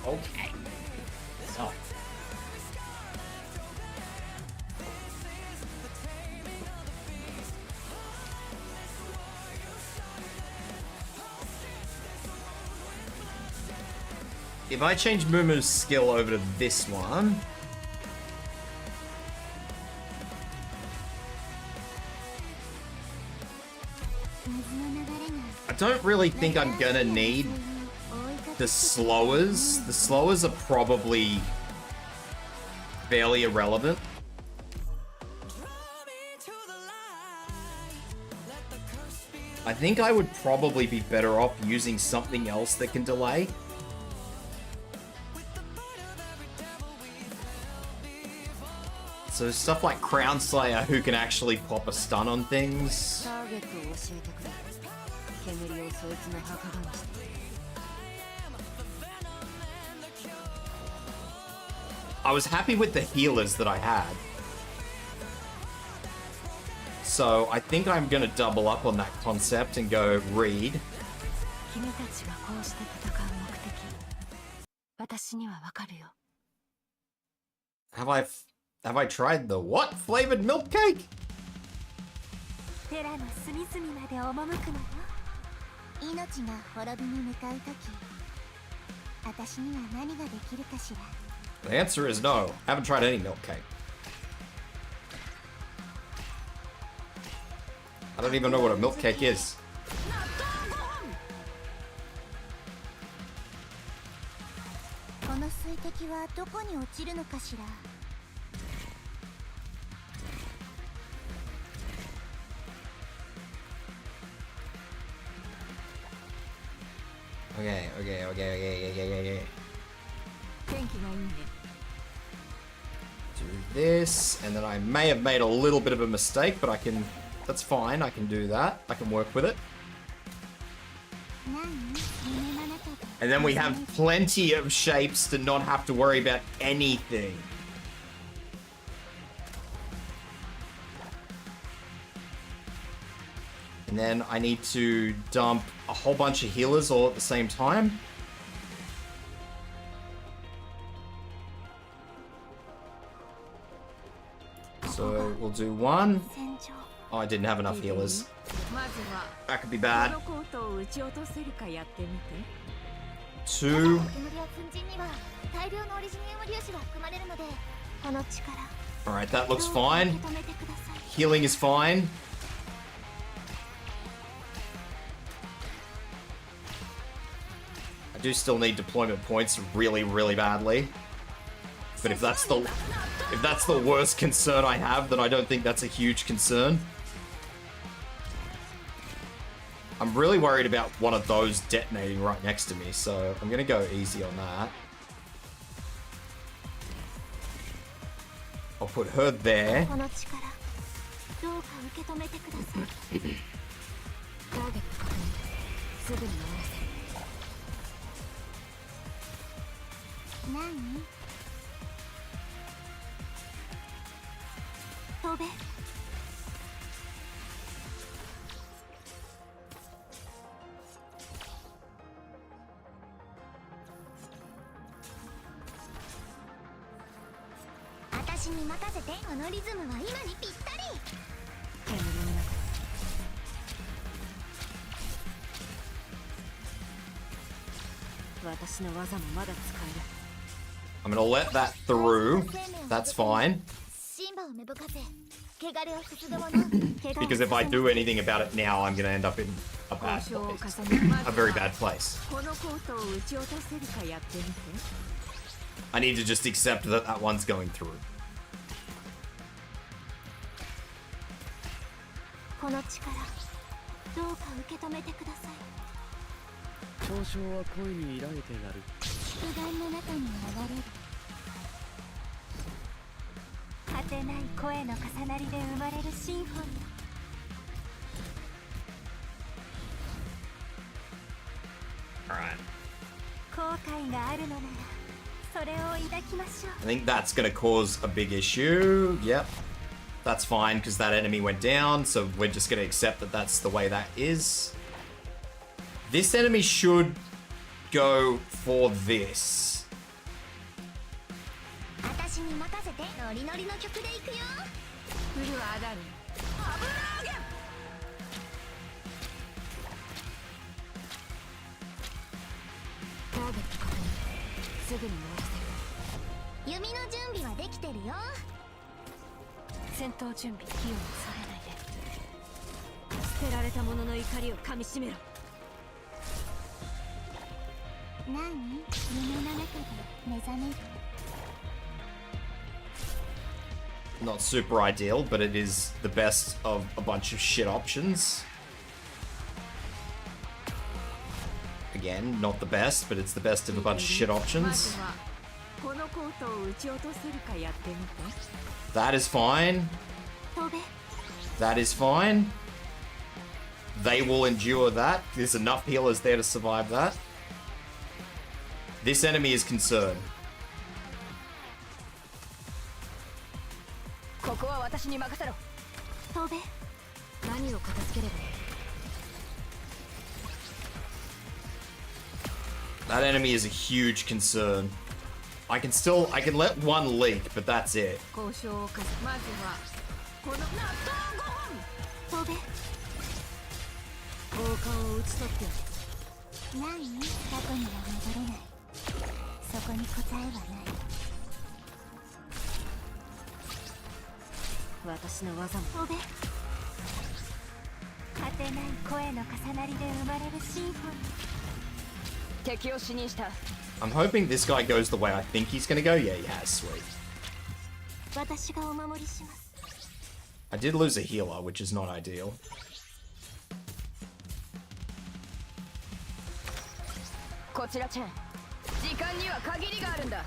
Okay. So. if I change Mumu's skill over to this one... I don't really think I'm gonna need the slowers. The slowers are probably fairly irrelevant. I think I would probably be better off using something else that can delay. So stuff like Crown Slayer, who can actually pop a stun on things. I was happy with the healers that I had. So I think I'm gonna double up on that concept and go Reed. Have I tried the what? Flavored milk cake? The answer is no. I haven't tried any milk cake. I don't even know what a milk cake is. Okay. Do this, and then I may have made a little bit of a mistake, but I can... That's fine, I can do that. I can work with it. And then we have plenty of shapes to not have to worry about anything. And then I need to dump a whole bunch of healers all at the same time. So we'll do one. Oh, I didn't have enough healers. That could be bad. 2. Alright, that looks fine. Healing is fine. I do still need deployment points really, really badly. But if that's the worst concern I have, then I don't think that's a huge concern. I'm really worried about one of those detonating right next to me, so I'm gonna go easy on that. I'll put her there. I'm gonna let that through. That's fine. Because if I do anything about it now, I'm gonna end up in a bad place. A very bad place. I need to just accept that that one's going through. Alright. I think that's gonna cause a big issue. Yep. That's fine, because that enemy went down, so we're just gonna accept that that's the way that is. This enemy should go for this. ぐに終わらせる。弓の準備はできてるよ。戦闘準備、火を恐れないで。捨てられた者の怒りをかみしめろ。何？夢の中で目覚める。 Not super ideal, but it is the best of a bunch of shit options. Again, not the best, but it's the best of a bunch of shit options. That is fine. That is fine. They will endure that. There's enough healers there to survive that. This enemy is concerned. ここは私に任せろ。飛べ。何を片付ければいい。 That enemy is a huge concern. I can let one leak, but that's it. 交渉をかまずはこの納豆ご飯。飛べ。交換を打ち取っておく。何？過去には戻れない。そこに答えはない。 私の技も飛べ。果てない声の重なりで生まれるシンフォニー。敵を死認した。 I'm hoping this guy goes the way I think he's gonna go. Yeah, he has. Sweet. 私がお守りします。 I did lose a healer, which is not ideal. こちらチェン。時間には限りがあるんだ。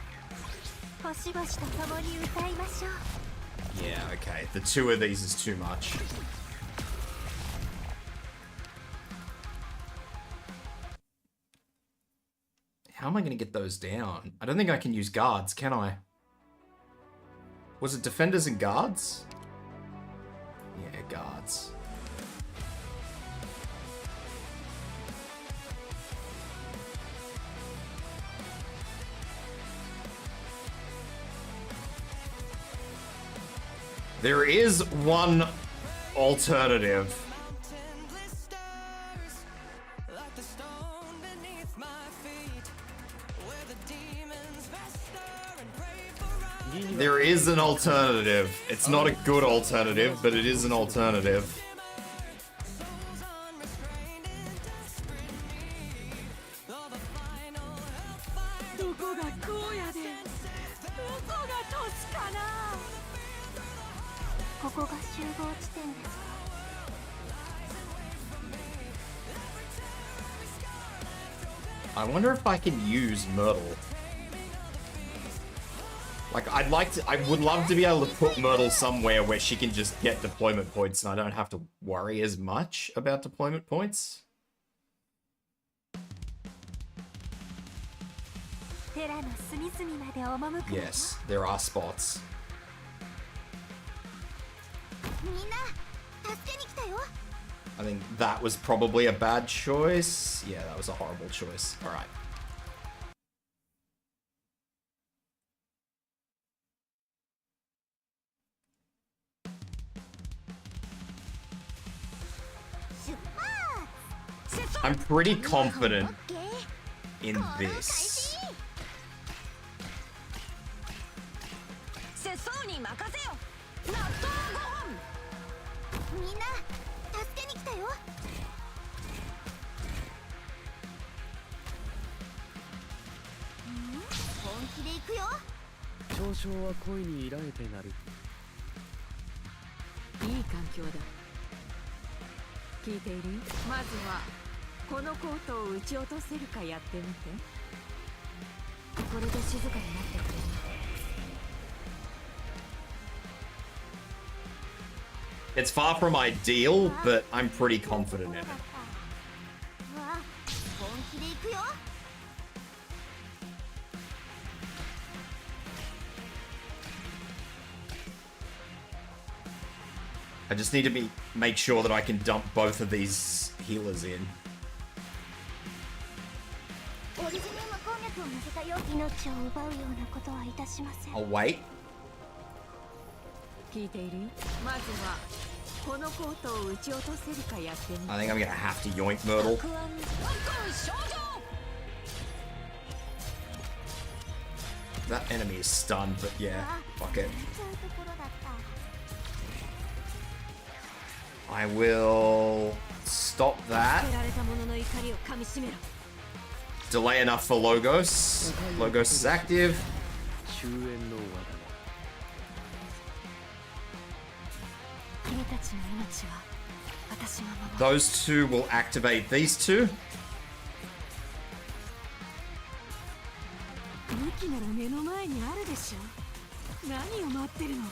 星々と共に歌いましょう。 Yeah, okay. The two of these is too much. How am I going to get those down? I don't think I can use guards, can I? Was it defenders and guards? Yeah, guards. There is one alternative. There is an alternative. It's not a good alternative, but it is an alternative. I wonder if I can use Myrtle. Like, I would love to be able to put Myrtle somewhere where she can just get deployment points and I don't have to worry as much about deployment points. Yes, there are spots. I think that was probably a bad choice. Yeah, that was a horrible choice. All right. I'm pretty confident in this. It's far from ideal, but I'm pretty confident in it. I just need to make sure that I can dump both of these healers in. I'll wait. I think I'm gonna have to yoink Myrtle. That enemy is stunned, but yeah, fuck it. ちゃうところだった I will stop that. 捨てられた者の怒りを噛み締めろ Delay enough for Logos. Logos is active. 終焉の輪だな。君たちの命は私が守る Those two will activate these two. 武器なら目の前にあるでしょ何を待ってるの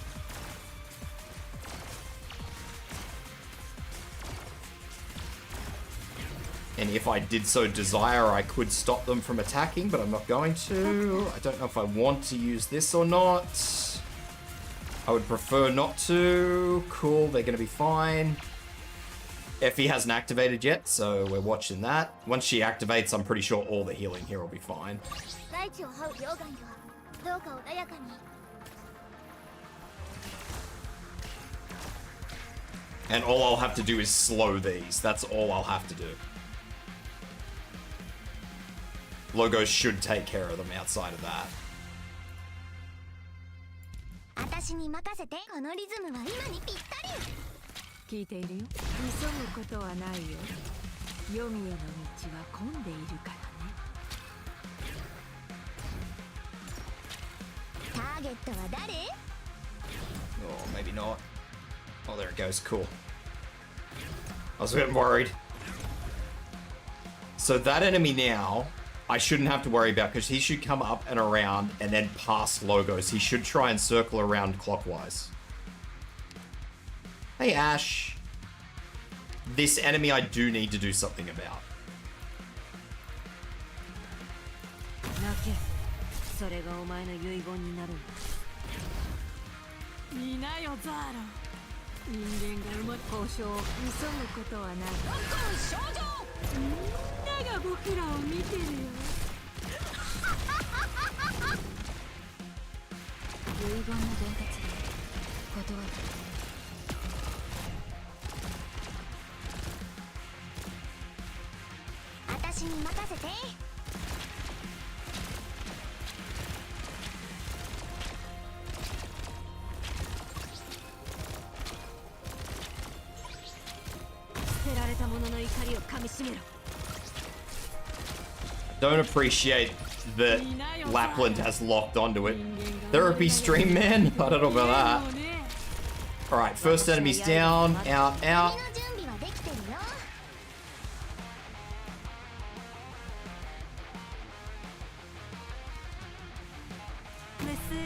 And if I did so desire, I could stop them from attacking, but I'm not going to. I don't know if I want to use this or not. I would prefer not to. Cool, they're going to be fine. Effie hasn't activated yet, so we're watching that. Once she activates, I'm pretty sure all the healing here will be fine. 大地を這う溶岩よどうか穏やかに And all I'll have to do is slow these. That's all I'll have to do. Logos should take care of them outside of that. 私に任せてこのリズムは今にぴったり 聞いているよ急ぐことはないよ黄泉への道は混んでいるからね ターゲットは誰 Oh, maybe not. Oh, there it goes. Cool. I was a bit worried. So that enemy now, I shouldn't have to worry about because he should come up and around and then past Logos. He should try and circle around clockwise. Hey, Ash. This enemy I do need to do something about. 泣けそれがお前の遺言になるんだ見なよザーロ人間がうまく交渉を急ぐことはない少女みんなが僕らを見てるよ遺言の伝達で断る私に任せて Don't appreciate that Lapland has locked onto it. Therapy stream, man? I don't know about that. Alright, first enemy's down. Out, out. 準備はできてるよ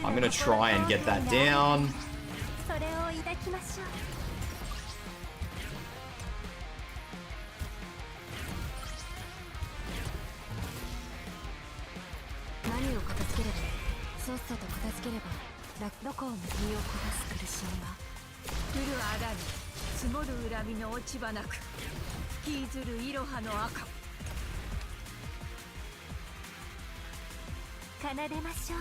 I'm gonna try and get that down. それを抱きましょう 何を片付ければさっさと片付ければどこを身を焦がす苦しみは降るあらぬ積もる恨みの落ち葉なく吹きずるいろはの赤奏でましょう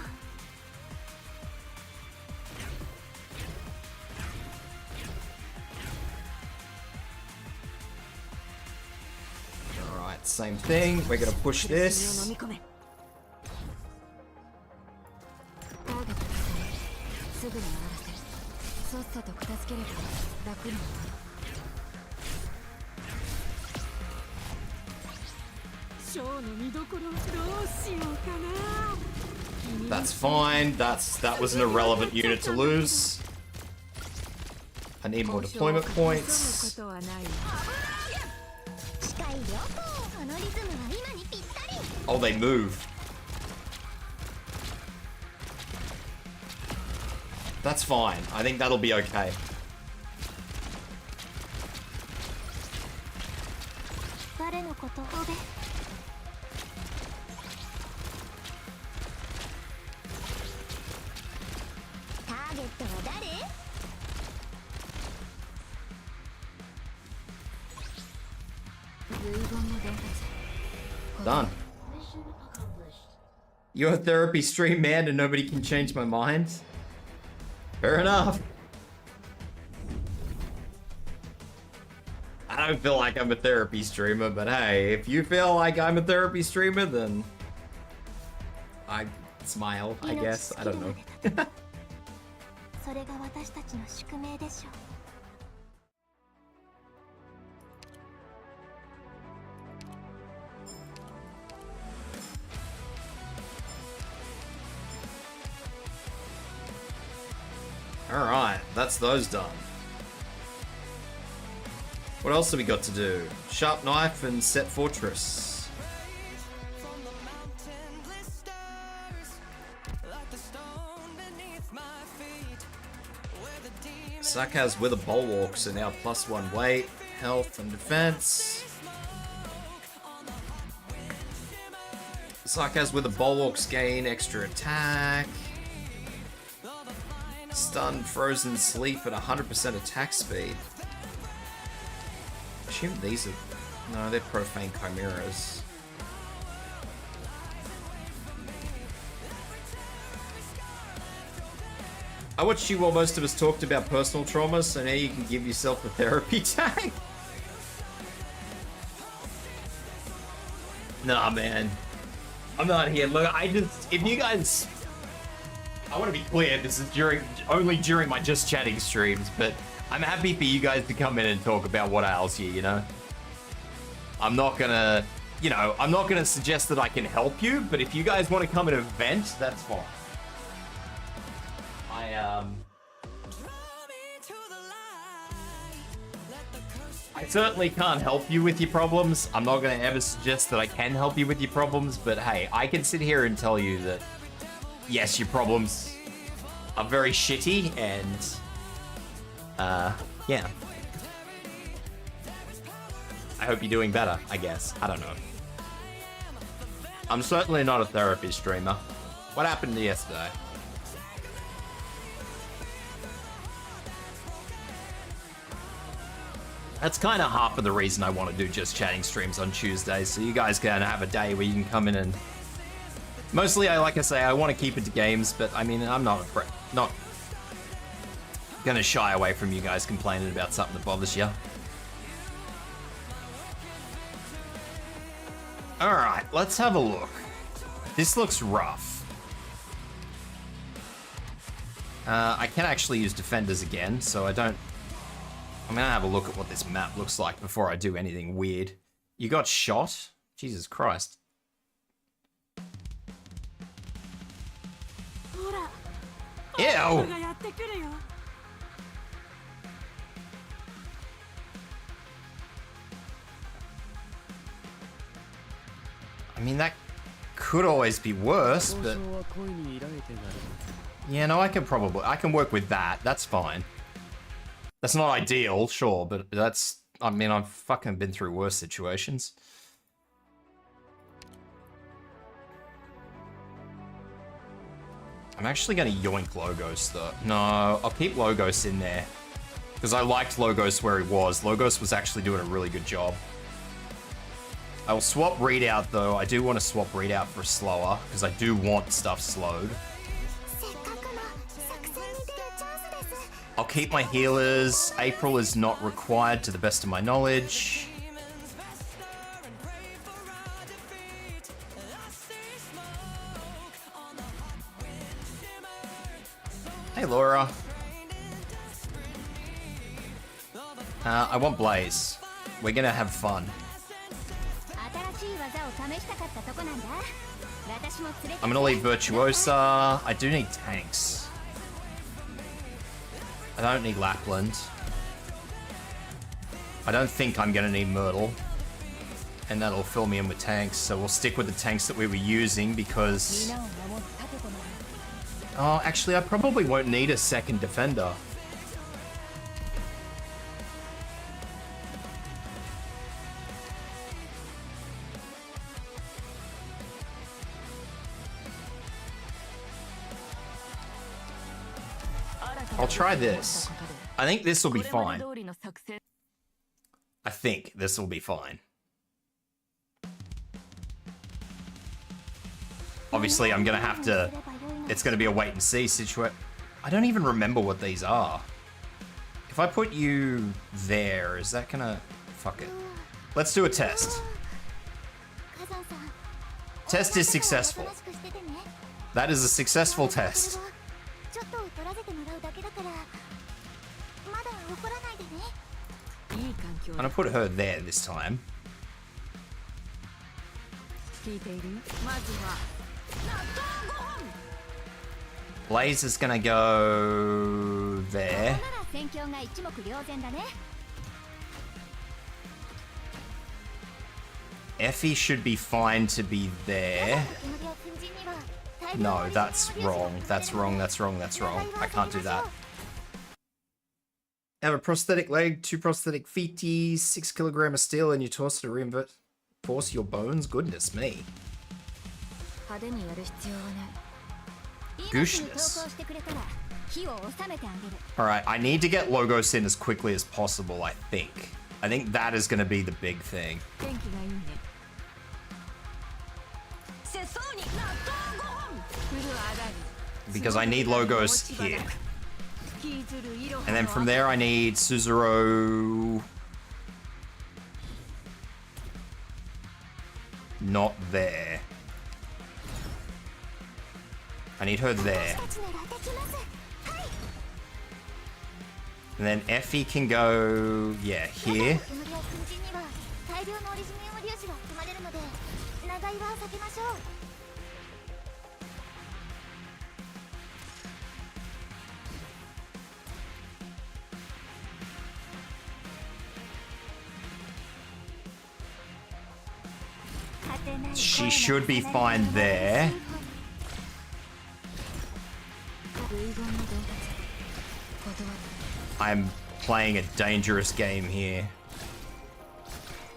Alright, same thing. We're gonna push this. 飲み込めターゲットですぐに終わらせさっさと片付ければ楽になるショーの見どころどうしようかな That's fine. That was an irrelevant unit to lose. I need more deployment points. ことはない 視界良好このリズムは今にぴったり Oh, they move. That's fine. I think that'll be okay. 誰のことオベターゲットは誰 Done. You're a therapy stream, man, and nobody can change my mind. Fair enough. I don't feel like I'm a therapy streamer, but hey, if you feel like I'm a therapy streamer, then smile, I guess. I don't know. それが私たちの宿命でしょう。 Alright, that's those done. What else have we got to do? Sharp Knife and Set Fortress. Sarkaz with a Bulwarks are now +1 weight, health and defense. Sarkaz with a Bulwarks gain extra attack. Stun, frozen, sleep at 100% attack speed. I assume these are... No, they're profane chimeras. I watched you while most of us talked about personal trauma, so now you can give yourself a therapy tag. Nah, man. I'm not here. Look, if you guys... I want to be clear, this is only during my just chatting streams, but I'm happy for you guys to come in and talk about what ails you, you know? I'm not gonna, I'm not gonna suggest that I can help you, but if you guys want to come and vent, that's fine. I certainly can't help you with your problems. I'm not gonna ever suggest that I can help you with your problems, but hey, I can sit here and tell you that yes, your problems are very shitty, and yeah. I hope you're doing better, I guess. I don't know. I'm certainly not a therapy streamer. What happened yesterday? That's kind of half of the reason I want to do just chatting streams on Tuesdays, so you guys can have a day where you can come in and... Mostly, like I say, I want to keep it to games, but I mean, I'm not gonna shy away from you guys complaining about something that bothers you. Alright, let's have a look. This looks rough. I can actually use defenders again, so I'm gonna have a look at what this map looks like before I do anything weird. You got shot? Jesus Christ. Ew! I mean, that could always be worse, but... Yeah, no, I can work with that. That's fine. That's not ideal, sure, but that's... I mean, I've fucking been through worse situations. I'm actually going to yoink Logos, though. No, I'll keep Logos in there. Because I liked Logos where he was. Logos was actually doing a really good job. I will swap Readout, though. I do want to swap Readout for slower, because I do want stuff slowed. I'll keep my healers. April is not required to the best of my knowledge. Hey, Laura. I want Blaze. We're gonna have fun. I'm gonna leave Virtuosa. I do need tanks. I don't need Lapland. I don't think I'm gonna need Myrtle. And that'll fill me in with tanks, so we'll stick with the tanks that we were using because... Oh, actually, I probably won't need a second defender. I'll try this. I think this will be fine. I think this will be fine. Obviously, I'm gonna have to... It's gonna be a wait and see situation. I don't even remember what these are. If I put you there, is that gonna... Fuck it. Let's do a test. Test is successful. That is a successful test. ちょっと取らせてもらうだけだからまだ怒らないでね。いい環境 I'm gonna put her there this time. 聞いている？まずは納豆ご飯。 Blaze is gonna go there. ここなら戦況が一目瞭然だね。 Effie should be fine to be there. No, that's wrong. That's wrong. That's wrong. That's wrong. I can't do that. Have a prosthetic leg, 2 prosthetic feet, 6 kilogram of steel in your torso to reinforce your bones. Goodness me. 派手にやる必要はない。 Gooshness. してくれたら火を収めてあげる。 Alright, I need to get Logos in as quickly as possible, I think. I think that is going to be the big thing. 天気がいいね。せそうに納豆ご飯。風呂上がり。 Because I need Logos here. And then from there I need Suzuro... Not there. I need her there. And then Effie can go... Yeah, here. 大量のオリジニウム粒子が含まれるので長居は避けましょう。 She should be fine there. I'm playing a dangerous game here.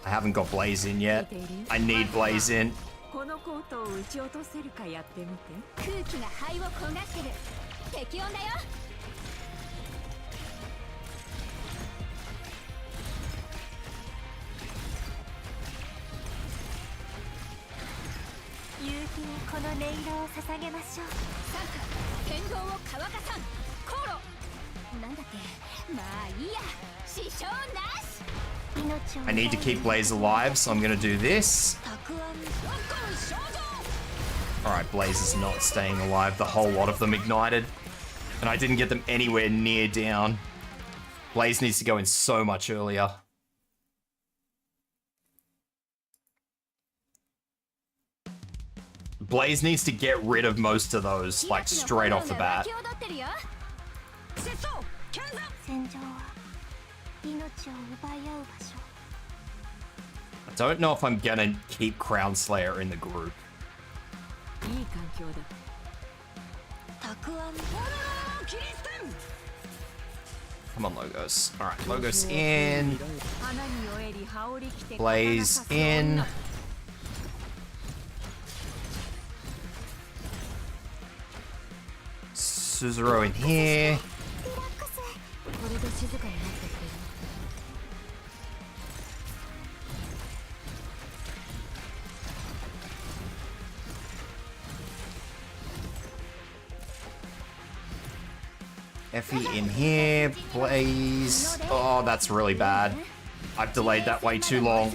I haven't got Blaze in yet. I need Blaze in. このコートを撃ち落とせるかやってみて。空気が肺を焦がしてる。適温だよ。 夕日にこの音色を捧げましょう。さあ、天道を乾かさん。航路。なんだって、まあいいや。支障なし。 I need to keep Blaze alive, so I'm gonna do this. Alright, Blaze is not staying alive. The whole lot of them ignited. And I didn't get them anywhere near down. Blaze needs to go in so much earlier. Blaze needs to get rid of most of those, like, straight off the bat. I don't know if I'm gonna keep Crown Slayer in the group. Come on, Logos. Alright, Logos in. Blaze in. Suzuro in here. Effie in here. Blaze. Oh, that's really bad. I've delayed that way too long.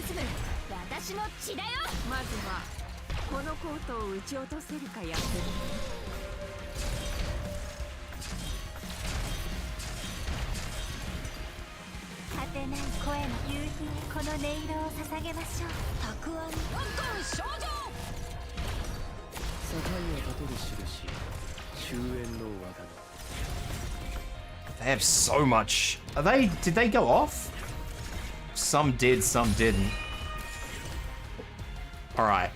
They have so much. Did they go off? Some did, some didn't. Alright.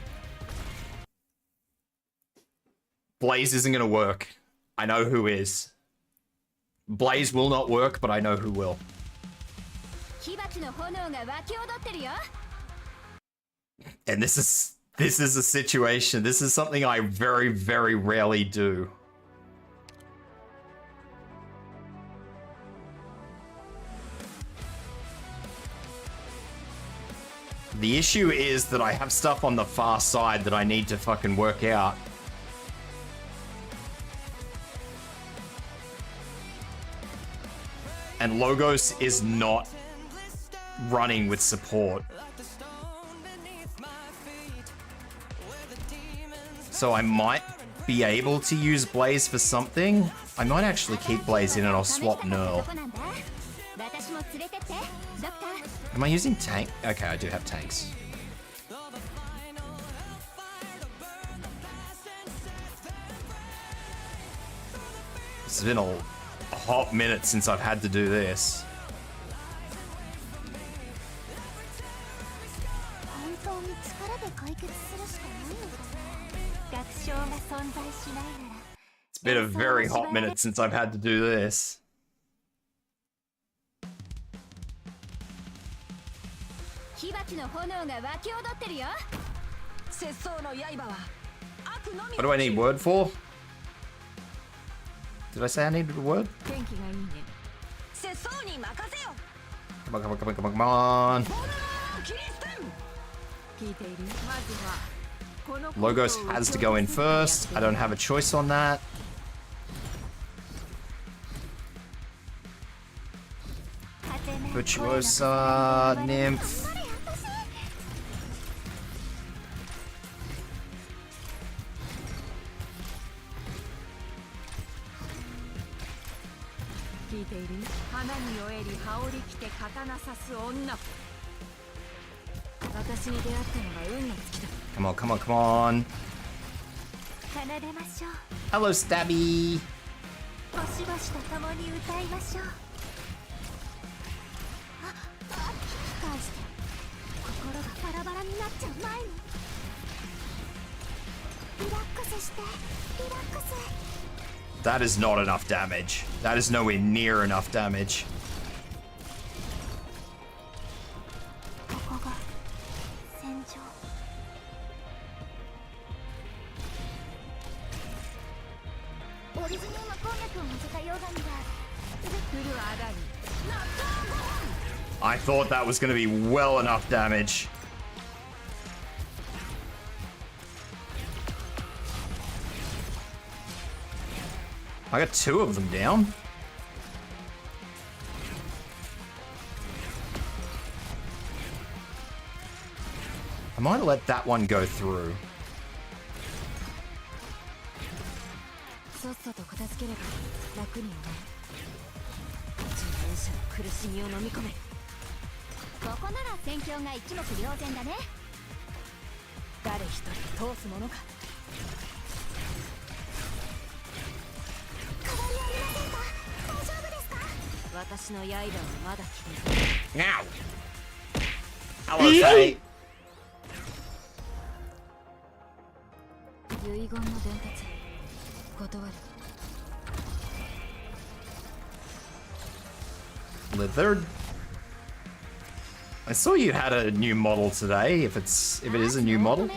Blaze isn't gonna work. I know who is. Blaze will not work, but I know who will. And this is a situation. This is something I very, very rarely do. The issue is that I have stuff on the far side that I need to fucking work out. And Logos is not running with support. So I might be able to use Blaze for something, I might actually keep Blaze in and I'll swap Nerl. Am I using tank? Okay, I do have tanks. It's been a hot minute since I've had to do this. It's been a very hot minute since I've had to do this. What do I need word for? Did I say I needed a word? Come on, come on, come on, come on, come on. Logos has to go in first. I don't have a choice on that. Virtuosa, Nymph. Come on, come on, come on. Hello, Stabby. That is not enough damage. That is nowhere near enough damage. I thought that was going to be well enough damage. I got 2 of them down. I might let that one go through. Now. Hello, Faye. Lizard. I saw you had a new model today. If it is a new model,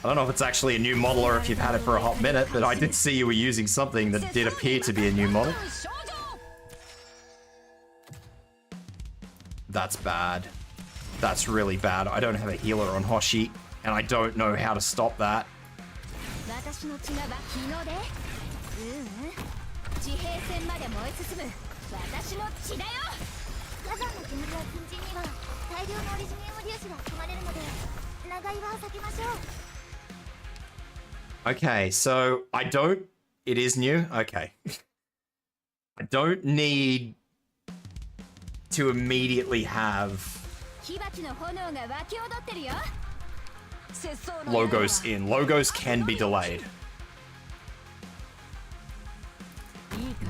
I don't know if it's actually a new model or if you've had it for a hot minute, but I did see you were using something that did appear to be a new model. That's bad. That's really bad. I don't have a healer on Hoshi, and I don't know how to stop that. Okay, so I don't... It is new? Okay. I don't need to immediately have logos in. Logos can be delayed.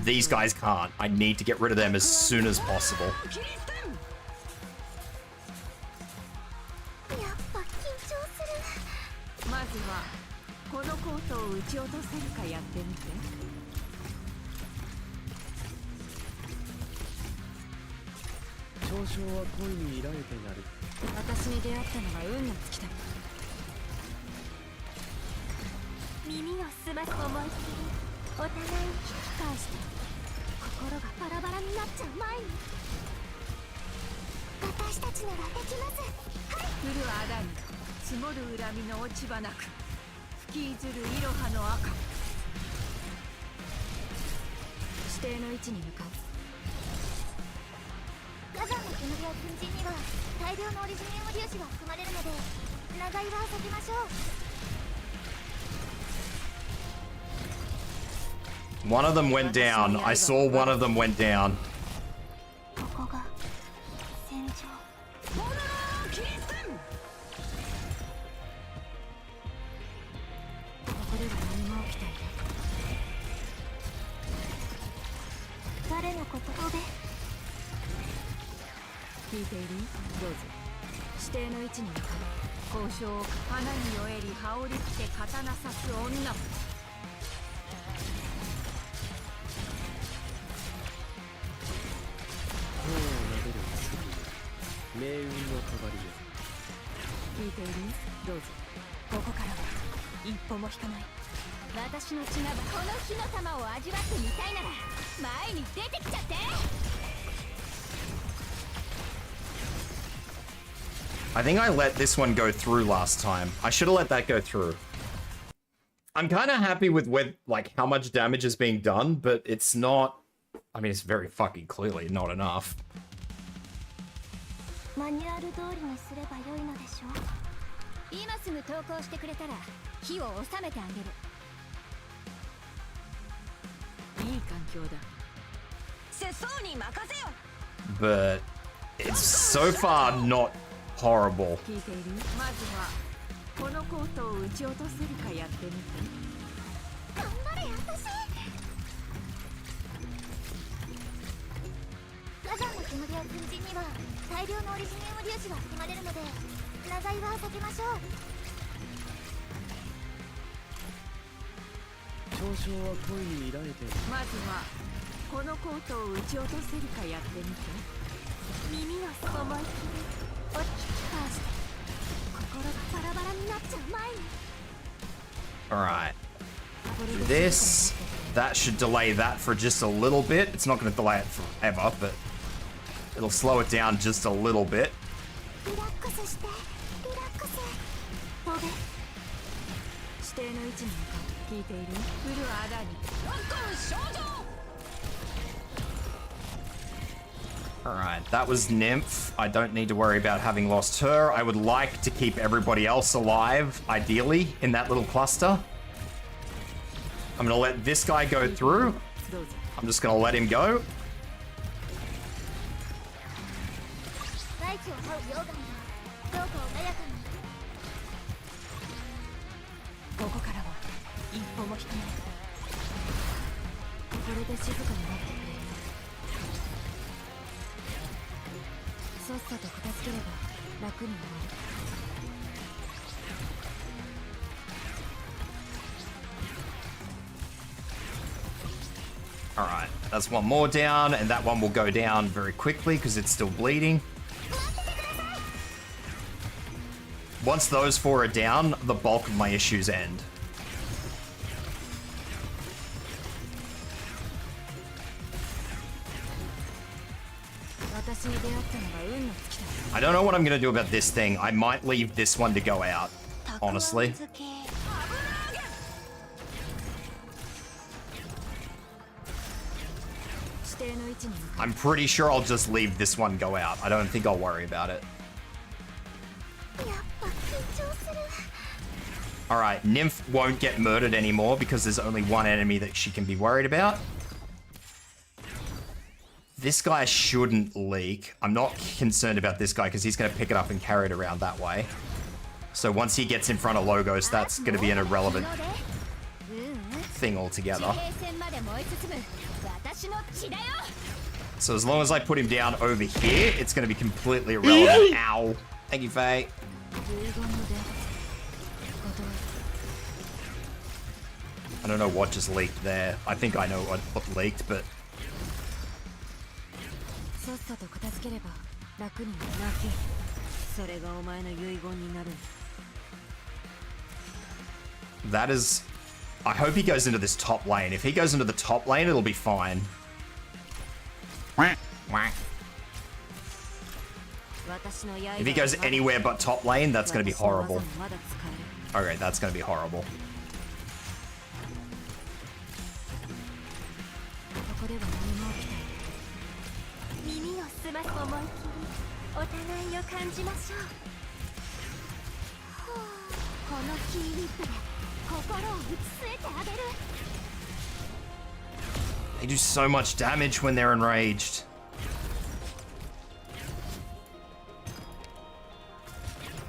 These guys can't. I need to get rid of them as soon as possible. One of them went down. I saw one of them went down. ここが戦場。炎キリステン。ここでは何も起きていない。誰のことをべ。聞いている？どうぞ。指定の位置に向かう。交渉を花に酔えり羽織り着て刀刺す女。命運の帳よ。聞いている？どうぞ。ここからは一歩も引かない。私の血がこの火の玉を味わってみたいなら前に出てきちゃって。I think I let this one go through last time. I should have let that go through. I'm kind of happy with like how much damage is being done, but it's not. I mean, it's very fucking clearly not enough. マニュアル通りにすれば良いのでしょう。今すぐ投降してくれたら火を収めてあげる。いい環境だ。世相に任せよ。 But it's so far not horrible. 聞いている？まずはこのコートを撃ち落とせるかやってみて。頑張れ私。火山の煙を粉塵には大量のオリジニウム粒子が含まれるので長居は避けましょう。嘲笑は恋に抱いてる。まずはこのコートを撃ち落とせるかやってみて。耳を思いっきり大きく返して心がバラバラになっちゃう前に。 Alright. This, that should delay that for just a little bit. It's not going to delay it forever, but it'll slow it down just a little bit. リラックスしてリラックス。ボベ。指定の位置に向かう。聞いている？フルアダにロッコン少女。 Alright, that was Nymph. I don't need to worry about having lost her. I would like to keep everybody else alive, ideally, in that little cluster. I'm gonna let this guy go through. I'm just gonna let him go. 大地を這う溶岩がどうか穏やかに。ここからは一歩も引かない。これで静かになってくれる。さっさと片付ければ楽になる。Alright, that's one more down, and that one will go down very quickly because it's still bleeding. Once those four are down, the bulk of my issues end. I don't know what I'm gonna do about this thing. I might leave this one to go out, honestly. I'm pretty sure I'll just leave this one go out. I don't think I'll worry about it. Alright, Nymph won't get murdered anymore because there's only one enemy that she can be worried about. This guy shouldn't leak. I'm not concerned about this guy because he's going to pick it up and carry it around that way. So once he gets in front of Logos, that's going to be an irrelevant thing altogether. So as long as I put him down over here, it's going to be completely irrelevant. Ow. Thank you, Faye. I don't know what just leaked there. I think I know what leaked, but... That is... I hope he goes into this top lane. If he goes into the top lane, it'll be fine. If he goes anywhere but top lane, that's going to be horrible. Okay, that's going to be horrible. They do so much damage when they're enraged.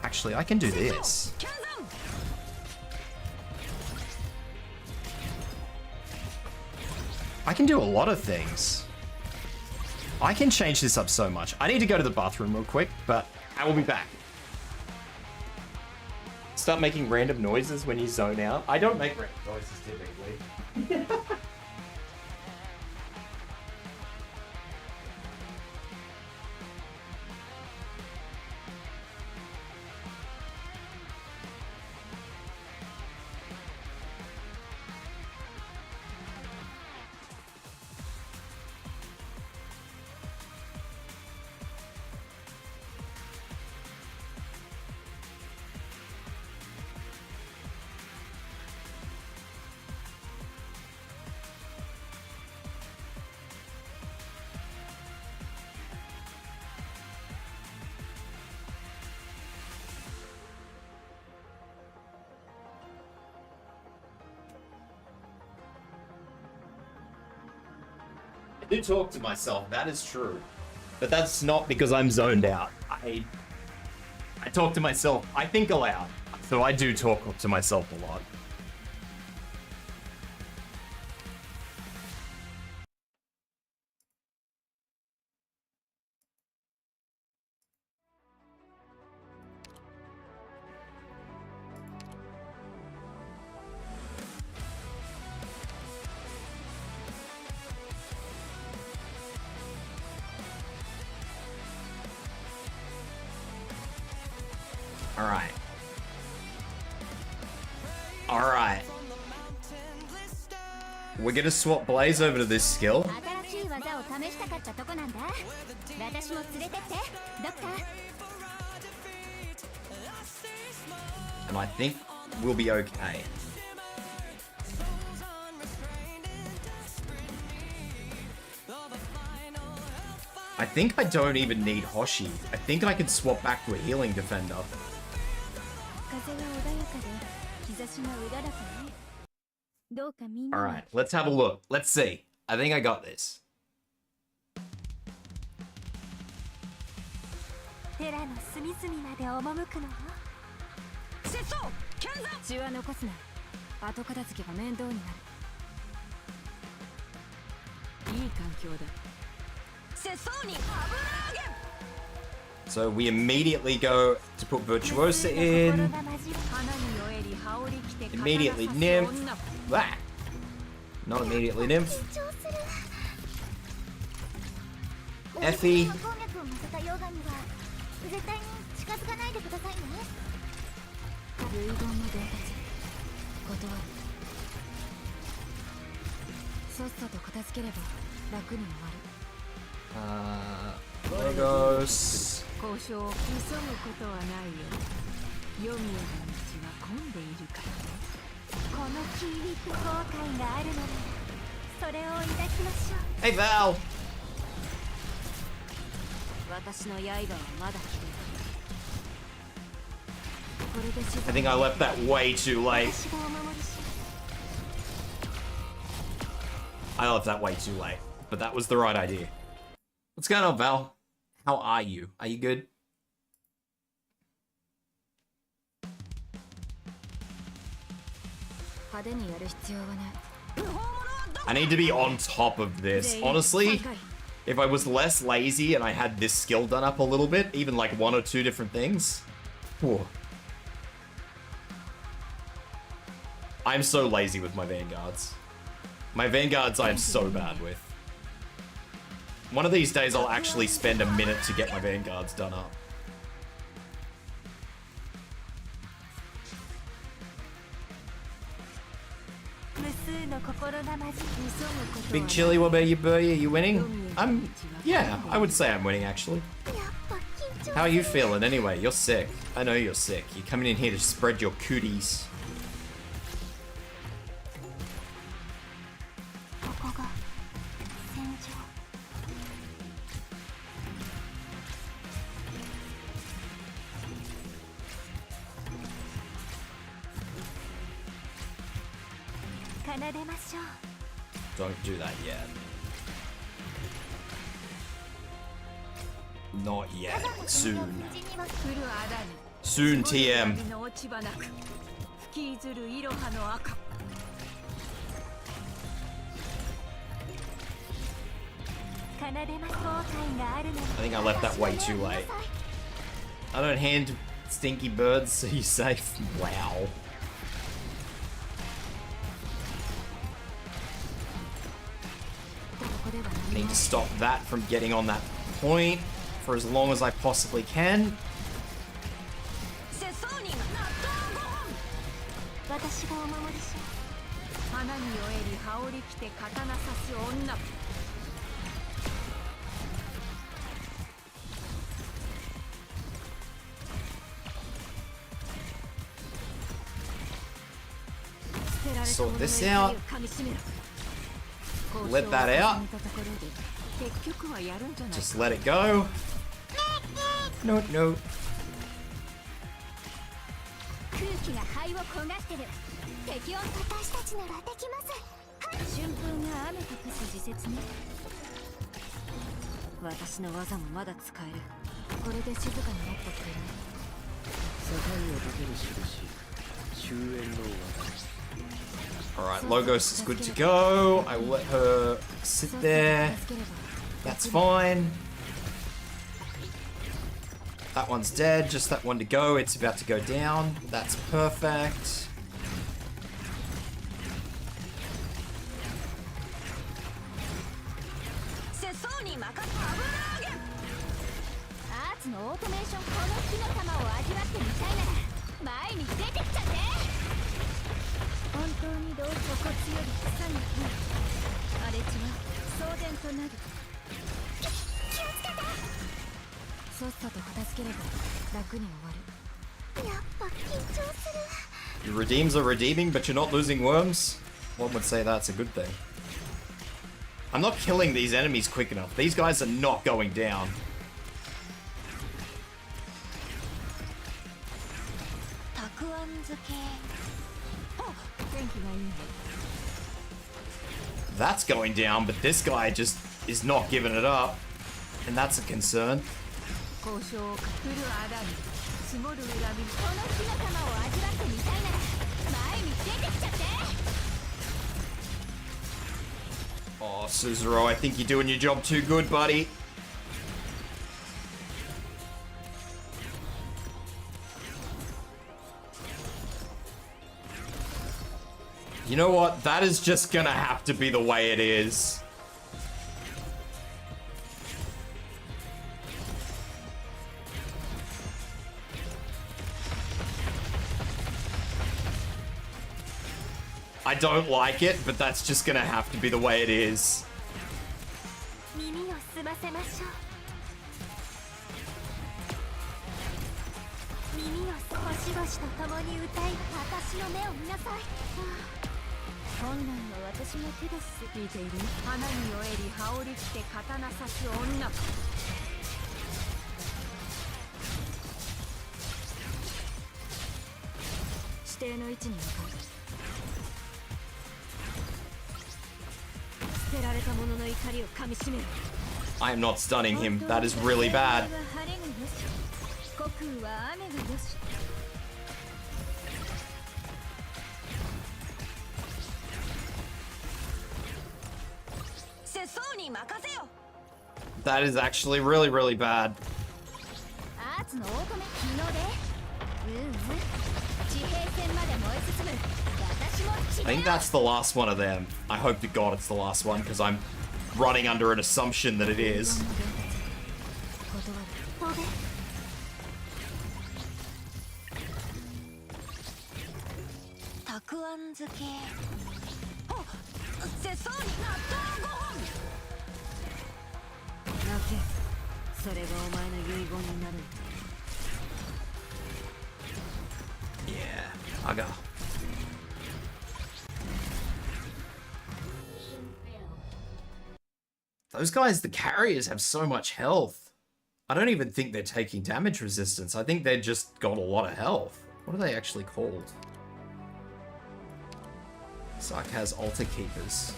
Actually, I can do this. I can do a lot of things. I can change this up so much. I need to go to the bathroom real quick, but I will be back. Start making random noises when you zone out. I don't make random noises typically. I do talk to myself, that is true. But that's not because I'm zoned out. I talk to myself. I think aloud. So I do talk to myself a lot. Alright. Alright. We're gonna swap Blaze over to this skill. And I think we'll be okay. I think I don't even need Hoshi. I think I can swap back to a healing defender. Alright, let's have a look. Let's see. I think I got this. So we immediately go to put Virtuosa in. Immediately Nymph. Ah. Not immediately Nymph. Effie. Logos. Hey Val. I think I left that way too late. I left that way too late, but that was the right idea. What's going on, Val? How are you? Are you good? I need to be on top of this. Honestly, if I was less lazy and I had this skill done up a little bit, even like 1 or 2 different things. Whew. I'm so lazy with my Vanguards. My Vanguards I am so bad with. One of these days I'll actually spend a minute to get my Vanguards done up. Big Chili, what about you, Birdie? Are you winning? Yeah, I would say I'm winning, actually. How are you feeling anyway? You're sick. I know you're sick. You're coming in here to spread your cooties. Don't do that yet. Not yet. Soon. Soon, TM. 吹きずるいろはの赤 I think I left that way too late. I don't hand stinky birds, so you safe. Wow. I need to stop that from getting on that point for as long as I possibly can. 私がお守りし花に酔えり羽織着て刀刺す女 Sort this out. Let that out. Just let it go. No, no. 空気が灰を焦がしてる敵を私たちならできます春風が雨とくす時節ね私の技もまだ使えるこれで静かになってくれる境を立てる印終焉の技 Alright, Logos is good to go. I will let her sit there. That's fine. That one's dead, just that one to go. It's about to go down. That's perfect. Your redeems are redeeming, but you're not losing worms? One would say that's a good thing. I'm not killing these enemies quick enough. These guys are not going down. That's going down, but this guy just is not giving it up. And that's a concern. Oh, Suzuro, I think you're doing your job too good, buddy. You know what? That is just gonna have to be the way it is. I don't like it, but that's just gonna have to be the way it is. I am not stunning him. That is really bad. That is actually really, really bad. I think that's the last one of them. I hope to God it's the last one, because I'm running under an assumption that it is. Yeah, Aga. Those guys, the carriers, have so much health. I don't even think they're taking damage resistance. I think they just got a lot of health. What are they actually called? Sark has altar keepers.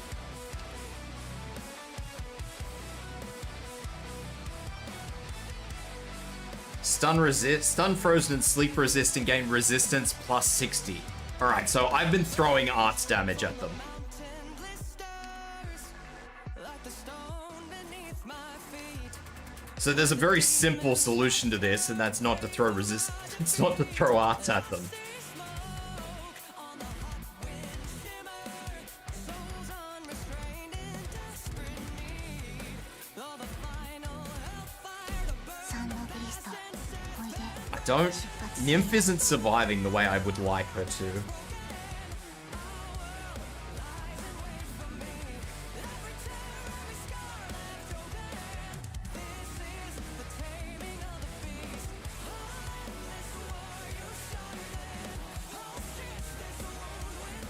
Stun, frozen, and sleep resist and gain resistance plus 60. Alright, so I've been throwing arts damage at them. So there's a very simple solution to this, and that's not to throw it's not to throw arts at them. Nymph isn't surviving the way I would like her to.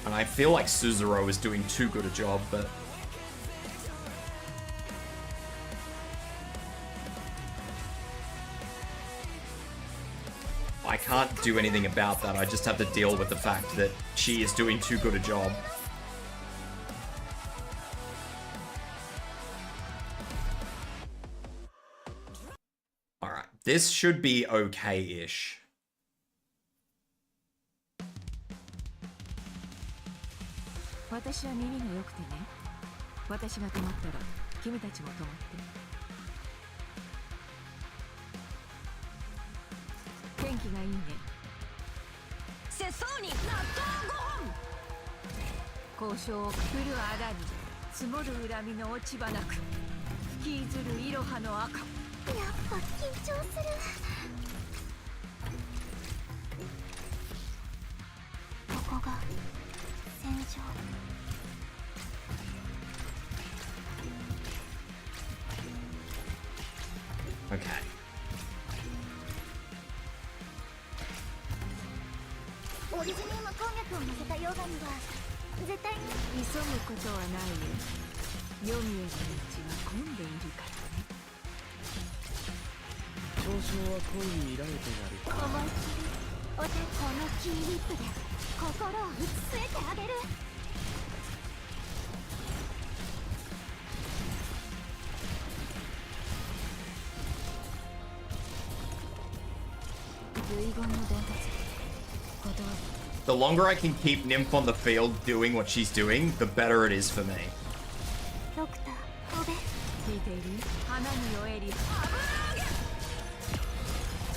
And I feel like Suzuro is doing too good a job, but... I can't do anything about that. I just have to deal with the fact that she is doing too good a job. Alright, this should be okay-ish. 私は耳が良くてね。私が止まったら君たちも止まって。天気がいいね。節操に納豆5本。交渉をくくるあらに積もる恨みの落ち葉なく吹きずるいろはの赤。やっぱ緊張する。ここが戦場。Okay. オリジニウム攻撃を乗せたヨガには絶対に急ぐことはないよ。読みへの道は混んでいるからね。交渉は恋に依られてなる。思いっきりお手このキーリップで心を打ち据えてあげる。The longer I can keep Nymph on the field doing what she's doing, the better it is for me.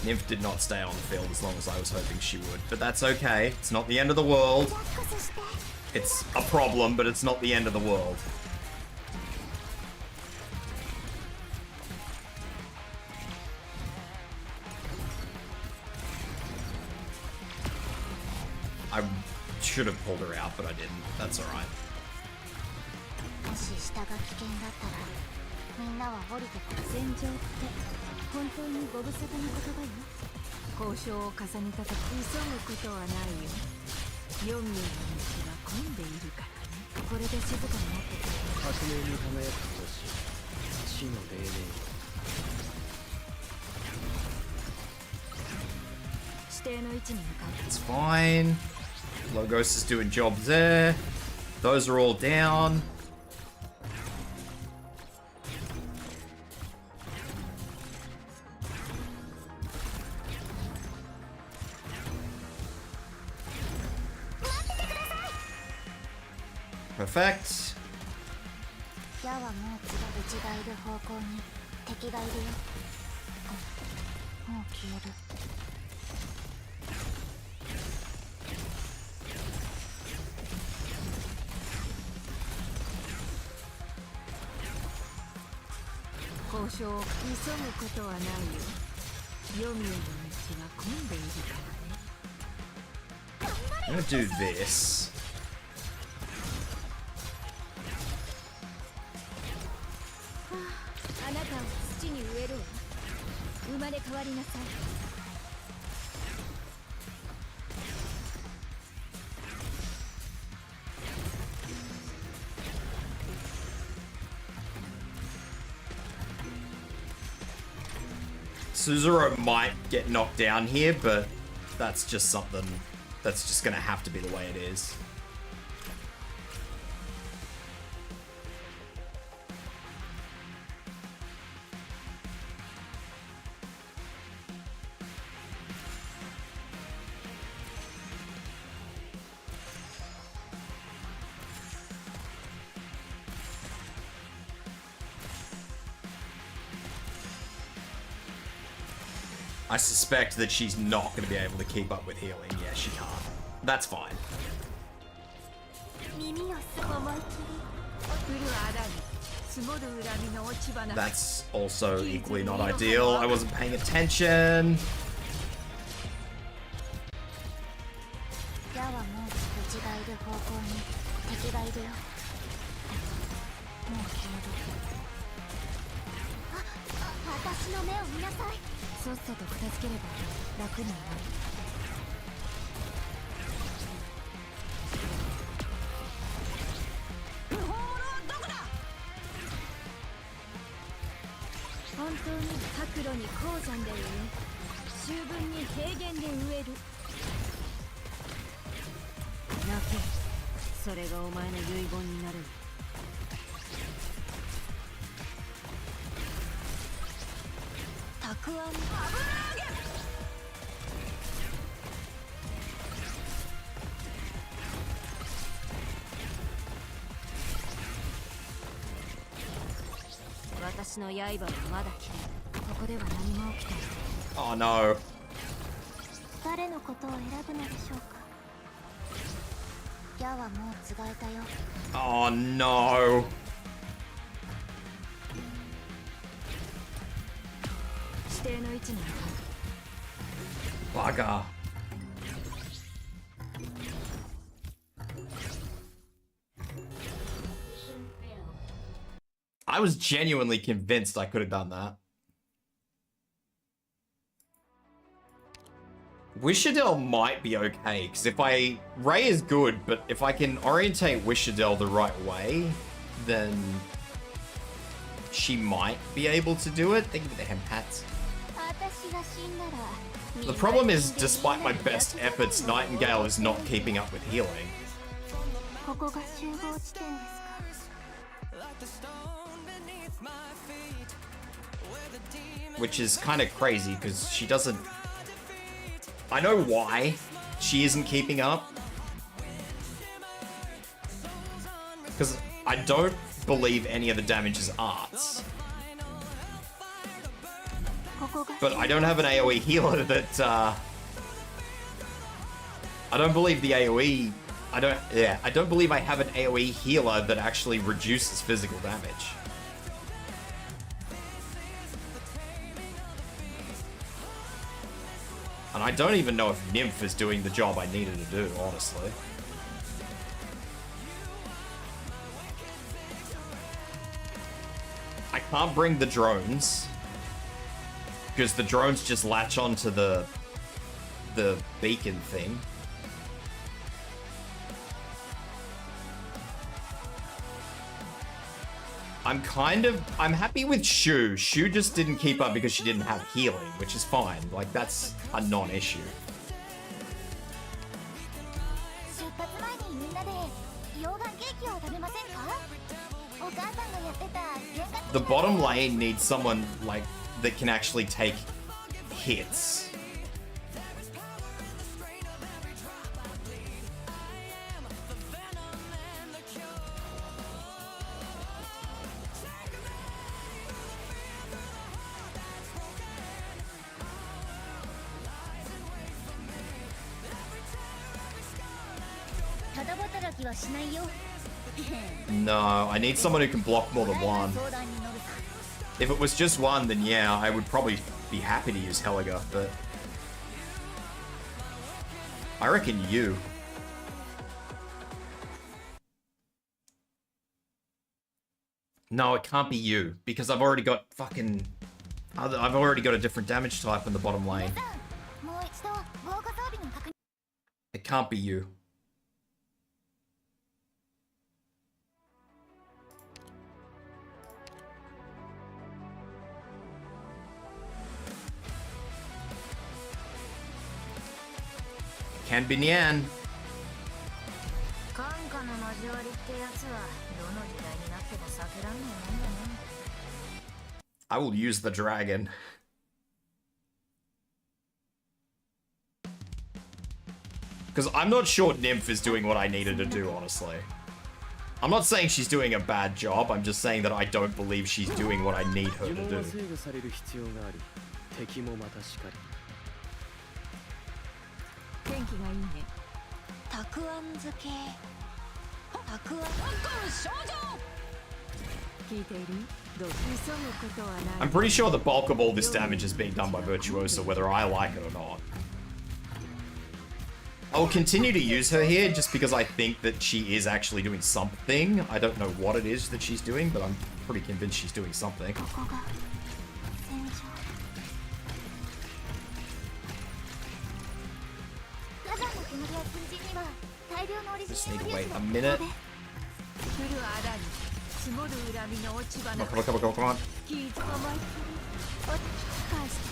Nymph did not stay on the field as long as I was hoping she would, but that's okay. It's not the end of the world. It's a problem, but it's not the end of the world. I should have pulled her out, but I didn't. That's alright. もし下が危険だったらみんなは降りてくる。戦場って本当にご無沙汰な言葉よ。交渉を重ねたと急ぐことはないよ。読みへの道は混んでいるからね。これで静かになってくる。革命に輝く星、死の黎明。指定の位置に向かう。 It's fine. Logos is doing jobs there. Those are all down. Perfect. 矢はもううちがいる方向に敵がいるよ。もう消える。交渉を急ぐことはないよ。読みへの道は混んでいるからね。I'm gonna do this. あなたを土に植えるわ。生まれ変わりなさい。Suzuro might get knocked down here, but that's just something that's just gonna have to be the way it is. I suspect that she's not going to be able to keep up with healing. Yeah, she can't. That's fine. That's also equally not ideal. I wasn't paying attention. Oh no. Oh no. Bugger. I was genuinely convinced I could have done that. Wishadel might be okay, because if Ray is good, but if I can orientate Wishadel the right way, then she might be able to do it. Thank you for the hem hats. The problem is, despite my best efforts, Nightingale is not keeping up with healing. Which is kind of crazy, because she doesn't... I know why she isn't keeping up. Because I don't believe any of the damage is arts. But I don't have an AoE healer that, I don't believe the AoE... I don't believe I have an AoE healer that actually reduces physical damage. And I don't even know if Nymph is doing the job I needed to do, honestly. I can't bring the drones, because the drones just latch onto the beacon thing. I'm happy with Shu. Shu just didn't keep up because she didn't have healing, which is fine. Like, that's a non-issue. The bottom lane needs someone, like, that can actually take hits. No, I need someone who can block more than one. If it was just one, then yeah, I would probably be happy to use Helga, but... I reckon you. No, it can't be you, because I've already got fucking... I've already got a different damage type in the bottom lane. It can't be you. Can be Nyan. I will use the dragon. Because I'm not sure Nymph is doing what I needed to do, honestly. I'm not saying she's doing a bad job, I'm just saying that I don't believe she's doing what I need her to do. 天気がいいね。たくあん漬け。たくあん。聞いている？どう？急ぐことはない。 I'm pretty sure the bulk of all this damage is being done by Virtuoso, whether I like it or not. I'll continue to use her here just because I think that she is actually doing something. I don't know what it is that she's doing, but I'm pretty convinced she's doing something. ここが戦場。火山の煙や粉塵には大量のオリジ Just ナ need ル to リ wait ス a が minute. 降るあらに積もる恨みの落ち葉 Come な on, come on, come on, come on. 気づかまいする。返して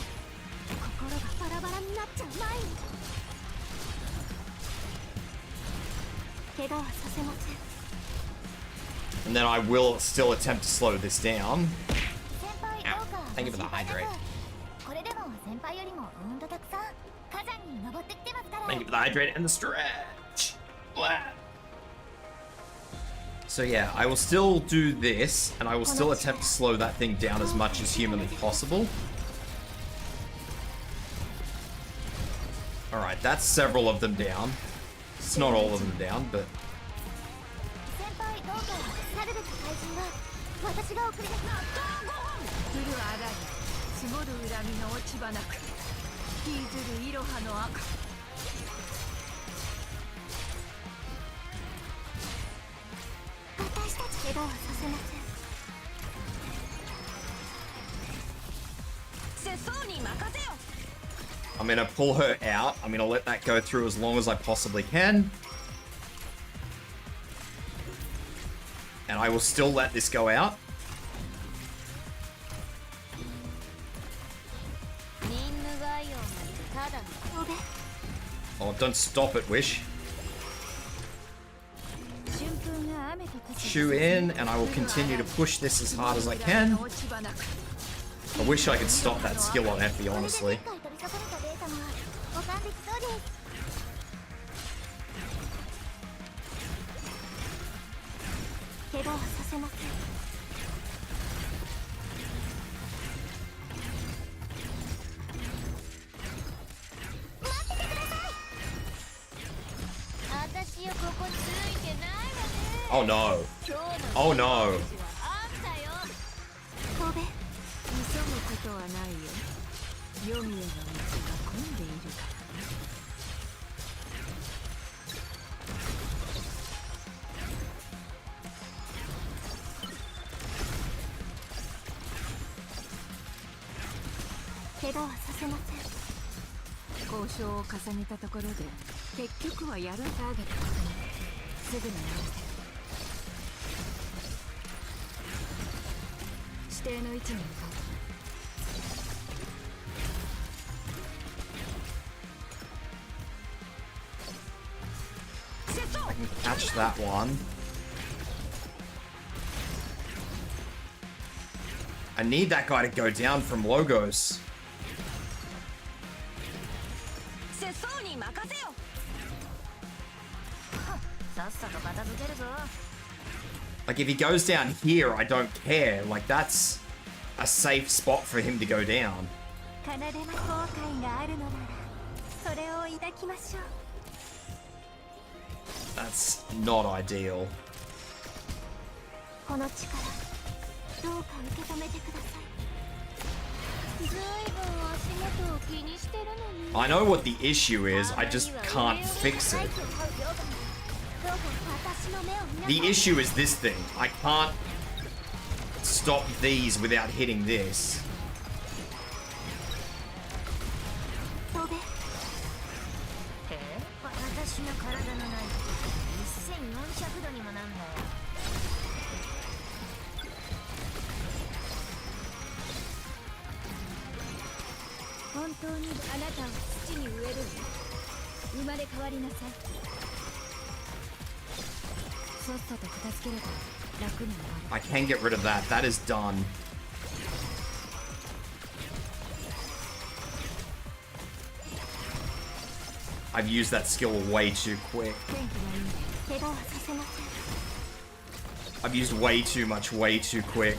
心がバラバラになっちゃう前に怪我はさせません。 And then I will still attempt to slow this down. 先輩どうか Thank you for the ご心配なく hydrate. これでも先輩よりもうんとたくさん火山に登ってきてますから。 Thank you for the hydrate and the stretch. Blah. So yeah, I will still do this, and I will still attempt to slow that thing down as much as humanly possible. Alright, that's several of them down. It's not all of them down, but... 先輩どうか去るべき怪人は私が送り出す。降るあらに積もる恨みの落ち葉なく引きずるいろはの赤。私たち怪我はさせません。世相に任せよ。 I'm gonna pull her out. I'm gonna let that go through as long as I possibly can. And I will still let this go out. ニンヌガイオンただの飛べ。 Oh, don't stop it, Wish. 春風が雨と化す。 Shoe in, and I will continue to push this as hard as I can. I wish I could stop that skill on Effie, honestly. 今回取り損ねたデータも保管できそうです。怪我はさせません。 私よここついてないわね。 Oh no. 今日 Oh の no. あんたよ。飛べ。急ぐことはないよ。読みへの道が混んでいるから。 怪我はさせません。交渉を重ねたところで結局はやるターゲット確認。すぐに直せ。指定の位置に向かう。 I can catch that one. I need that guy to go down from Logos. 世相に任せよ。さっさと片付けるぞ。 Like, if he goes down here, I don't care. Like, that's a safe spot for him to go down. 奏での後悔があるのならそれを抱きましょう。 That's not ideal. この力どうか受け止めてください。ずいぶん足元を気にしてるのに。 I know what the issue is, I just can't fix it. どうか私の目を見なさい。 The issue is this thing. I can't stop these without hitting this. 飛べ。私の体のない1400度にもなんだよ。本当にあなたを土に植える。生まれ変わりなさい。さっさと片付ければ楽になる。 I can get rid of that. That is done. I've used that skill way too quick. 怪我はさせません。 I've used way too much, way too quick.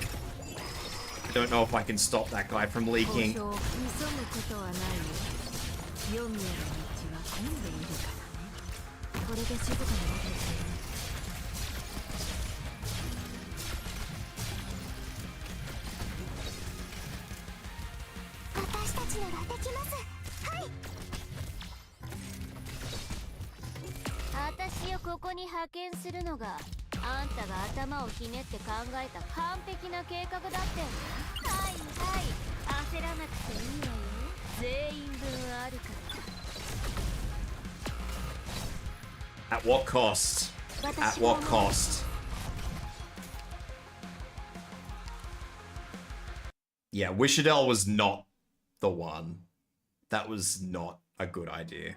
I don't know if I can stop that guy from 交 leaking. 渉を急ぐことはないよ。読みへの道は混んでいる。これで静かに待っていて私たちならできます。はい。私をここに派遣するのがあんたが頭をひねって考えた完璧な計画だってんの。はいはい、焦らなくていいわよ。全員分あるから。 At what cost? At what cost? Yeah, Wishadel was not the one. That was not a good idea.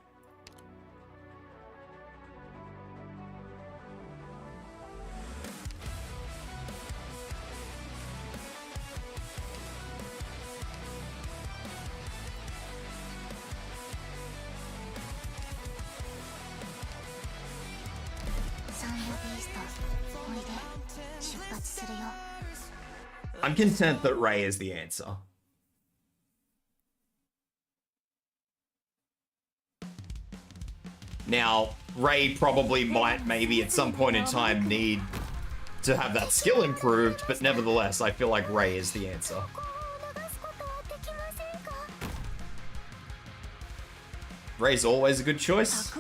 I'm content that Ray is the answer. Now, Ray probably might maybe at some point in time need to have that skill improved, but nevertheless, I feel like Ray is the answer. Ray's always a good choice.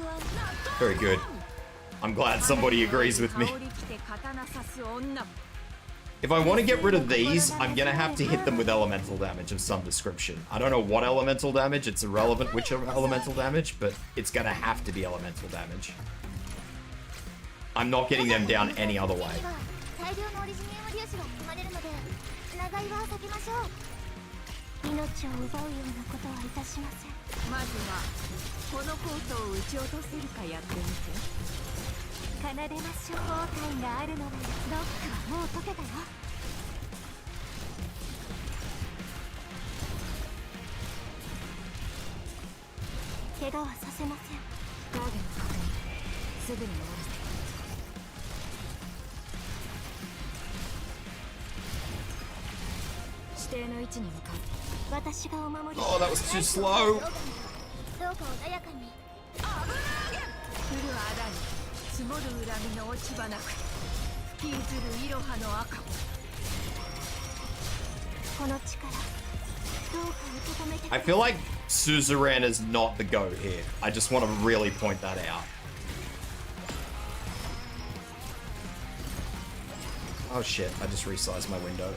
Very good. I'm glad somebody agrees with me. If I want to get rid of these, I'm gonna have to hit them with elemental damage of some description. I don't know what elemental damage, it's irrelevant which elemental damage, but it's gonna have to be elemental damage. I'm not getting them down any other way. Oh, that was too slow. I feel like Suzerain is not the GOAT here. I just want to really point that out. Oh shit, I just resized my window.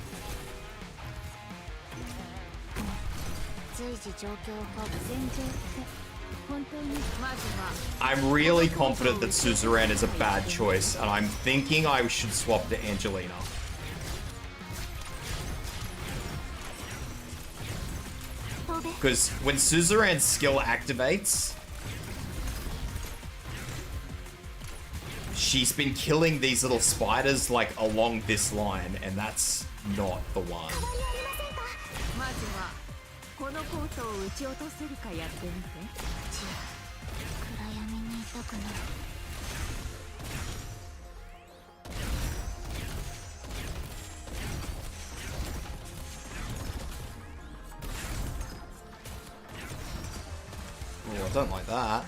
I'm really confident that Suzerain is a bad choice, and I'm thinking I should swap to Angelina. Because when Suzerain's skill activates, she's been killing these little spiders like along this line, and that's not the one. Oh, I don't like that.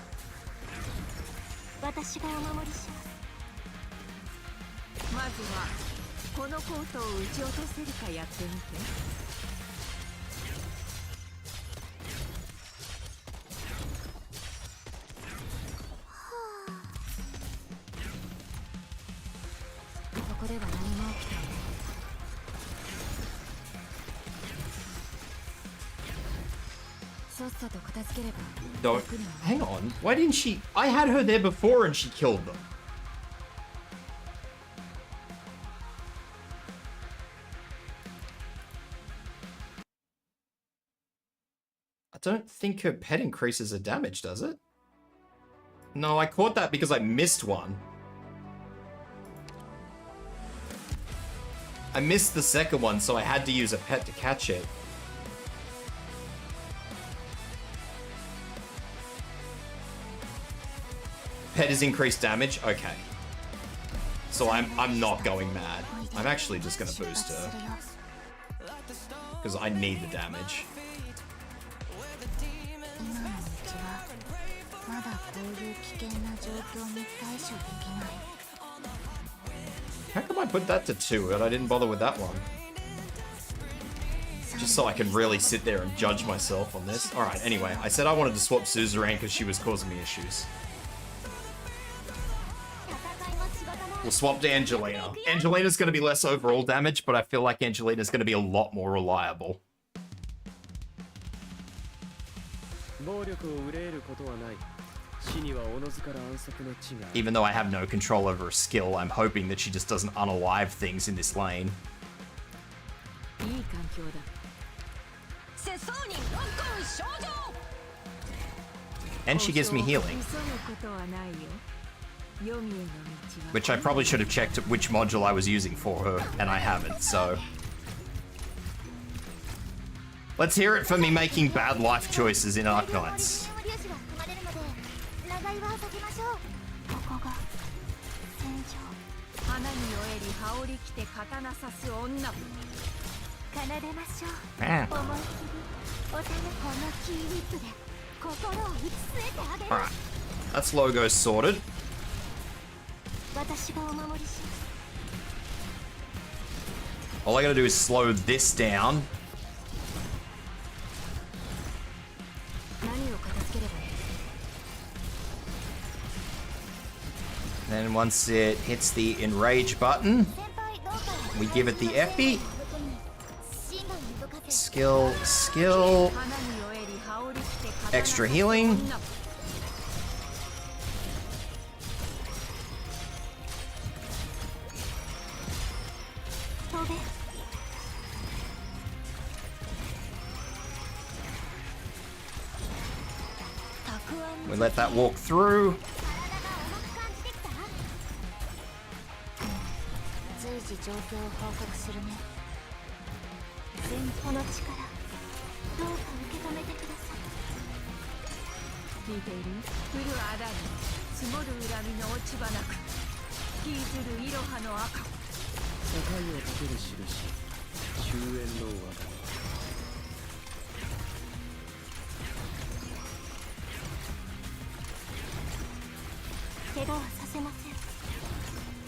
Don't. Hang on. Why didn't she? I had her there before and she killed them. I don't think her pet increases her damage, does it? No, I caught that because I missed one. I missed the second one, so I had to use a pet to catch it. Pet is increased damage? Okay. So I'm not going mad. I'm actually just gonna boost her. Because I need the damage. まだこういう危険な状況に対処できない。 How come I put that to 2 and I didn't bother with that one? Just so I can really sit there and judge myself on this. Alright, anyway, I said I wanted to swap Ciruam because she was causing me issues. We'll swap to Angelina. Angelina's going to be less overall damage, but I feel like Angelina's going to be a lot more reliable. Even though I have no control over her skill, I'm hoping that she just doesn't unalive things in this lane. And she gives me healing. Which I probably should have checked which module I was using for her, and I haven't, so... Let's hear it for me making bad life choices in Arknights. Man. Alright, that's logo sorted. All I gotta do is slow this down. Then once it hits the enrage button, we give it the Epi. Skill, skill. Extra healing. We let that walk through.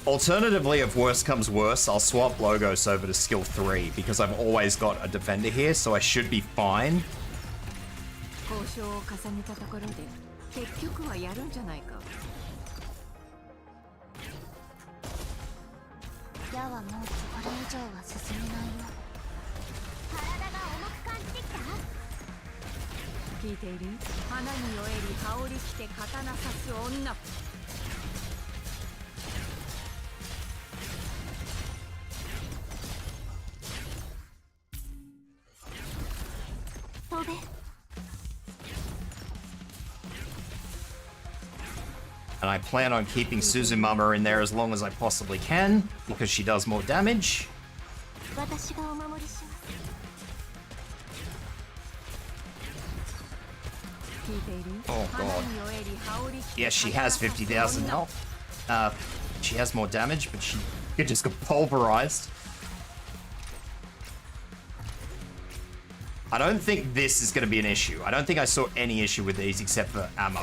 Alternatively, if worse comes worse, I'll swap Logos over to skill 3 because I've always got a defender here, so I should be fine. And I plan on keeping Suzumama in there as long as I possibly can, because she does more damage. Oh god. Yes, she has 50,000 health. She has more damage, but she just got pulverized. I don't think this is going to be an issue. I don't think I saw any issue with these except for ammo.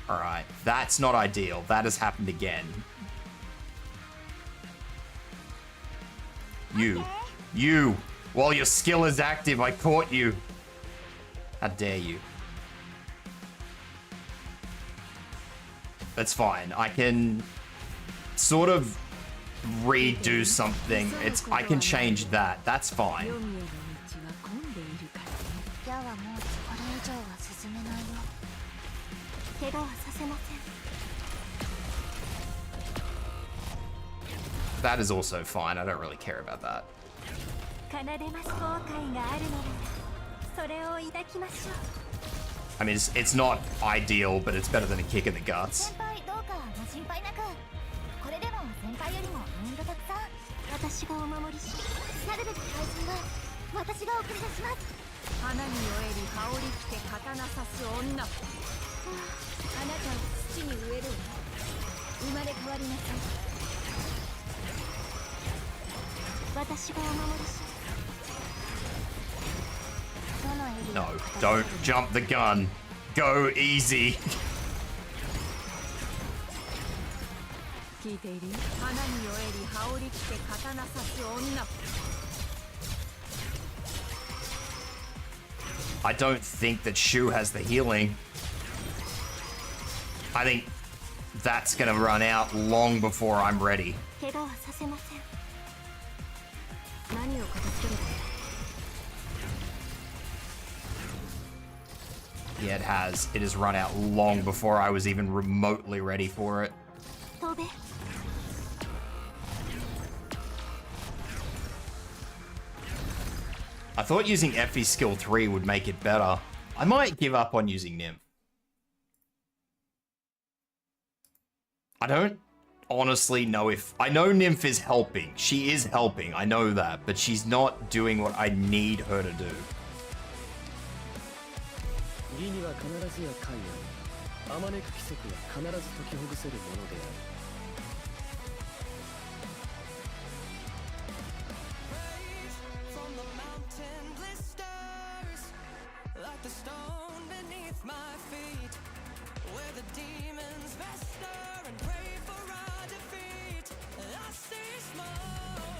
Alright, that's not ideal. That has happened again. You! While your skill is active, I caught you. How dare you. That's fine. I can sort of redo something. I can change that. That's fine. That is also fine. I don't really care about that. I mean, it's not ideal, but it's better than a kick in the guts. No, don't jump the gun. Go easy. I don't think that Shu has the healing. I think that's gonna run out long before I'm ready. Yeah, it has. It has run out long before I was even remotely ready for it. I thought using Effie's skill 3 would make it better. I might give up on using Nymph. I don't honestly know if... I know Nymph is helping. She is helping. I know that. But she's not doing what I need her to do.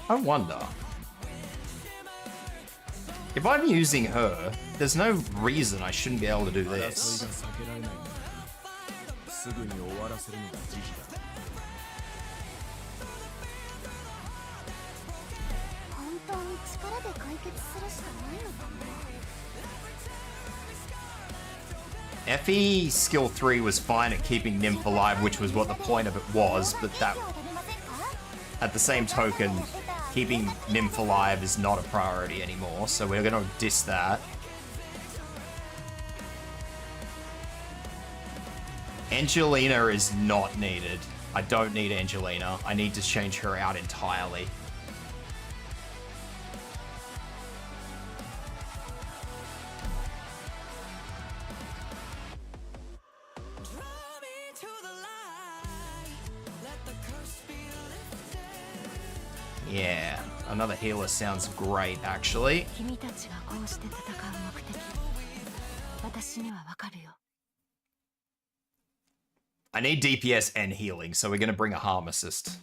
I wonder. If I'm using her, there's no reason I shouldn't be able to do this. Effie skill 3 was fine at keeping Nymph alive, which was what the point of it was, but that, at the same token, keeping Nymph alive is not a priority anymore, so we're gonna diss that. Angelina is not needed. I don't need Angelina. I need to change her out entirely. Yeah, another healer sounds great, actually. I need DPS and healing, so we're going to bring a harm assist.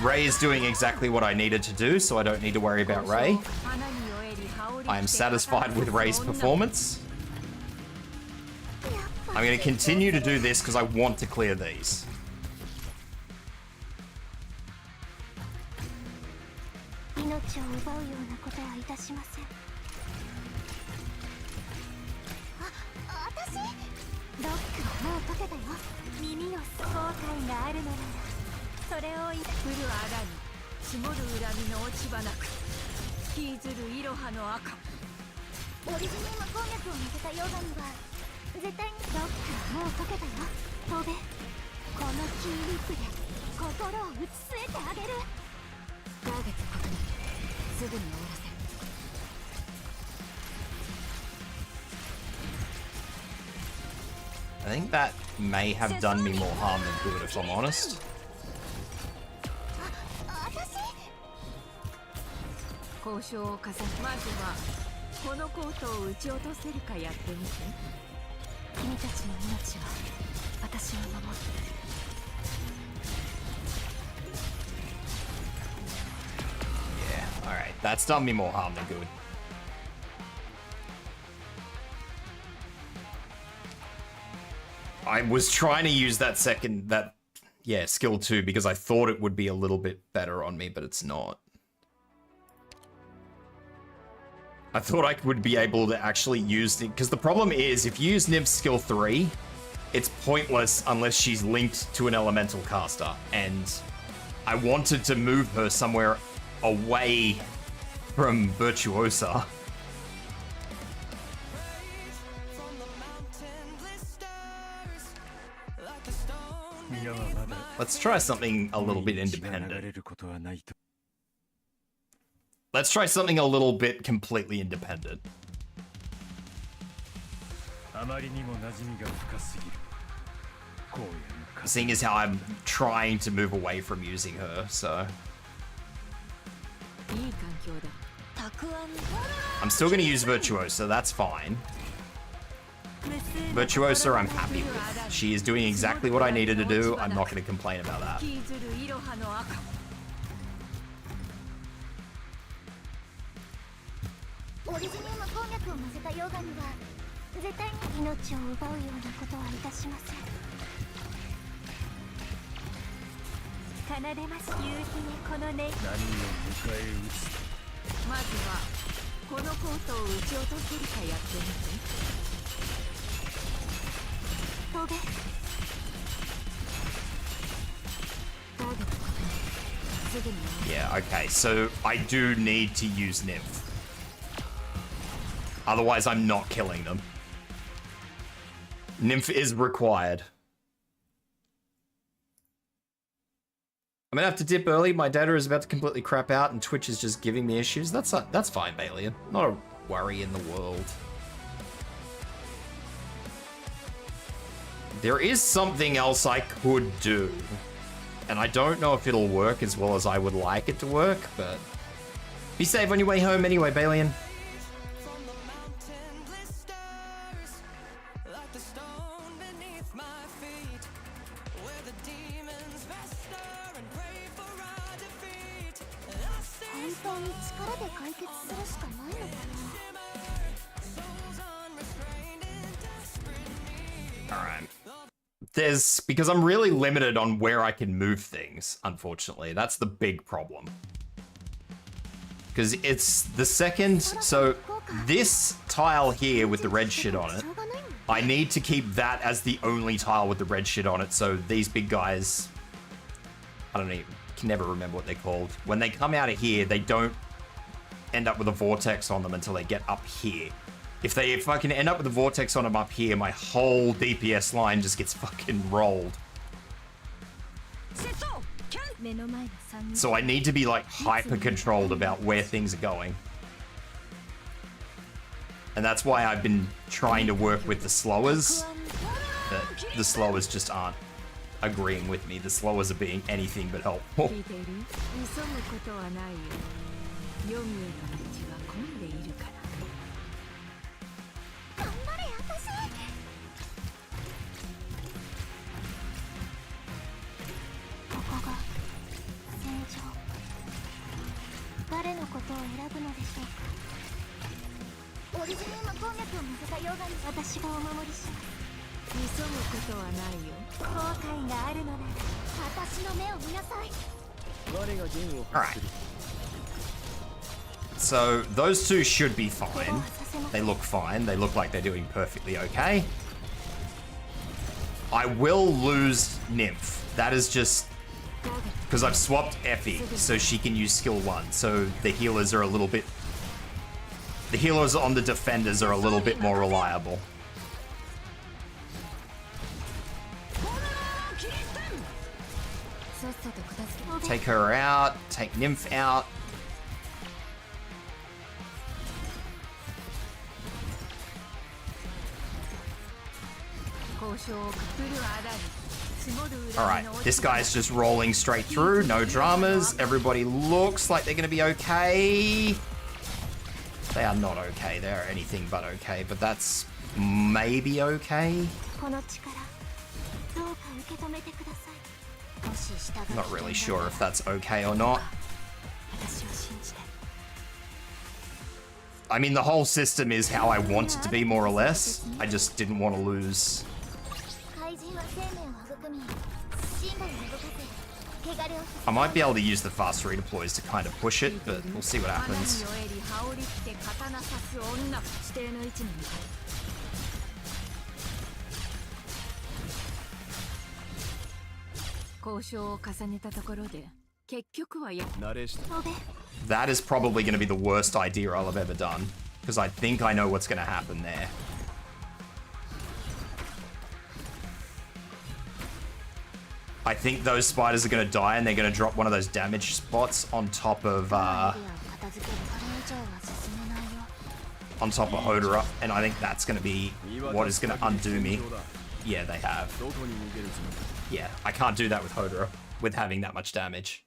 Ray is doing exactly what I needed to do, so I don't need to worry about Ray. I am satisfied with Ray's performance. I'm going to continue to do this because I want to clear these. I think that may have done me more harm than good, if I'm honest. Yeah, alright. That's done me more harm than good. I was trying to use that skill 2 because I thought it would be a little bit better on me, but it's not. I thought I would be able to actually use it, because the problem is, if you use Nymph's skill 3, it's pointless unless she's linked to an elemental caster, and I wanted to move her somewhere away from Virtuosa. Let's try something a little bit independent. Let's try something a little bit completely independent. Seeing as how I'm trying to move away from using her, so... I'm still going to use Virtuosa, that's fine. Virtuosa I'm happy with. She is doing exactly what I needed to do. I'm not going to complain about that. オリジニウム鉱脈を混ぜた溶岩には絶対に命を奪うようなことはいたしません。奏でます夕日へこの音。何を迎え撃つ。まずはこのコートを撃ち落とせるかやってみて。飛べ。ターゲット確認。すぐに。Yeah, okay, so I do need to use Nymph. Otherwise, I'm not killing them. Nymph is required. I'm gonna have to dip early. My data is about to completely crap out and Twitch is just giving me issues. That's fine, Balian. Not a worry in the world. There is something else I could do. And I don't know if it'll work as well as I would like it to work, but... Be safe on your way home anyway, Balian. Alright. Because I'm really limited on where I can move things, unfortunately. That's the big problem. Because it's the second... So, this tile here with the red shit on it, I need to keep that as the only tile with the red shit on it, so these big guys... I don't even... can never remember what they're called. When they come out of here, they don't end up with a vortex on them until they get up here. If I can end up with a vortex on them up here, my whole DPS line just gets fucking rolled. So I need to be like hyper controlled about where things are going. And that's why I've been trying to work with the slowers. But the slowers just aren't agreeing with me. The slowers are being anything but helpful. Alright. So, those two should be fine. They look fine. They look like they're doing perfectly okay. I will lose Nymph. That is just... because I've swapped Effie, so she can use skill 1. So the healers are a little bit... the healers on the defenders are a little bit more reliable. Take her out. Take Nymph out. Alright, this guy's just rolling straight through, no dramas. Everybody looks like they're gonna be okay. They are not okay, they're anything but okay, but that's maybe okay. I'm not really sure if that's okay or not. I mean, the whole system is how I want it to be, more or less. I just didn't want to lose. I might be able to use the fast redeploys to kind of push it, but we'll see what happens. That is probably going to be the worst idea I'll have ever done, because I think I know what's going to happen there. I think those spiders are going to die and they're going to drop one of those damage spots on top of on top of Hodora, and I think that's going to be what is going to undo me. Yeah, they have. Yeah, I can't do that with Hodora, with having that much damage.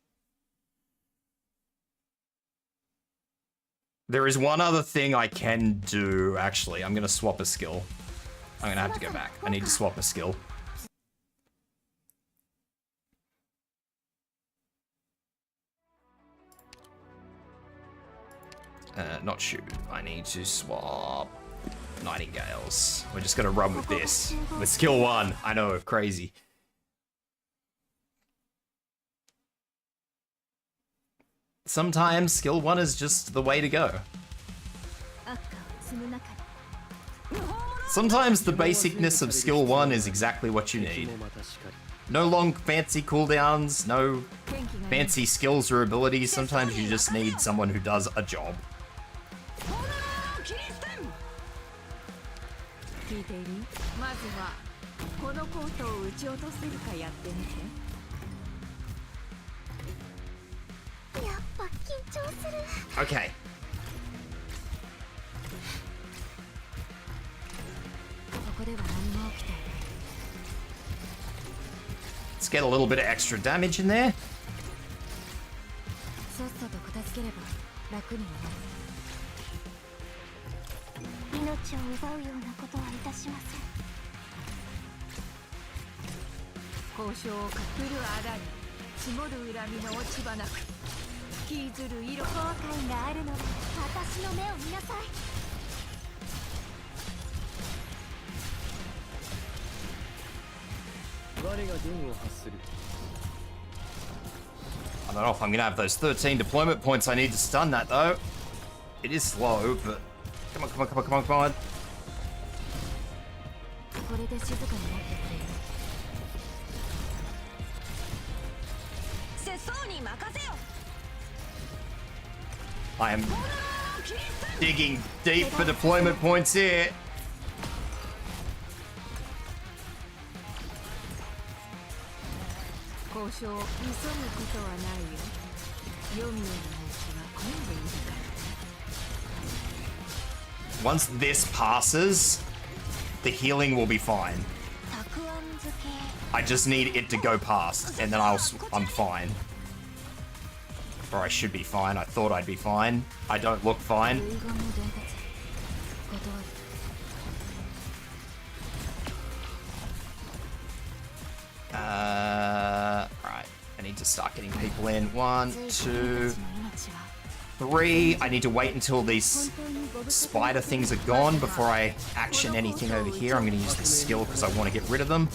There is one other thing I can do, actually. I'm going to swap a skill. I'm going to have to go back. I need to swap a skill. Not shoot. I need to swap Nightingales. We're just going to run with this. With skill 1. I know, crazy. Sometimes skill 1 is just the way to go. Sometimes the basicness of skill 1 is exactly what you need. No long fancy cooldowns, no fancy skills or abilities. Sometimes you just need someone who does a job. Okay. Let's get a little bit of extra damage in there. I don't know if I'm gonna have those 13 deployment points I need to stun that though. It is slow, but come on, come on, come on, come on, come on. I am digging deep for deployment points here. Once this passes, the healing will be fine. I just need it to go past, and then I'm fine. Or I should be fine. I thought I'd be fine. I don't look fine. Right. I need to start getting people in. 1, 2, 3. I need to wait until these spider things are gone before I action anything over here. I'm going to use the skill because I want to get rid of them.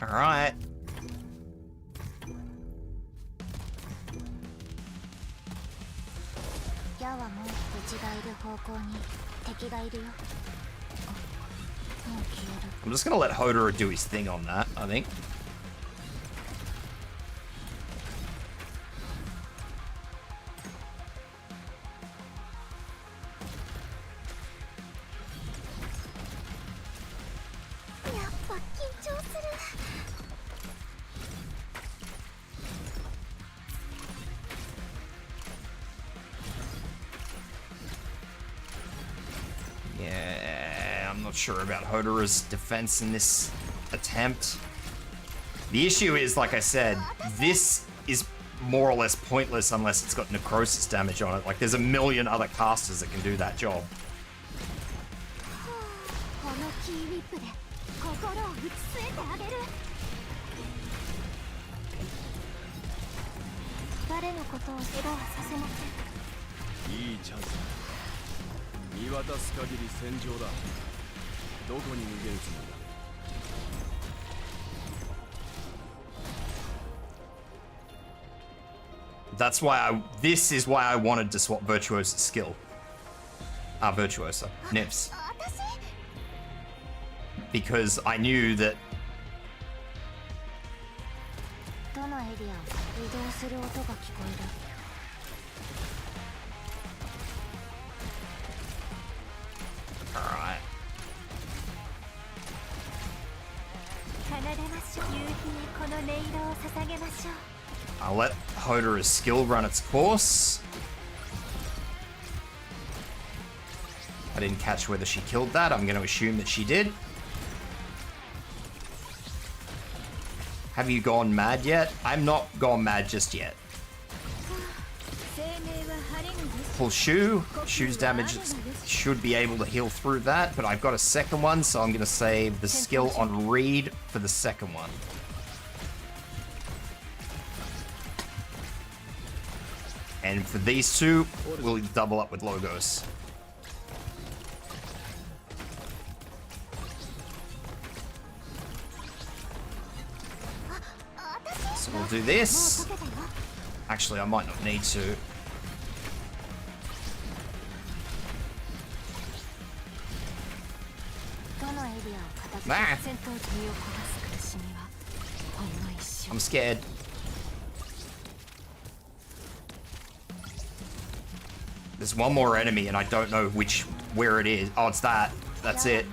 All right. I'm just gonna let Hodora do his thing on that, I think. Sure about Hodora's defense in this attempt. The issue is, like I said, this is more or less pointless unless it's got necrosis damage on it. Like, there's a million other casters that can do that job. That's why this is why I wanted to swap Virtuosa's skill. Virtuosa. Nymphs. Because I knew that... I'll let Hodor's skill run its course. I didn't catch whether she killed that. I'm going to assume that she did. Have you gone mad yet? I'm not gone mad just yet. Pull Shoe. Shoe's damage should be able to heal through that, but I've got a second one, so I'm going to save the skill on Reed for the second one. And for these two, we'll double up with Logos. So we'll do this. Actually, I might not need to. Ah. I'm scared. There's one more enemy and I don't know where it is. Oh, it's that. That's it.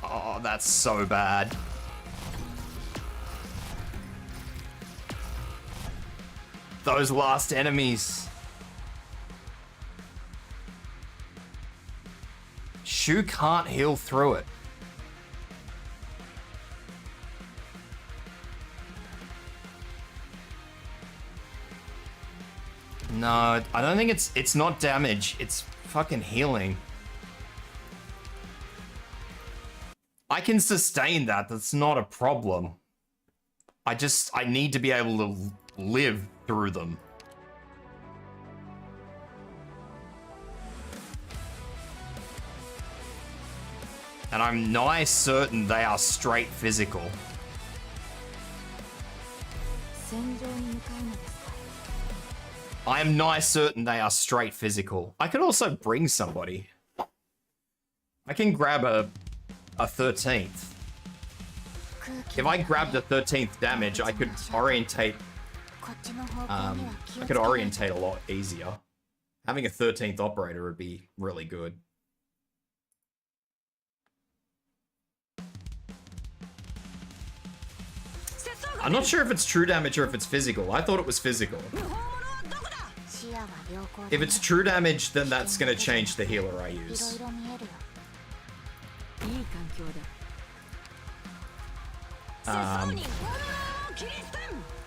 Oh, that's so bad. Those last enemies. Shu can't heal through it. No, I don't think it's not damage. It's fucking healing. I can sustain that. That's not a problem. I need to be able to live through them. And I'm nigh certain they are straight physical. I am nigh certain they are straight physical. I could also bring somebody. I can grab a 13th. If I grabbed a 13th damage, I could orientate. I could orientate a lot easier. Having a 13th operator would be really good. I'm not sure if it's true damage or if it's physical. I thought it was physical. If it's true damage, then that's going to change the healer I use.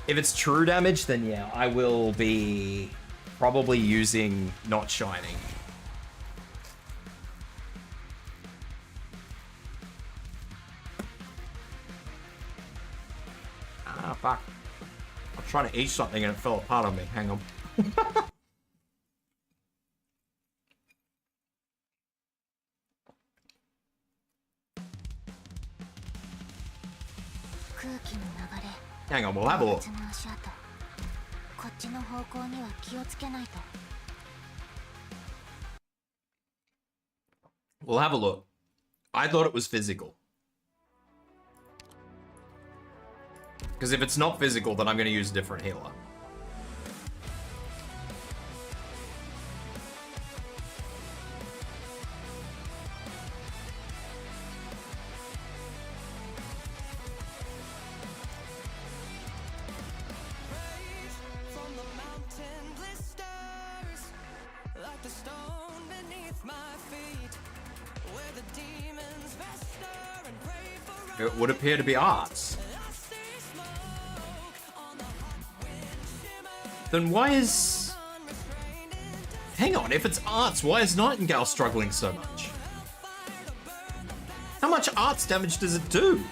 If it's true damage, then yeah, I will be probably using Not Shining. Ah, fuck. I'm trying to eat something and it fell apart on me. Hang on. Hang on, we'll have a look. We'll have a look. I thought it was physical. Because if it's not physical, then I'm going to use a different healer. It would appear to be arts. Then why is... Hang on, if it's arts, why is Nightingale struggling so much? How much arts damage does it do?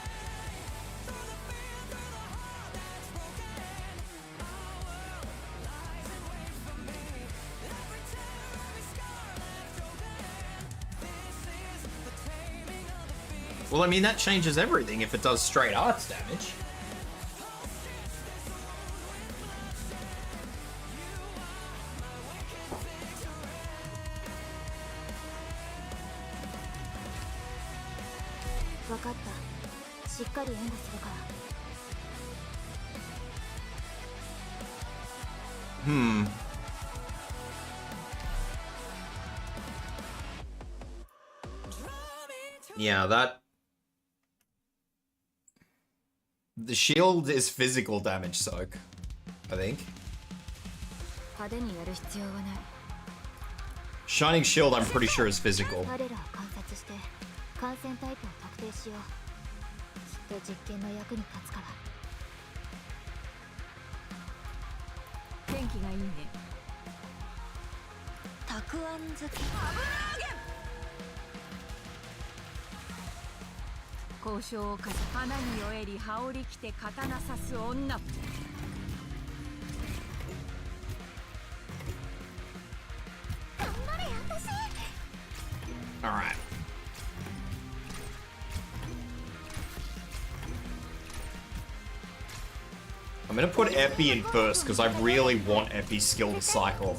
Well, I mean, that changes everything if it does straight arts damage. Yeah, that... The shield is physical damage soak, I think. 派手にやる必要はない。 Shining shield, I'm pretty sure is physical. 彼らを観察して感染タイプを特定しよう。きっと実験の役に立つから。天気がいいね。たくあん好き。交渉をかす花に酔えり羽織着て刀刺す女。 Alright. I'm gonna put Epi in first because I really want Epi's skill to cycle.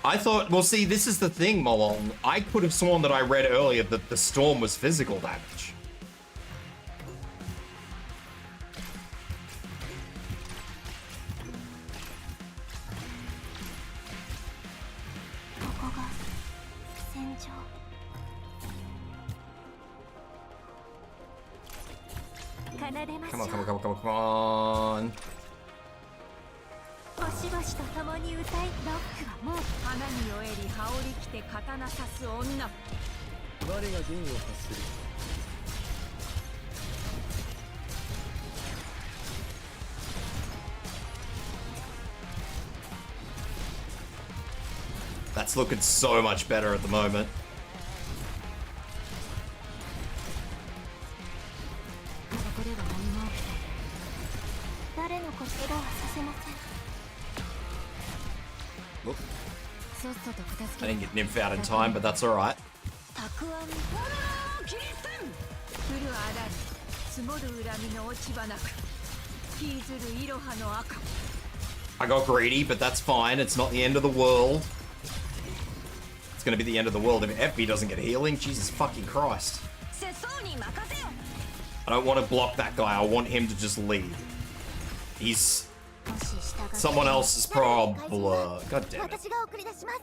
I thought, well, see, this is the thing, Molong. I could have sworn that I read earlier that the storm was physical damage. Come on, come on, come on, come on, come on. しばしと共に歌い、ロックはもう花に酔えり羽織着て刀刺す女。我が弦を発する。 That's looking so much better at the moment. ここでは何も起きない。誰のこちらはさせません。 Look, さっさと片付 I け didn't get Nymph out in time, but that's alright. たくあん。降るあらり積もる恨みの落ち葉なく引きずるいろはの赤。 I got greedy, but that's fine. It's not the end of the world. It's gonna be the end of the world if FB doesn't get healing. Jesus fucking Christ. I don't want to block that guy. I want him to just leave. He's someone else's problem. God damn it. 私が送り出します。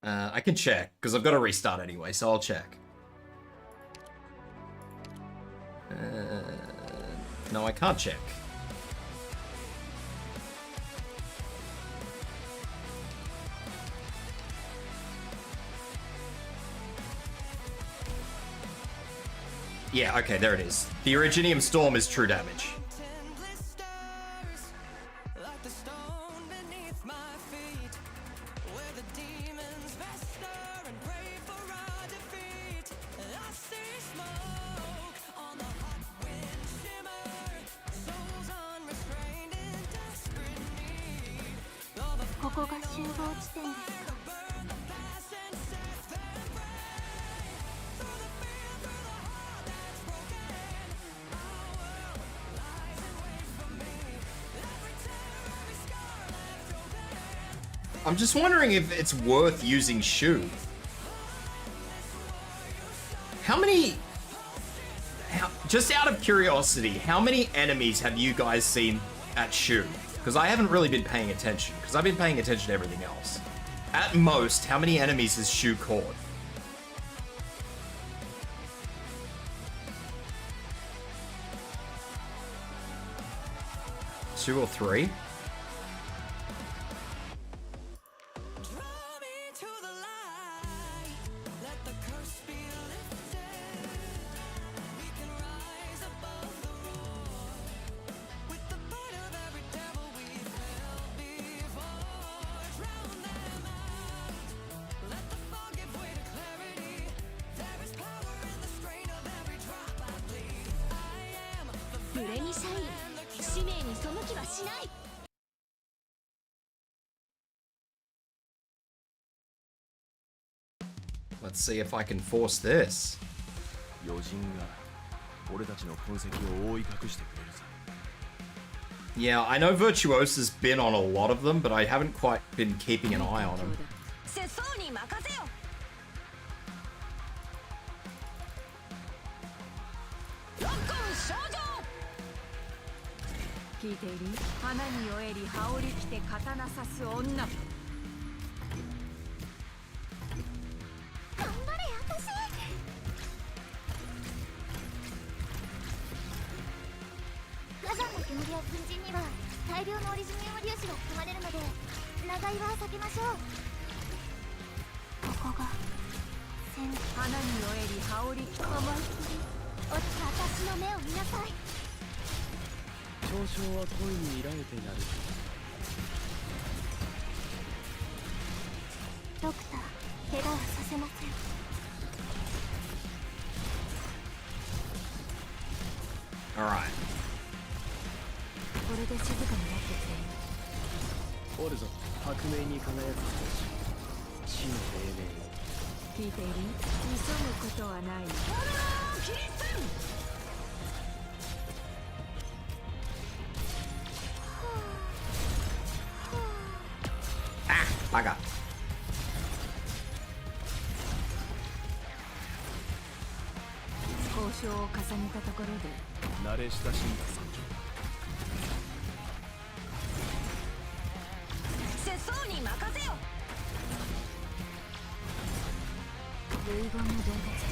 I can check, because I've got to restart anyway, so I'll check. No, I can't check. Yeah, okay, there it is. The Originium Storm is true damage. I'm just wondering if it's worth using Shu. How many... just out of curiosity, how many enemies have you guys seen at Shu? Because I haven't really been paying attention, because I've been paying attention to everything else. At most, how many enemies has Shu caught? 2 or 3? Let's see if I can force this. Yeah, I know Virtuosa's been on a lot of them, but I haven't quite been keeping an eye on him. 聞いている？花に酔えり羽織着て刀刺す女。頑張れ私。火山の煙や粉塵には大量のオリジニウム粒子が含まれるので長居は避けましょう。ここが花に酔えり羽織着て思いっきり私の目を見なさい。嘲笑は恋に依られてなる。ドクター、怪我はさせません。Alright. これで静かになってきている。オルゾ、白明に輝く星、死の黎明を。聞いている？急ぐことはない。バカ。交渉を重ねたところで慣れ親しんだ参世相に任せよ。遺言の伝達。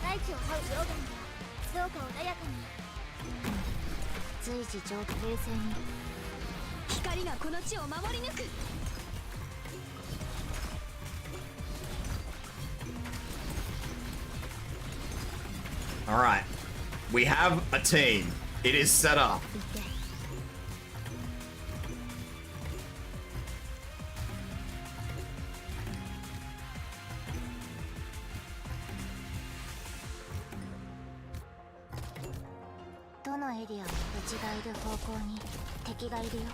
大地を這うスローガンがどうか穏やかに。随時上下冷静に。光がこの地を守り抜く。Alright. We have a team. It is set up.「どのエリアもうちがいる方向に敵がいるよ。も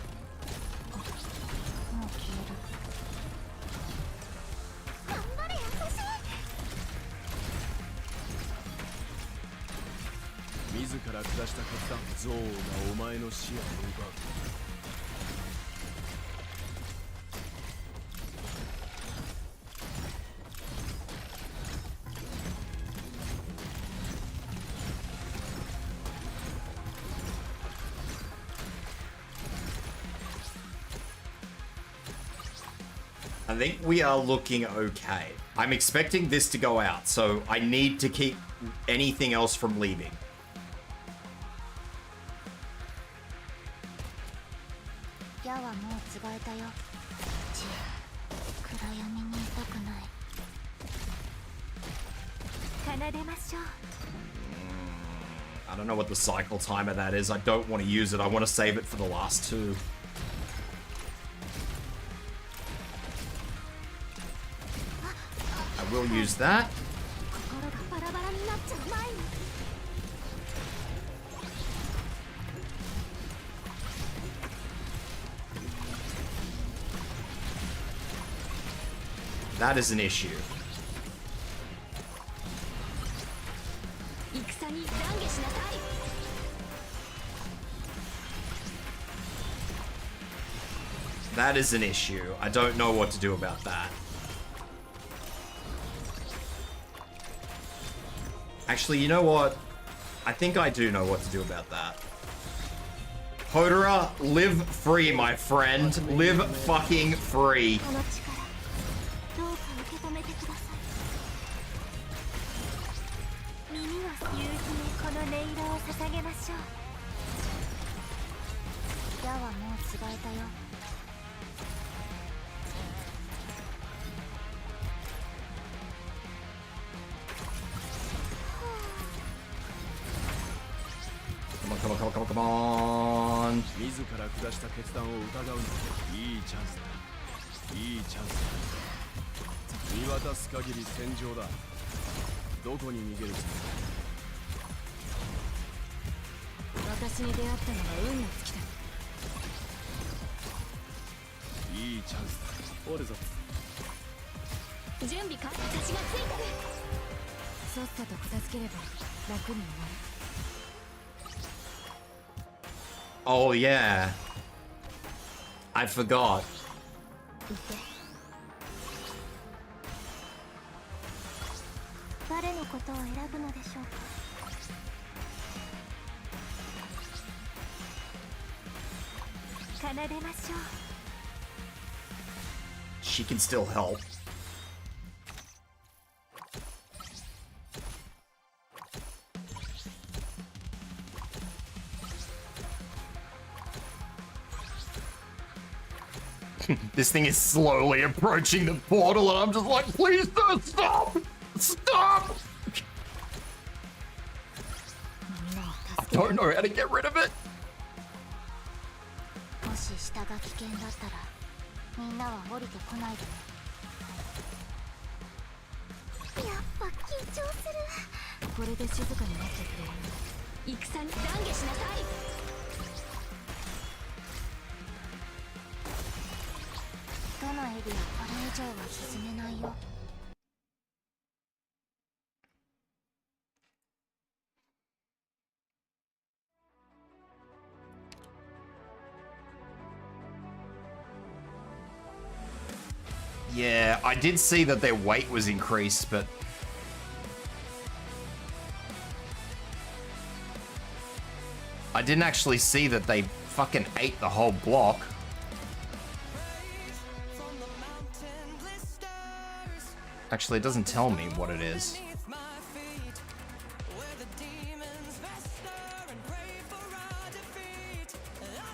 う消える。頑張れ私。自ら下した決断、憎悪がお前の視野を奪う。I think we are looking okay. I'm expecting this to go out, so I need to keep anything else from leaving. 矢はもうつがえたよ。暗闇にいたくない。奏でましょう。I don't know what the cycle timer that is. I don't want to use it. I want to save it for the last two. I will use that. 心がバラバラになっちゃう前に。That is an issue. 戦に懺悔しなさい。That is an issue. I don't know what to do about that. Actually, you know what? I think I do know what to do about that. Hodora, live free, my friend. Live fucking free. この力どうか受け止めてください。耳を夕日にこの音色を捧げましょう。矢はもうつがえたよ。Come on, come on, come on, come on. 自ら下した決断を疑うのいいチャンスだ。いいチャンスだ。見渡す限り戦場だ。どこに逃げるつもり？私に出会ったのは運の尽きだ。いいチャンスだ。おるぞ。準備か？私がついてる。さっさと片付ければ楽に終わる。Oh, yeah. I forgot. 誰のことを選ぶのでしょうか。She can still help. This thing is slowly approaching the portal and I'm just like, please don't stop! Stop! I don't know how to get rid of it. もし下が危険だったらみんなは降りてこないでね。やっぱ緊張する。これで静かになってくれる。戦に懺悔しなさい。どのエリアこれ以上は進めないよ。Yeah, I did see that their weight was increased, but I didn't actually see that they fucking ate the whole block. Actually, it doesn't tell me what it is.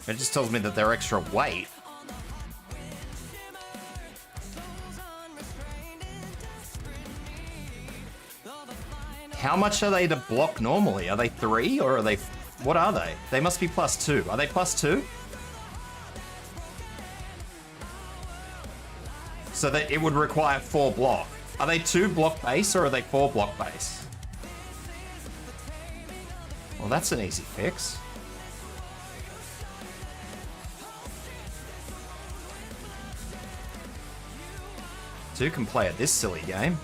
It just tells me that they're extra weight. How much are they to block normally? Are they 3 or are they... What are they? They must be +2. Are they +2? So that it would require 4 block. Are they 2 block base or are they 4 block base? Well, that's an easy fix. Two can play at this silly game.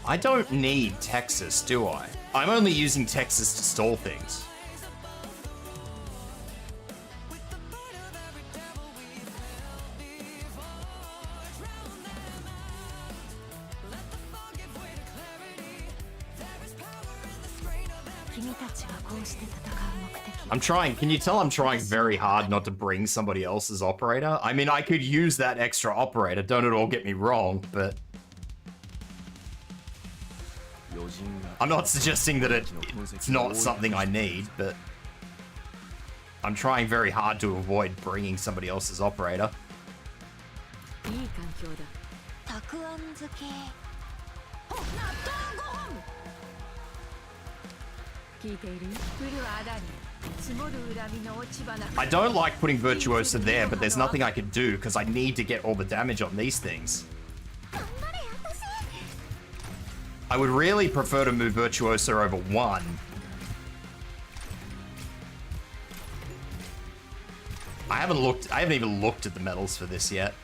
I don't need Texas, do I? I'm only using Texas to stall things. I'm trying, can you tell I'm trying very hard not to bring somebody else's operator? I mean, I could use that extra operator, don't it all get me wrong, but... I'm not suggesting that it's not something I need, but... I'm trying very hard to avoid bringing somebody else's operator. I don't like putting Virtuosa there, but there's nothing I can do because I need to get all the damage on these things. I would really prefer to move Virtuosa over 1. I haven't even looked at the medals for this yet.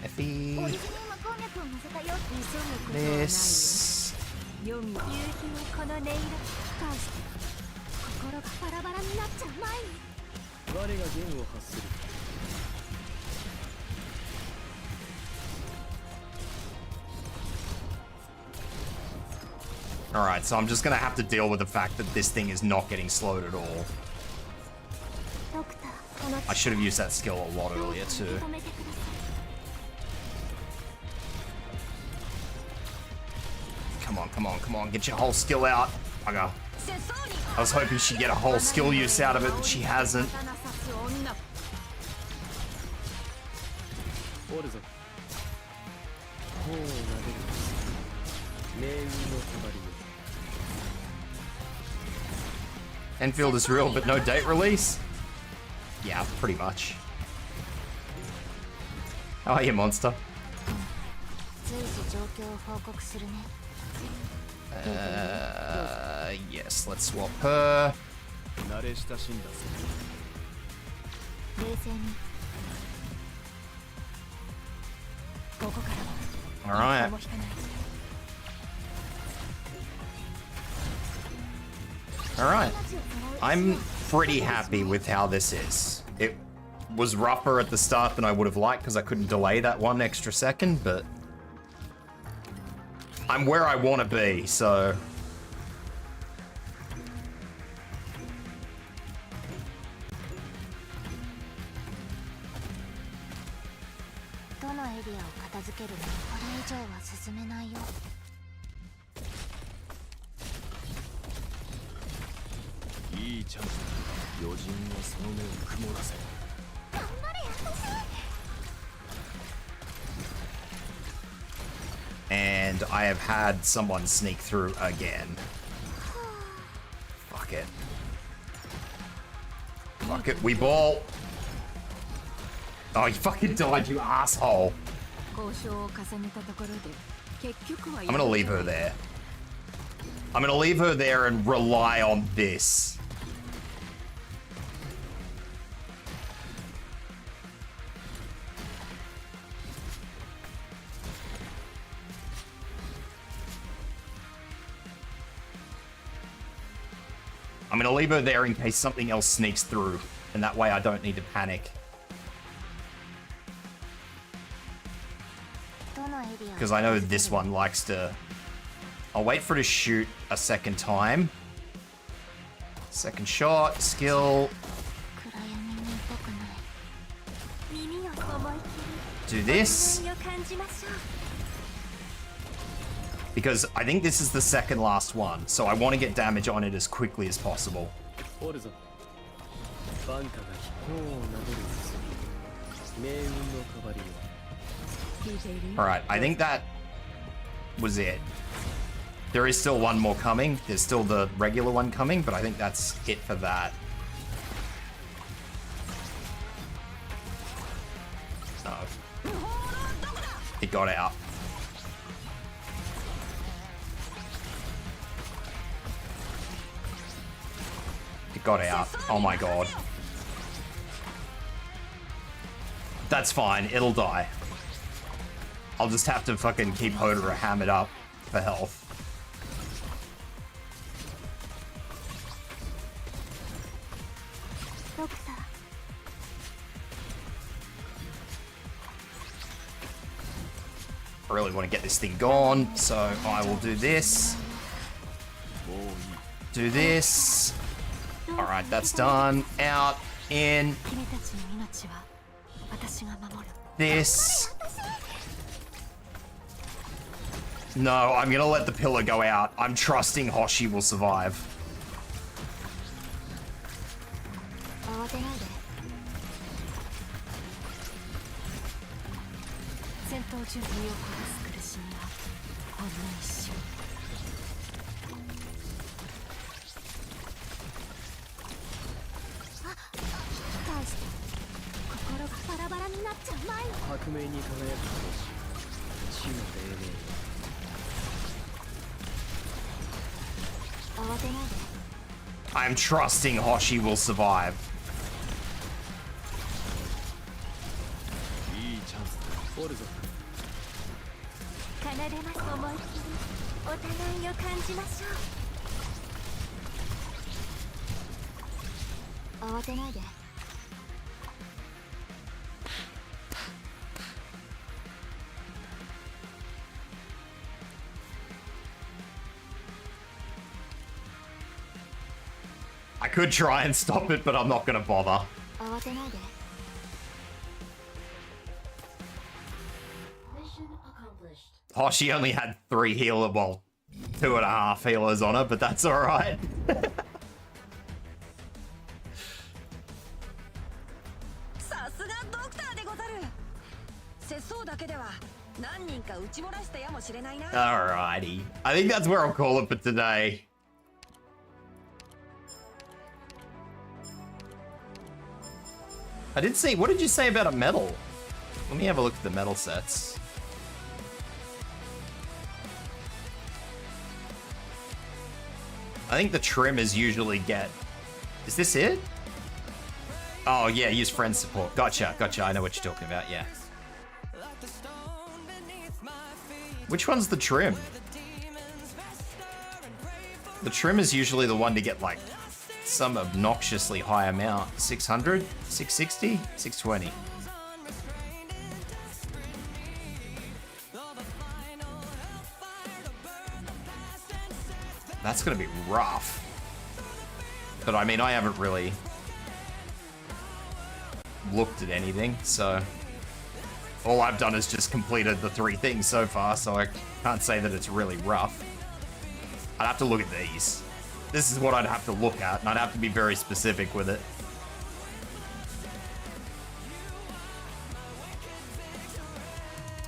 Effie. This. Alright, so I'm just gonna have to deal with the fact that this thing is not getting slowed at all. I should have used that skill a lot earlier too. Come on, come on, come on, get your whole skill out. Bugger. I was hoping she'd get a whole skill use out of it, but she hasn't. Enfield is real, but no date release? Yeah, pretty much. How are you, monster? Yes, let's swap her. 冷静にここからは Alright. も引かない Alright. I'm pretty happy with how this is. It was rougher at the start than I would have liked because I couldn't delay that 1 extra second, but I'm where I want to be, so... どのエリアを片付けるのこれ以上は進めないよ。いいチャンスだ。余人はその目を曇らせ。 頑張れ私。 And I have had someone sneak through again. Fuck it. Fuck it, we ball. Oh, you fucking died, you asshole. 交渉を重ねたところで結局は I'm gonna leave her there. I'm gonna leave her there and rely on this. I'm gonna leave her there in case something else sneaks through, and that way I don't need to panic. どのエリアを Because I know this one likes to... I'll wait for it to shoot a second time. Second shot, skill. 暗闇にいたくない。耳を思い切 Do り this. を感じましょう Because I think this is the second last one, so I want to get damage on it as quickly as possible. おるぞ。バンカが飛行をなどる命運の代わりを。 聞いている Alright, I think that was it. There is still one more coming. There's still the regular one coming, but I think that's it for that. Oh. It got out. It got out. Oh my god. That's fine. It'll die. I'll just have to fucking keep Hodora hammered up for health. I really want to get this thing gone, so I will do this. Do this. Alright, that's done. Out. In. 君たちの命は私が守る This. No, I'm gonna let the pillar go out. I'm trusting Hoshi will survive. 慌てないで。戦闘中身を殺す苦しみはほんの一瞬 返して。心がバラバラになっちゃう前に。革命に輝く死の黎明。 慌てないで。 I'm trusting Hoshi will survive. いいチャンスだ。おるぞ。 奏でます思い切りお互いを感じましょう 慌てないで。 I could try and stop it, but I'm not gonna bother. 慌てないで。 Hoshi only had 3 healer, well, 2.5 healers on her, but that's alright. さすがドクターでござる節操だけでは何人か撃ち漏らしたやもしれないな Alrighty. I think that's where I'll call it for today. I did see, what did you say about a medal? Let me have a look at the medal sets. I think the trimmers usually get... Is this it? Oh yeah, use friend support. Gotcha, gotcha. I know what you're talking about. Yeah. Which one's the trim? The trim is usually the one to get like some obnoxiously high amount. 600, 660, 620. That's gonna be rough. But I mean, I haven't really looked at anything, so all I've done is just completed the 3 things so far, so I can't say that it's really rough. I'd have to look at these. This is what I'd have to look at, and I'd have to be very specific with it.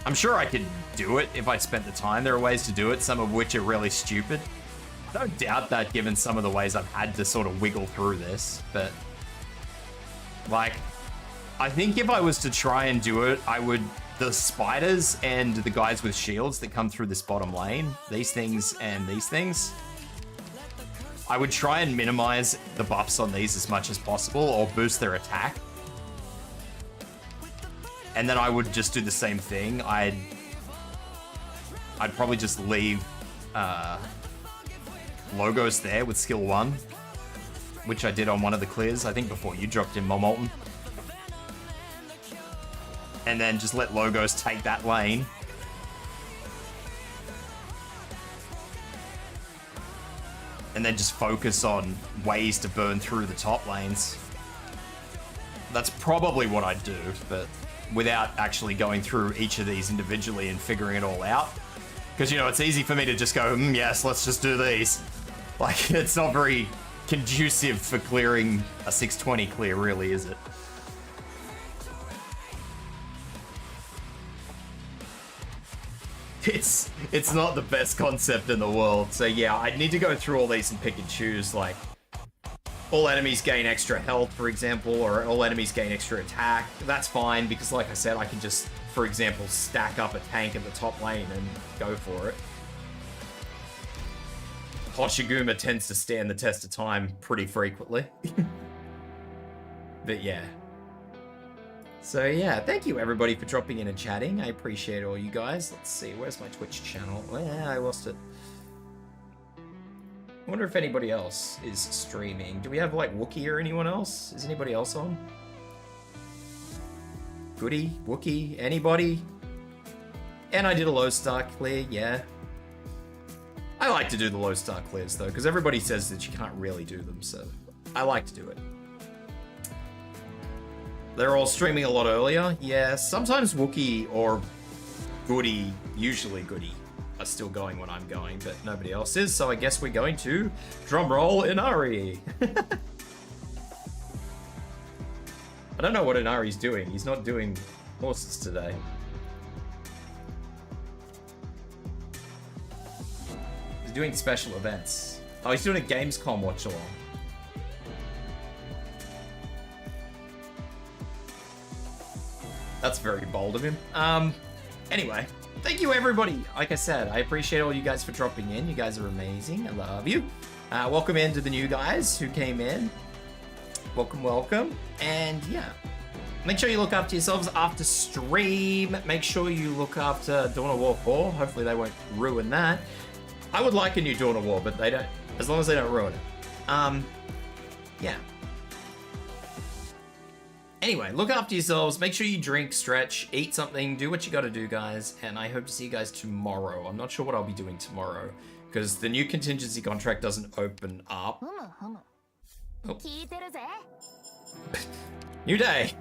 I'm sure I could do it if I spent the time. There are ways to do it, some of which are really stupid. I don't doubt that given some of the ways I've had to sort of wiggle through this, but like, I think if I was to try and do it, I would, the spiders and the guys with shields that come through this bottom lane, these things and these things, I would try and minimize the buffs on these as much as possible or boost their attack. And then I would just do the same thing. I'd probably just leave Logos there with skill 1, which I did on one of the clears, I think before you dropped in Molten. And then just let Logos take that lane. And then just focus on ways to burn through the top lanes. That's probably what I'd do, but without actually going through each of these individually and figuring it all out. Because, you know, it's easy for me to just go, yes, let's just do these. Like, it's not very conducive for clearing a 620 clear, really, is it? It's not the best concept in the world. So yeah, I'd need to go through all these and pick and choose, like, all enemies gain extra health, for example, or all enemies gain extra attack. That's fine, because like I said, I can just, for example, stack up a tank in the top lane and go for it. Hoshiguma tends to stand the test of time pretty frequently. But yeah. So yeah, thank you everybody for dropping in and chatting. I appreciate all you guys. Let's see, where's my Twitch channel? Yeah, I lost it. I wonder if anybody else is streaming. Do we have like Wookie or anyone else? Is anybody else on? Goody? Wookie? Anybody? And I did a low star clear, yeah. I like to do the low star clears though, because everybody says that you can't really do them, so I like to do it. They're all streaming a lot earlier. Yeah, sometimes Wookie or Goody, usually Goody, are still going when I'm going, but nobody else is, so I guess we're going to drumroll Inari. I don't know what Inari's doing. He's not doing horses today. He's doing special events. Oh, he's doing a Gamescom watch along. That's very bold of him. Anyway, thank you everybody. Like I said, I appreciate all you guys for dropping in. You guys are amazing. I love you. Welcome in to the new guys who came in. Welcome, welcome. And yeah, make sure you look after yourselves after stream. Make sure you look after Dawn of War 4. Hopefully they won't ruin that. I would like a new Dawn of War, but they don't, as long as they don't ruin it. Yeah. Anyway, look after yourselves, make sure you drink, stretch, eat something, do what you gotta do, guys, and I hope to see you guys tomorrow. I'm not sure what I'll be doing tomorrow, because the new contingency contract doesn't open up. Oh. New day!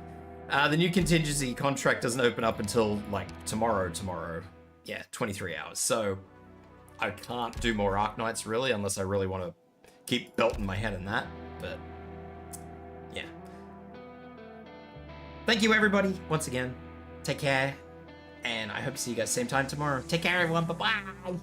The new contingency contract doesn't open up until, like, tomorrow. Yeah, 23 hours, so I can't do more Arknights, really, unless I really want to keep belting my head in that, but yeah. Thank you, everybody, once again. Take care, and I hope to see you guys same time tomorrow. Take care, everyone. Bye-bye.